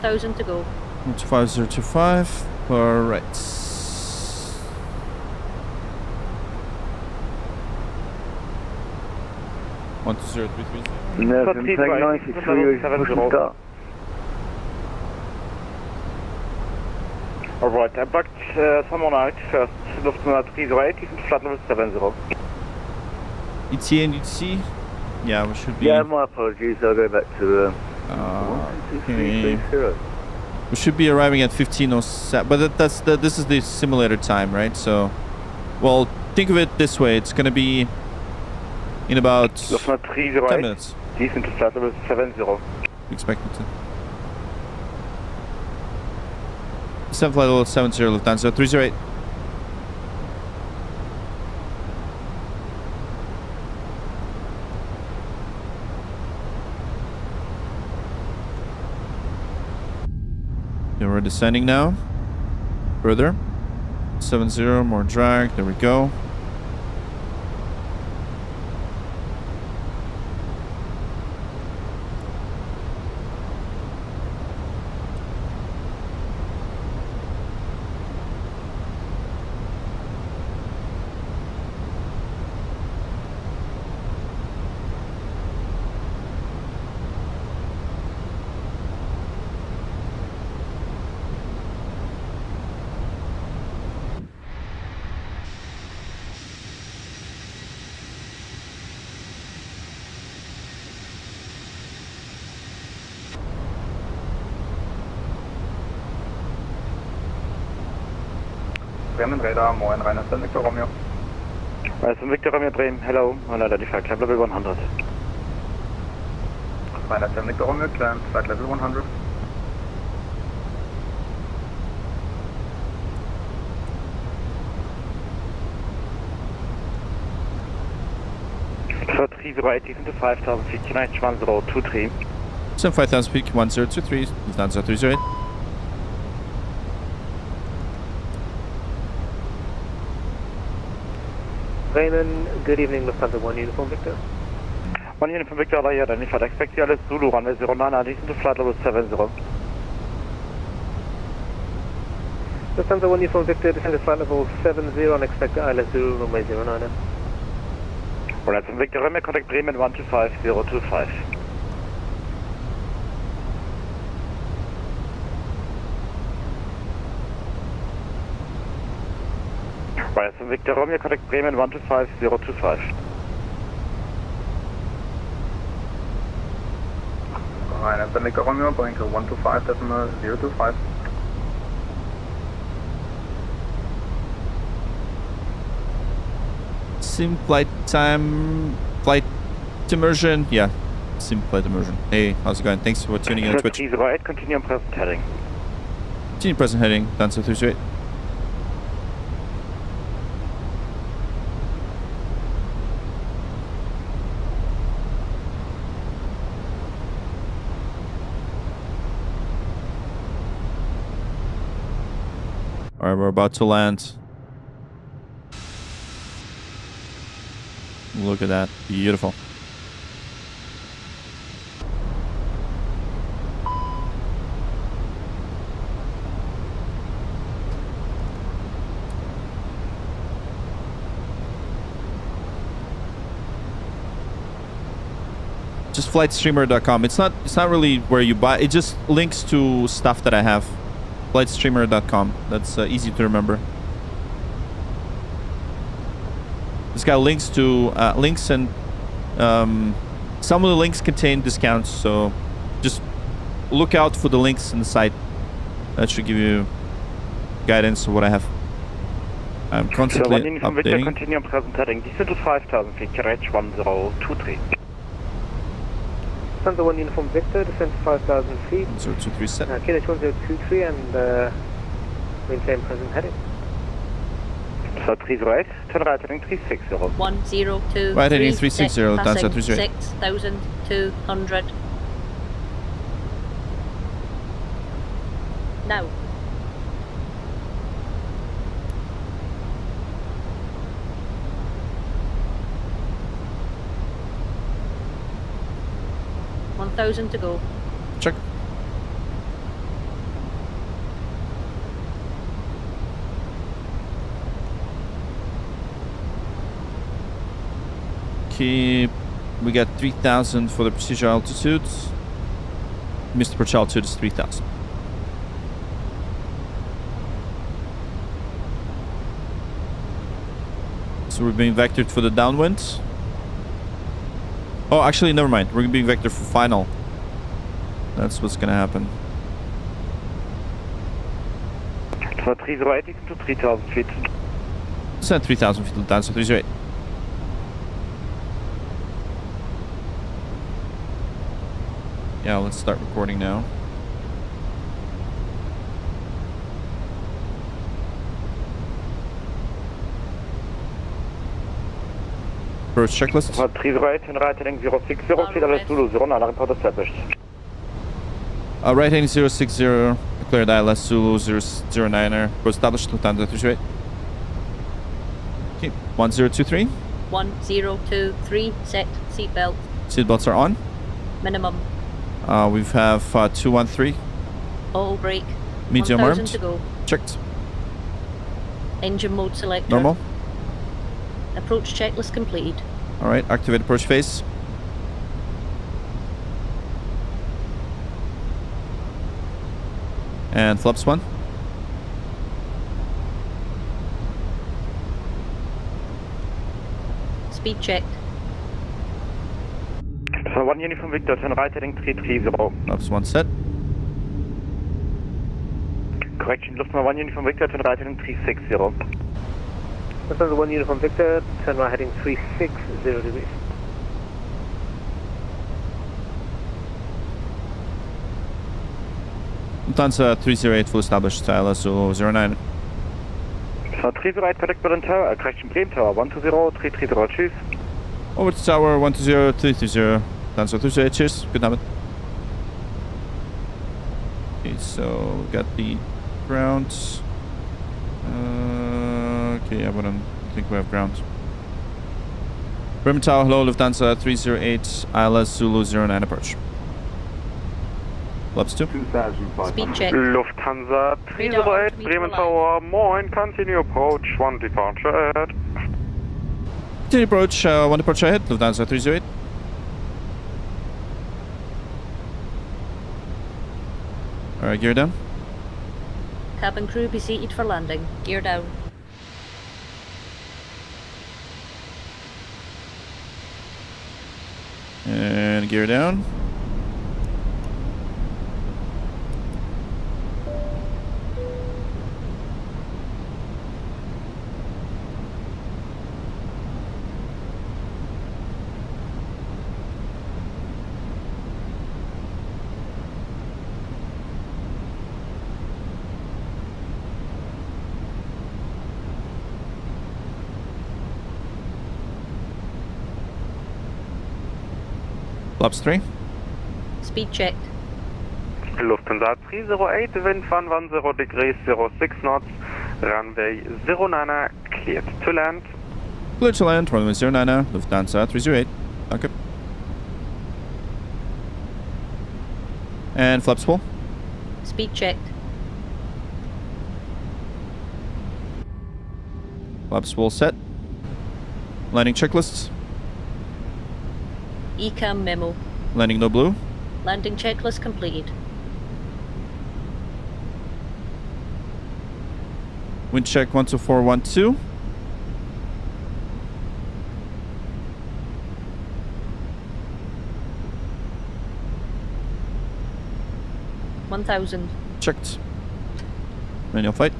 $1,000 to go. 125.025. All right. One two zero three three zero. Nerve impact 93 Stuttgart. Alright, I backed someone out first. Lufthansa 308, you can flight level 70. ETA and ETC? Yeah, we should be. Yeah, my apologies, I'll go back to okay. We should be arriving at 15:07, but this is the simulator time, right? So, well, think of it this way: it's gonna be in about 10 minutes. Decent to flight level 70. Expected to. 7 flight level 70 Lufthansa 308. Yeah, we're descending now. Further. 70, more drag. There we go. Bremen radar, moin, Rainer, Victor Romeo. Victor Romeo, Bremen, hello, and identify climb level 100. Rainer, Victor Romeo, climb flight level 100. For 308, decent to 5,000 feet, United 1023. 5,000 feet, 1023, Lufthansa 308. Bremen, good evening, Lufthansa 1 Uniform Victor. 1 Uniform Victor, I identified. Expect you Alice Zulu, runway 09, decent to flight level 70. Lufthansa 1 Uniform Victor, descend to flight level 70 and expect ILS Zulu, runway 09. Alright, from Victor Romeo, contact Bremen 125025. Right, from Victor Romeo, contact Bremen 125025. Alright, that's Victor Romeo, going to 125.025. Sim flight time, flight immersion. Yeah, sim flight immersion. Hey, how's it going? Thanks for tuning in on Twitch. 308, continue on present heading. Continue present heading, Lufthansa 308. Alright, we're about to land. Look at that. Beautiful. Just flightstreamer.com. It's not really where you buy. It just links to stuff that I have. Flightstreamer.com. That's easy to remember. It's got links to links, and some of the links contain discounts, so just look out for the links in the site. That should give you guidance of what I have. I'm constantly updating. Continue on present heading. Descend to 5,000 feet, carriage 1023. Lufthansa 1 Uniform Victor, descend to 5,000 feet. 0237. KNH 1023 and maintain present heading. So 308, turn right heading 360. 102. Right heading 360, Lufthansa 308. 6,200. Now. $1,000 to go. Check. Okay, we got 3,000 for the procedure altitude. Missed approach altitude is 3,000. So we're being vectored for the downwind. Oh, actually, never mind. We're being vectored for final. That's what's gonna happen. So 308 to 3,000 feet. Send 3,000 feet to Lufthansa 308. Yeah, let's start recording now. Approach checklist. 308 and right heading 060, clear LS Zulu 09, report established. Right heading 060, declared ILS Zulu 009er, approach established, Lufthansa 308. Okay, 1023. 1023, set, seatbelt. Seatbelts are on. Minimum. We have 213. Auto brake. Medium 1,000 armed. to go. Checked. Engine mode selector. Normal. Approach checklist completed. Alright, activate approach phase. And flaps 1. Speed checked. So 1 uniform Victor, turn right heading 330. Flaps 1 set. Correction, Lufthansa 1 uniform Victor, turn right heading 360. Lufthansa 1 uniform Victor, turn right heading 360 degrees. Lufthansa 308 full established, ILS 09. So 308 contact Berlin Tower, correction Bremen Tower, 120, 330, cheers. Over to tower 120, 330. Lufthansa 308, cheers. Good night. Okay, so we got the ground. Okay, I think we have ground. Bremen Tower, hello, Lufthansa 308, ILS Zulu 09 approach. Flaps 2. Speed check. Lufthansa 308, Bremen Tower, moin, continue approach, 1 departure ahead. Continue approach, 1 departure ahead, Lufthansa 308. Alright, gear down. Cabin crew be seated for landing. Gear down. And gear down. Flaps 3. Speed checked. Lufthansa 308, wind 110 degrees, 06 knots, runway 09er, cleared to land. Clear to land, runway 09er, Lufthansa 308. Okay. And flaps full. Speed checked. Flaps full set. Landing checklists. ECAM memo. Landing no blue. Landing checklist completed. Wind check 12412. $1,000. Checked. Manual flight.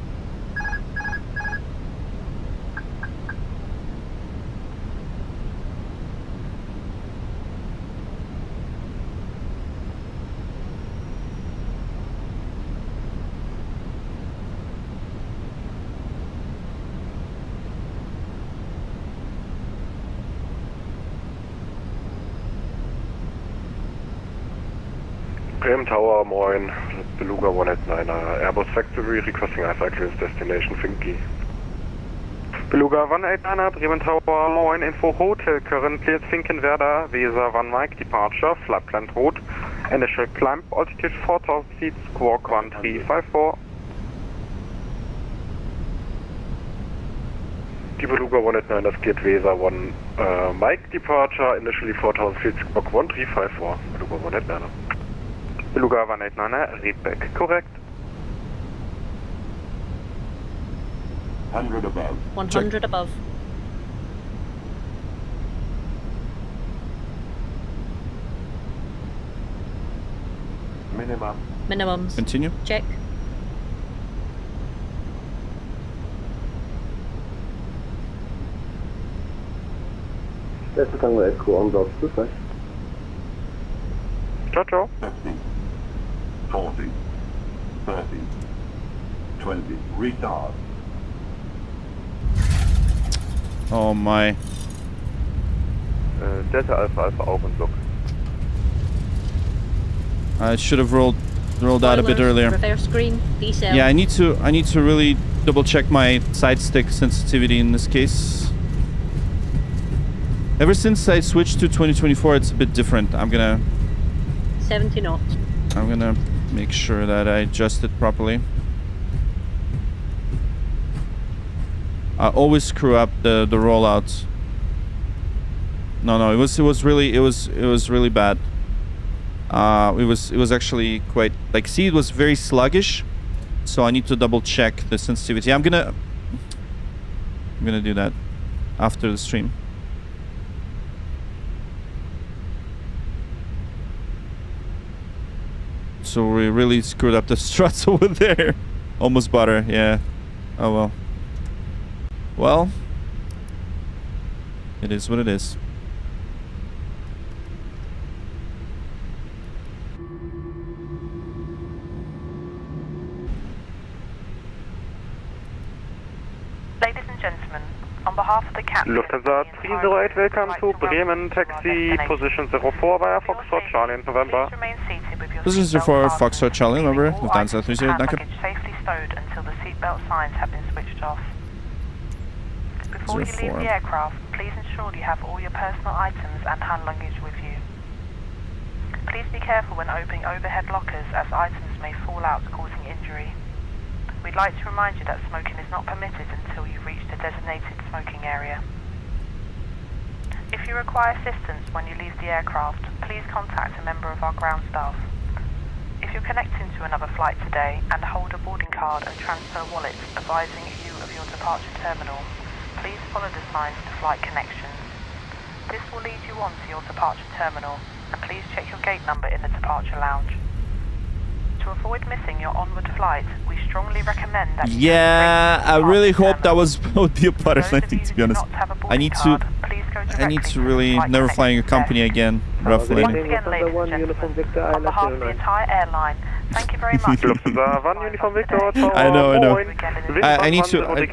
Bremen Tower, moin, Beluga 189er, Airbus Factory, requesting IFI clearance destination Finky. Beluga 189er, Bremen Tower, moin, info hotel, current cleared Finkenwerder, Weser 1 Mike, departure, flight plan route, initial climb, altitude 4000 feet, squawk 1354. Die Beluga 189, das geht Weser 1, Mike departure, initially 4000 feet, squawk 1354, Beluga 189. Beluga 189, read back, correct. 100 above. 100 above. Minimum. Minimums. Continue. Check. Delta Tango Echo on board, goodbye. Ciao, ciao. 50, 40, 30, 20, retard. Oh my. Delta Alpha Alpha auch in Block. I should have rolled out a bit earlier. Reverse screen. Decel. Yeah, I need to really double check my side stick sensitivity in this case. Ever since I switched to 2024, it's a bit different. I'm gonna 70 knots. I'm gonna make sure that I adjust it properly. I always screw up the rollout. No, it was really bad. It was actually quite like, see, it was very sluggish, so I need to double check the sensitivity. I'm gonna do that after the stream. So we really screwed up the struts over there. Almost butter, yeah. Oh well. Well, it is what it is. Ladies and gentlemen, on behalf of the captain... Lufthansa 308, welcome to Bremen, taxi position 04 via Foxtrot Charlie in November. This is for Foxtrot Charlie, remember? Lufthansa 308, danke. Safely stowed until the seatbelt signs have been switched off. Before you leave the aircraft, please ensure you have all your personal items and hand luggage with you. Please be careful when opening overhead lockers, as items may fall out, causing injury. We'd like to remind you that smoking is not permitted until you've reached a designated smoking area. If you require assistance when you leave the aircraft, please contact a member of our ground staff. If you're connecting to another flight today and hold a boarding card and transfer wallets advising you of your departure terminal, please follow the signs to flight connections. This will lead you on to your departure terminal, and please check your gate number in the departure lounge. To avoid missing your onward flight, we strongly recommend that you... Yeah, I really hope that would be a butter landing, to be honest. I need to really never flying a company again. Rough landing. Once again, ladies and gentlemen, on behalf of the entire airline, thank you very much. I know. I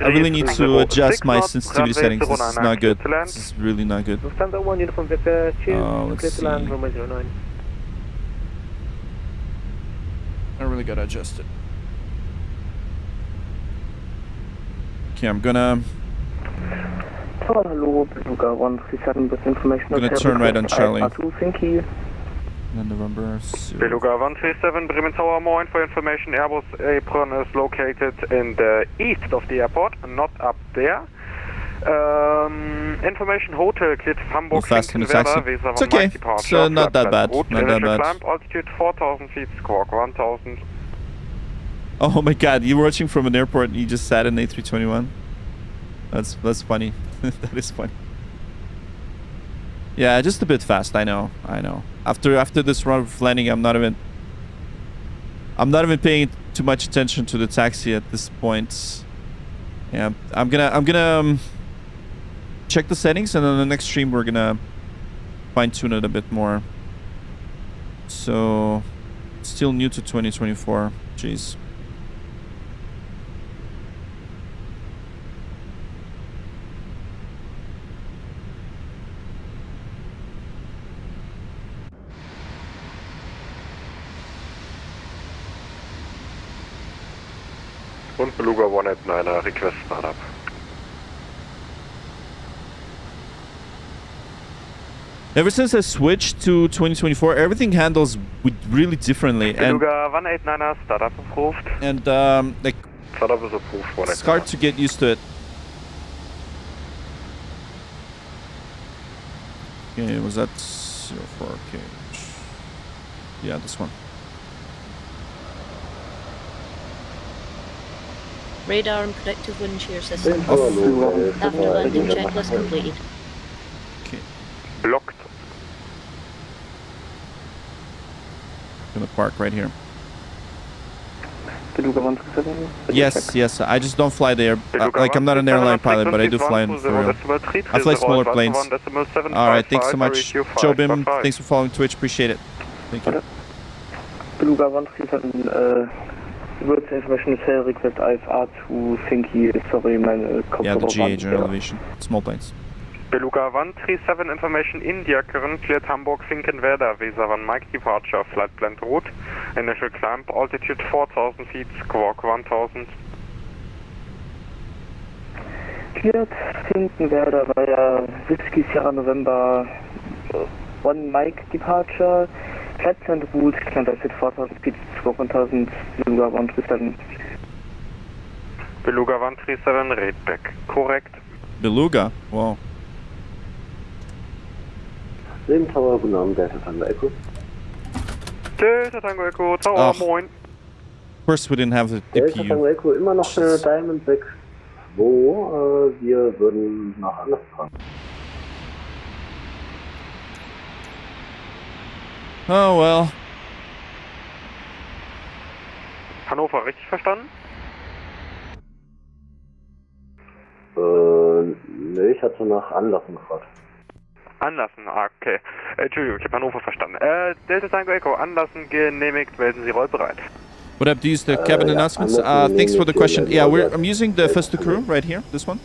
really need to adjust my sensitivity settings. This is not good. This is really not good. Let's see. I really gotta adjust it. Okay, I'm gonna turn right on Charlie. Thank you. November. Beluga 137, Bremen Tower, more info information. Airbus apron is located in the east of the airport, not up there. Information hotel cleared Hamburg. It's okay. It's not that bad. Not that bad. Climb altitude 4,000 feet, squawk 1,000. Oh my god, you were watching from an airport and you just sat in A321? That's funny. That is funny. Yeah, just a bit fast, I know. After this run of landing, I'm not even paying too much attention to the taxi at this point. Yeah, I'm gonna check the settings, and on the next stream we're gonna fine-tune it a bit more. So, still new to 2024. Jeez. Und Beluga 189, request startup. Ever since I switched to 2024, everything handles really differently. Beluga 189, startup approved. And like, startup is approved. It's hard to get used to it. Okay, was that 04? Okay. Yeah, this one. Radar and predictive wind shear system. After landing checklist completed. Okay. Blocked. Gonna park right here. Beluga 137. Yes. I just don't fly there. Like I'm not an airline pilot, but I do fly in for real. I fly smaller planes. All right, thanks so much, Jobim. Thanks for following Twitch. Appreciate it. Thank you. Beluga 137. Words information fail request IFR to Finky. Sorry, meine Kopfhörer. Yeah, the GA general elevation. Small planes. Beluga 137 information India current cleared Hamburg Finkenwerder Weser 1 Mike departure flight plan route initial climb altitude 4000 feet squawk 1000. Cleared Finkenwerder via Whiskey Sierra November 1 Mike departure flight plan route climb altitude 4000 feet squawk 1000 Beluga 137. Beluga 137 rate back correct. Beluga? Wow. Bremen Tower, guten Abend, Delta Tango Echo. Delta Tango Echo, Tower, moin. Of course we didn't have the Delta DPU. Tango Echo, immer noch eine Diamond 6-2. Wir würden nach anders fahren. Oh well. Hannover, richtig verstanden? Nö, ich hatte nach Anlassen gefragt. Anlassen, okay. Entschuldigung, ich habe Hannover verstanden. Delta Tango Echo, Anlassen genehmigt, melden Sie rollbereit. What up, do you use the cabin announcements? Thanks for the question. Yeah, I'm using the first crew right here, this one.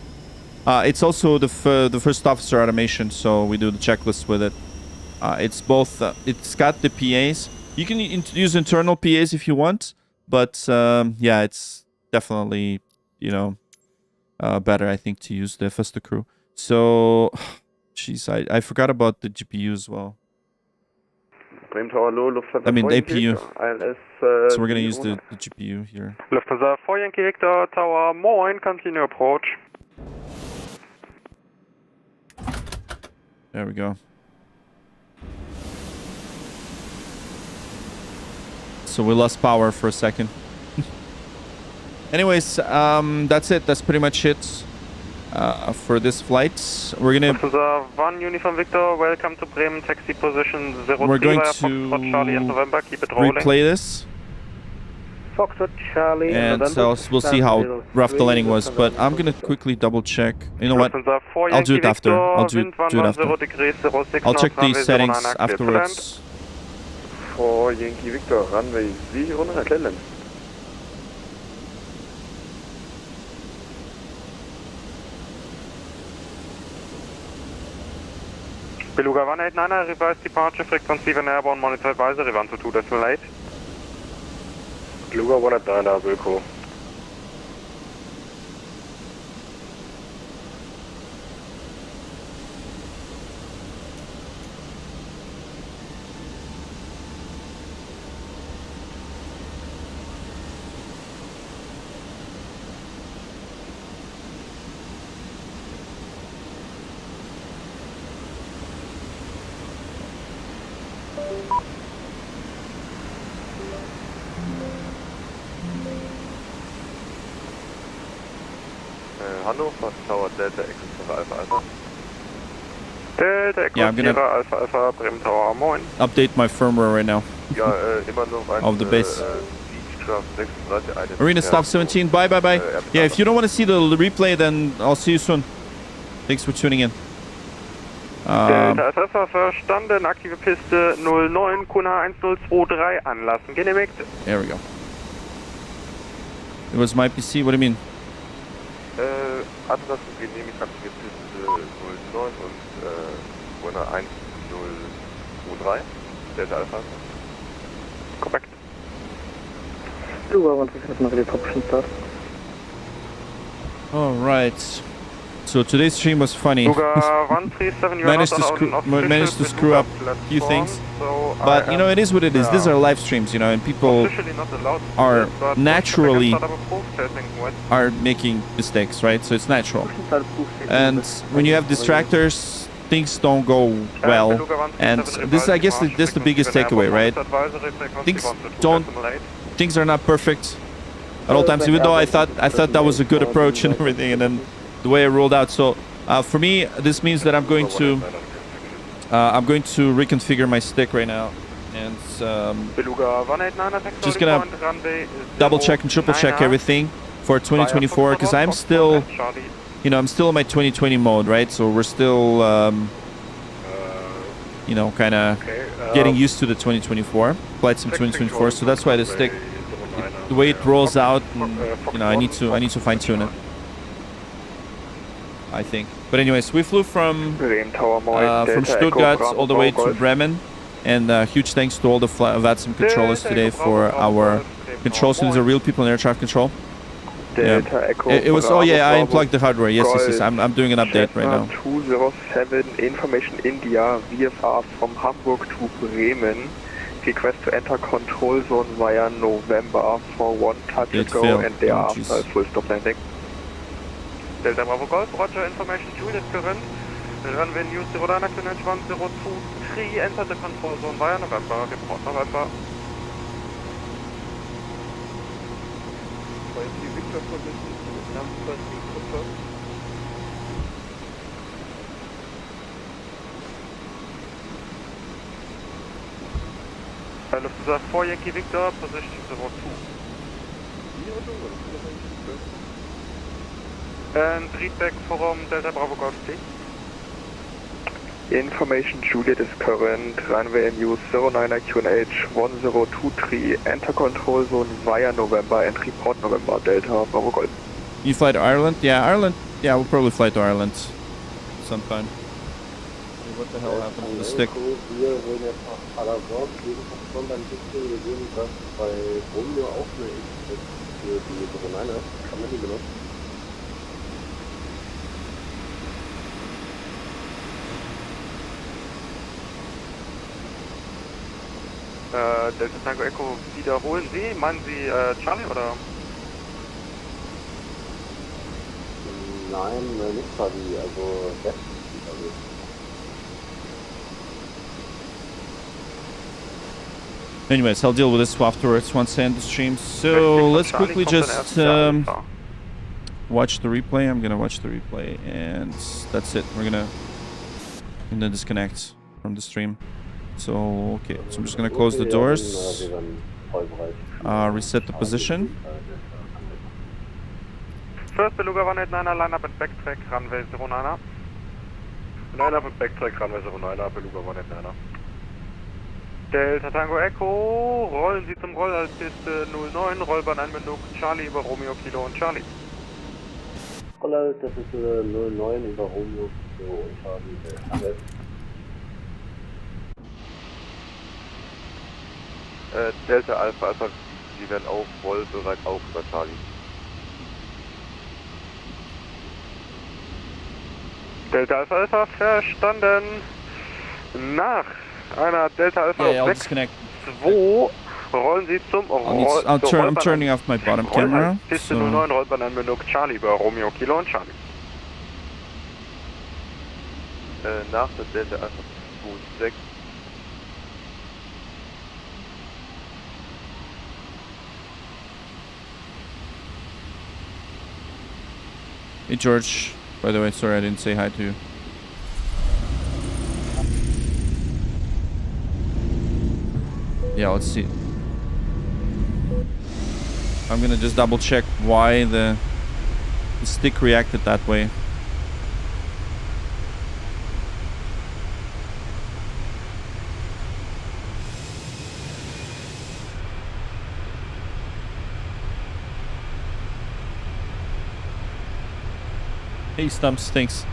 It's also the first officer automation, so we do the checklist with it. It's both, it's got the PAs. You can use internal PAs if you want, but yeah, it's definitely, you know, better, I think, to use the first crew. So, jeez, I forgot about the GPU as well. Bremen Tower low, Lufthansa I mean, vor APU. ILS, So we're gonna use the GPU here. Lufthansa vor Yankee Victor, Tower, moin, continue approach. There we go. So we lost power for a second. Anyways, that's it. That's pretty much it for this flight. We're gonna. Lufthansa 1 Uniform Victor, welcome to Bremen, taxi position 03 We're going via to Foxtrot Charlie and November, keep it rolling. replay this, Foxtrot Charlie and November, we'll see how rough the landing was. But I'm gonna quickly double check. You know what? I'll do it after. I'll do it after. I'll check these settings afterwards. For Yankee Victor, runway 7 Cleveland. Beluga 189, revised departure frequency when airborne monitor advisory 122, decimal 8. Beluga 189, Wilco. Hannover Tower Delta X Alpha Alpha. Delta X Yeah, I'm gonna Alpha Alpha Bremen Tower, moin. update my firmware right now. Ja, immer noch ein of the base. Beechcraft Arena stop 17. Bye. Yeah, if you don't want to see the replay, then I'll see you soon. Thanks for tuning in. Delta Alpha verstanden, aktive Piste 09, QNH 1023 anlassen, genehmigt. There we go. It was my PC. What do you mean? Anlassen, genehmigt, aktive Piste 09 und QNH 1023, Delta Alpha. Korrekt. All right. So today's stream was funny. managed to screw up a few things, but you know, it is what it is. These are live streams, you know, and people are naturally making mistakes, right? So it's natural. And when you have distractors, things don't go well. And this, I guess, this is the biggest takeaway, right? Things are not perfect at all times. Even though I thought that was a good approach and everything, and then the way it rolled out. So for me, this means that I'm going to reconfigure my stick right now, and just gonna double check and triple check everything for 2024, because I'm still, you know, I'm still in my 2020 mode, right? So we're still, you know, kind of getting used to the 2024 flight sim 2024. So that's why the stick, the way it rolls out, and, you know, I need to fine tune it, I think. But anyways, we flew from Stuttgart all the way to Bremen, and huge thanks to all the VATSIM controllers today for our controls. These are real people in air traffic control. Yeah. It was, oh yeah, I unplugged the hardware. Yes. I'm doing an update right now. 207 information India, VFR from Hamburg to Bremen. Request to enter control zone via November for one touch and go, and thereafter full stop landing. Delta Bravo Golf, Roger, information Juliet current. Runway News 09, Action 1023, enter the control zone via November, report November. Lufthansa 4 Yankee Victor, position 02. And read back from Delta Bravo Golf, please. Information Juliet is current, runway News 09 QNH 1023, enter control zone via November and report November, Delta Bravo Golf. You fly to Ireland? Yeah, Ireland. Yeah, we'll probably fly to Ireland sometime. What the hell happened to the stick? Delta Tango Echo, wiederholen Sie? Meinen Sie Charlie oder? Nein, nicht Charlie, also West. Anyways, I'll deal with this afterwards once I end the stream. So let's quickly just watch the replay. I'm gonna watch the replay, and that's it. We're gonna disconnect from the stream. So okay, so I'm just gonna close the doors, reset the position. First Beluga 189er, line up and backtrack, runway 09er. Line up and backtrack, runway 09er, Beluga 189er. Delta Tango Echo, rollen Sie zum Roll als Piste 09, Rollbahnanbindung Charlie über Romeo Kilo und Charlie. Roller, das ist 09 über Romeo Kilo und Charlie. Delta Alpha Alpha, Sie werden auch rollbereit, auch über Charlie. Delta Alpha Alpha, verstanden. Nach einer Delta Alpha 6-2 rollen Sie zum I'm turning off my bottom camera. Piste 09, Rollbahnanbindung Charlie über Romeo Kilo und Charlie. Nach der Delta Alpha 6. Hey George, by the way, sorry I didn't say hi to you. Yeah, let's see. I'm gonna just double check why the stick reacted that way. Hey Stumps, thanks.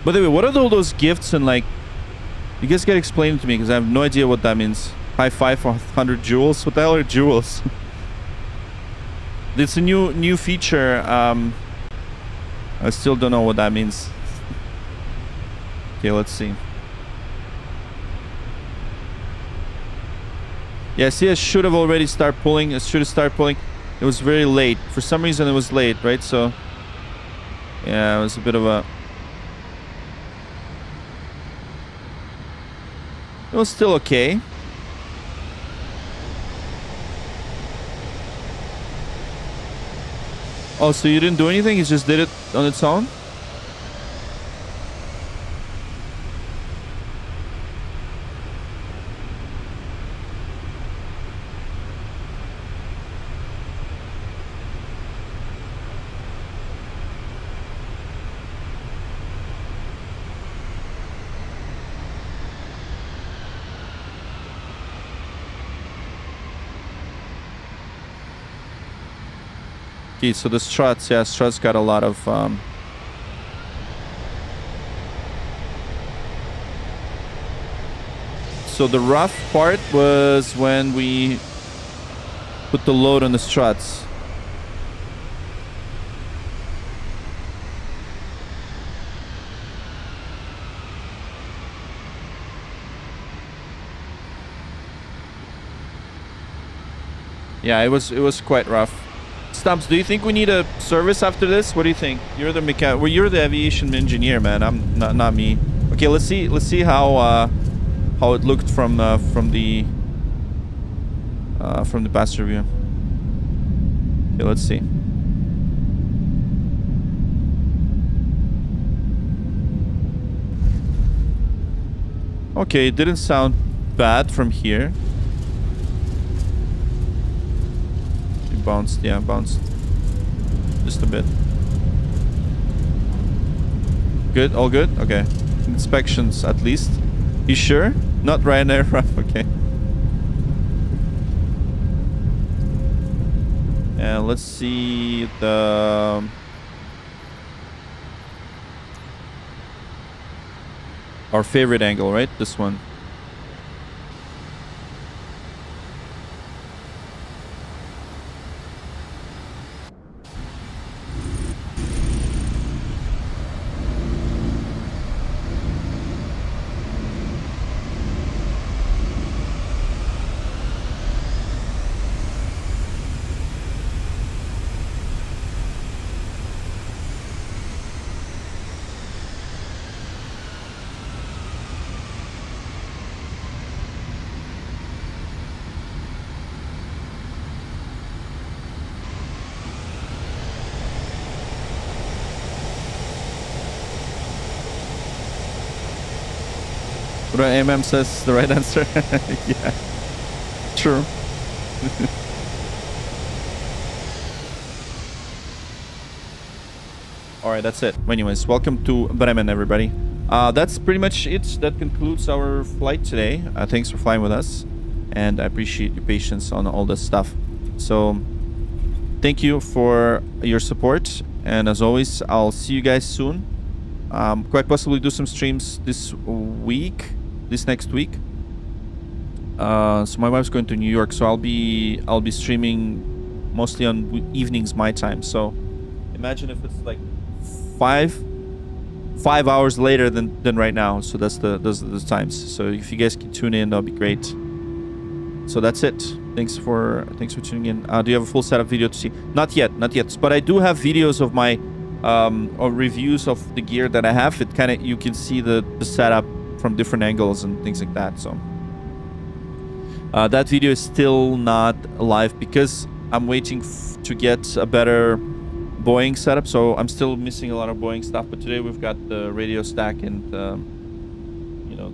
By the way, what are all those gifts and like, you guys gotta explain it to me because I have no idea what that means. High five for 100 jewels? What the hell are jewels? It's a new feature. I still don't know what that means. Okay, let's see. Yeah, see, I should have already started pulling. I should have started pulling. It was very late. For some reason it was late, right? So yeah, it was a bit of a It was still okay. Oh, so you didn't do anything? You just did it on its own? Okay, so the struts, yeah, struts got a lot of so the rough part was when we put the load on the struts. Yeah, it was quite rough. Stumps, do you think we need a service after this? What do you think? You're the mechanic. Well, you're the aviation engineer, man. I'm not me. Okay, let's see how it looked from the passenger view. Okay, let's see. Okay, it didn't sound bad from here. Bounced, yeah, bounced just a bit. Good, all good? Okay. Inspections at least. You sure? Not Ryanair rough, okay. And let's see the our favorite angle, right? This one. What MM says the right answer. Yeah, true. All right, that's it. Anyways, welcome to Bremen, everybody. That's pretty much it. That concludes our flight today. Thanks for flying with us, and I appreciate your patience on all this stuff. So, thank you for your support, and as always, I'll see you guys soon. Quite possibly do some streams this next week. So my wife's going to New York, so I'll be streaming mostly on evenings my time. So imagine if it's like five hours later than right now. So those are the times. So if you guys can tune in, that'll be great. So that's it. Thanks for tuning in. Do you have a full setup video to see? Not yet. But I do have videos of my or reviews of the gear that I have. It kind of, you can see the setup from different angles and things like that. So that video is still not live because I'm waiting to get a better Boeing setup. So I'm still missing a lot of Boeing stuff. But today we've got the radio stack and you know,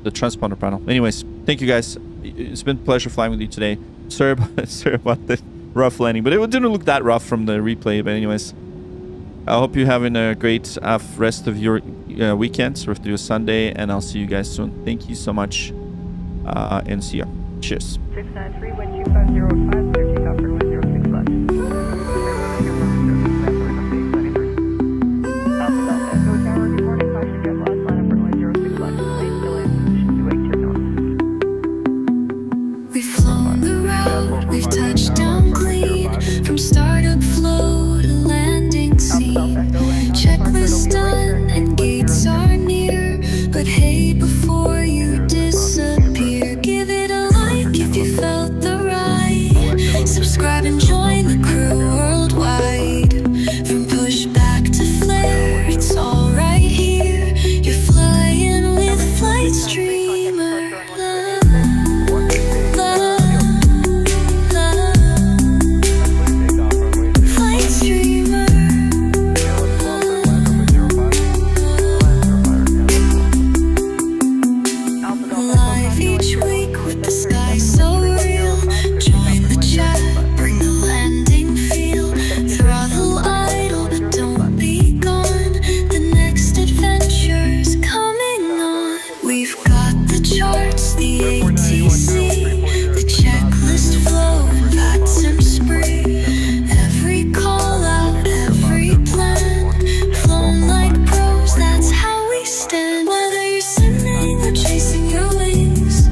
the transponder panel. Anyways, thank you guys. It's been a pleasure flying with you today. Sorry about the rough landing, but it didn't look that rough from the replay. But anyways, I hope you're having a great rest of your weekends, rest of your Sunday, and I'll see you guys soon. Thank you so much, and see ya. Cheers. 693, wind 2505, clear takeoff for 106 left. Alpha Delta Echo Tower, good morning, caution jet loss, line up runway 06 left, delayed, still in position to wake turn. We've flown the road, we've touched down clean, from startup flow to landing scene. Checklist done and gates are near, but hey, before you disappear, give it a like if you felt the ride. the ATC, the checklist flow and VATSIM spree. Every call out, every plan, flown like pros, that's how we stand. Whether you're sending or chasing your wings,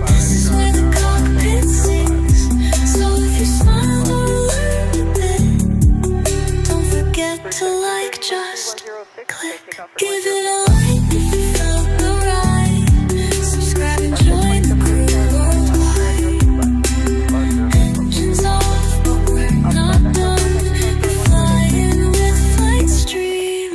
this is where the cockpit sings. So if you smiled or learned a bit, don't forget to like, just click. Give it a like if you felt the ride. Subscribe and join the crew worldwide. Engines off, but we're not done. You're flying with Flightstream.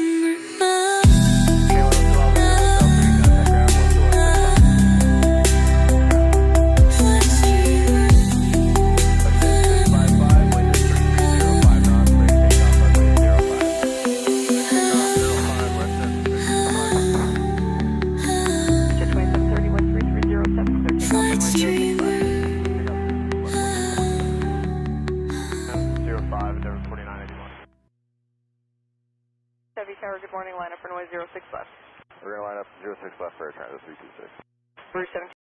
Heavy Tower, good morning, line up runway 06 left. We're going to line up 06 left for air transit 326. Route 17.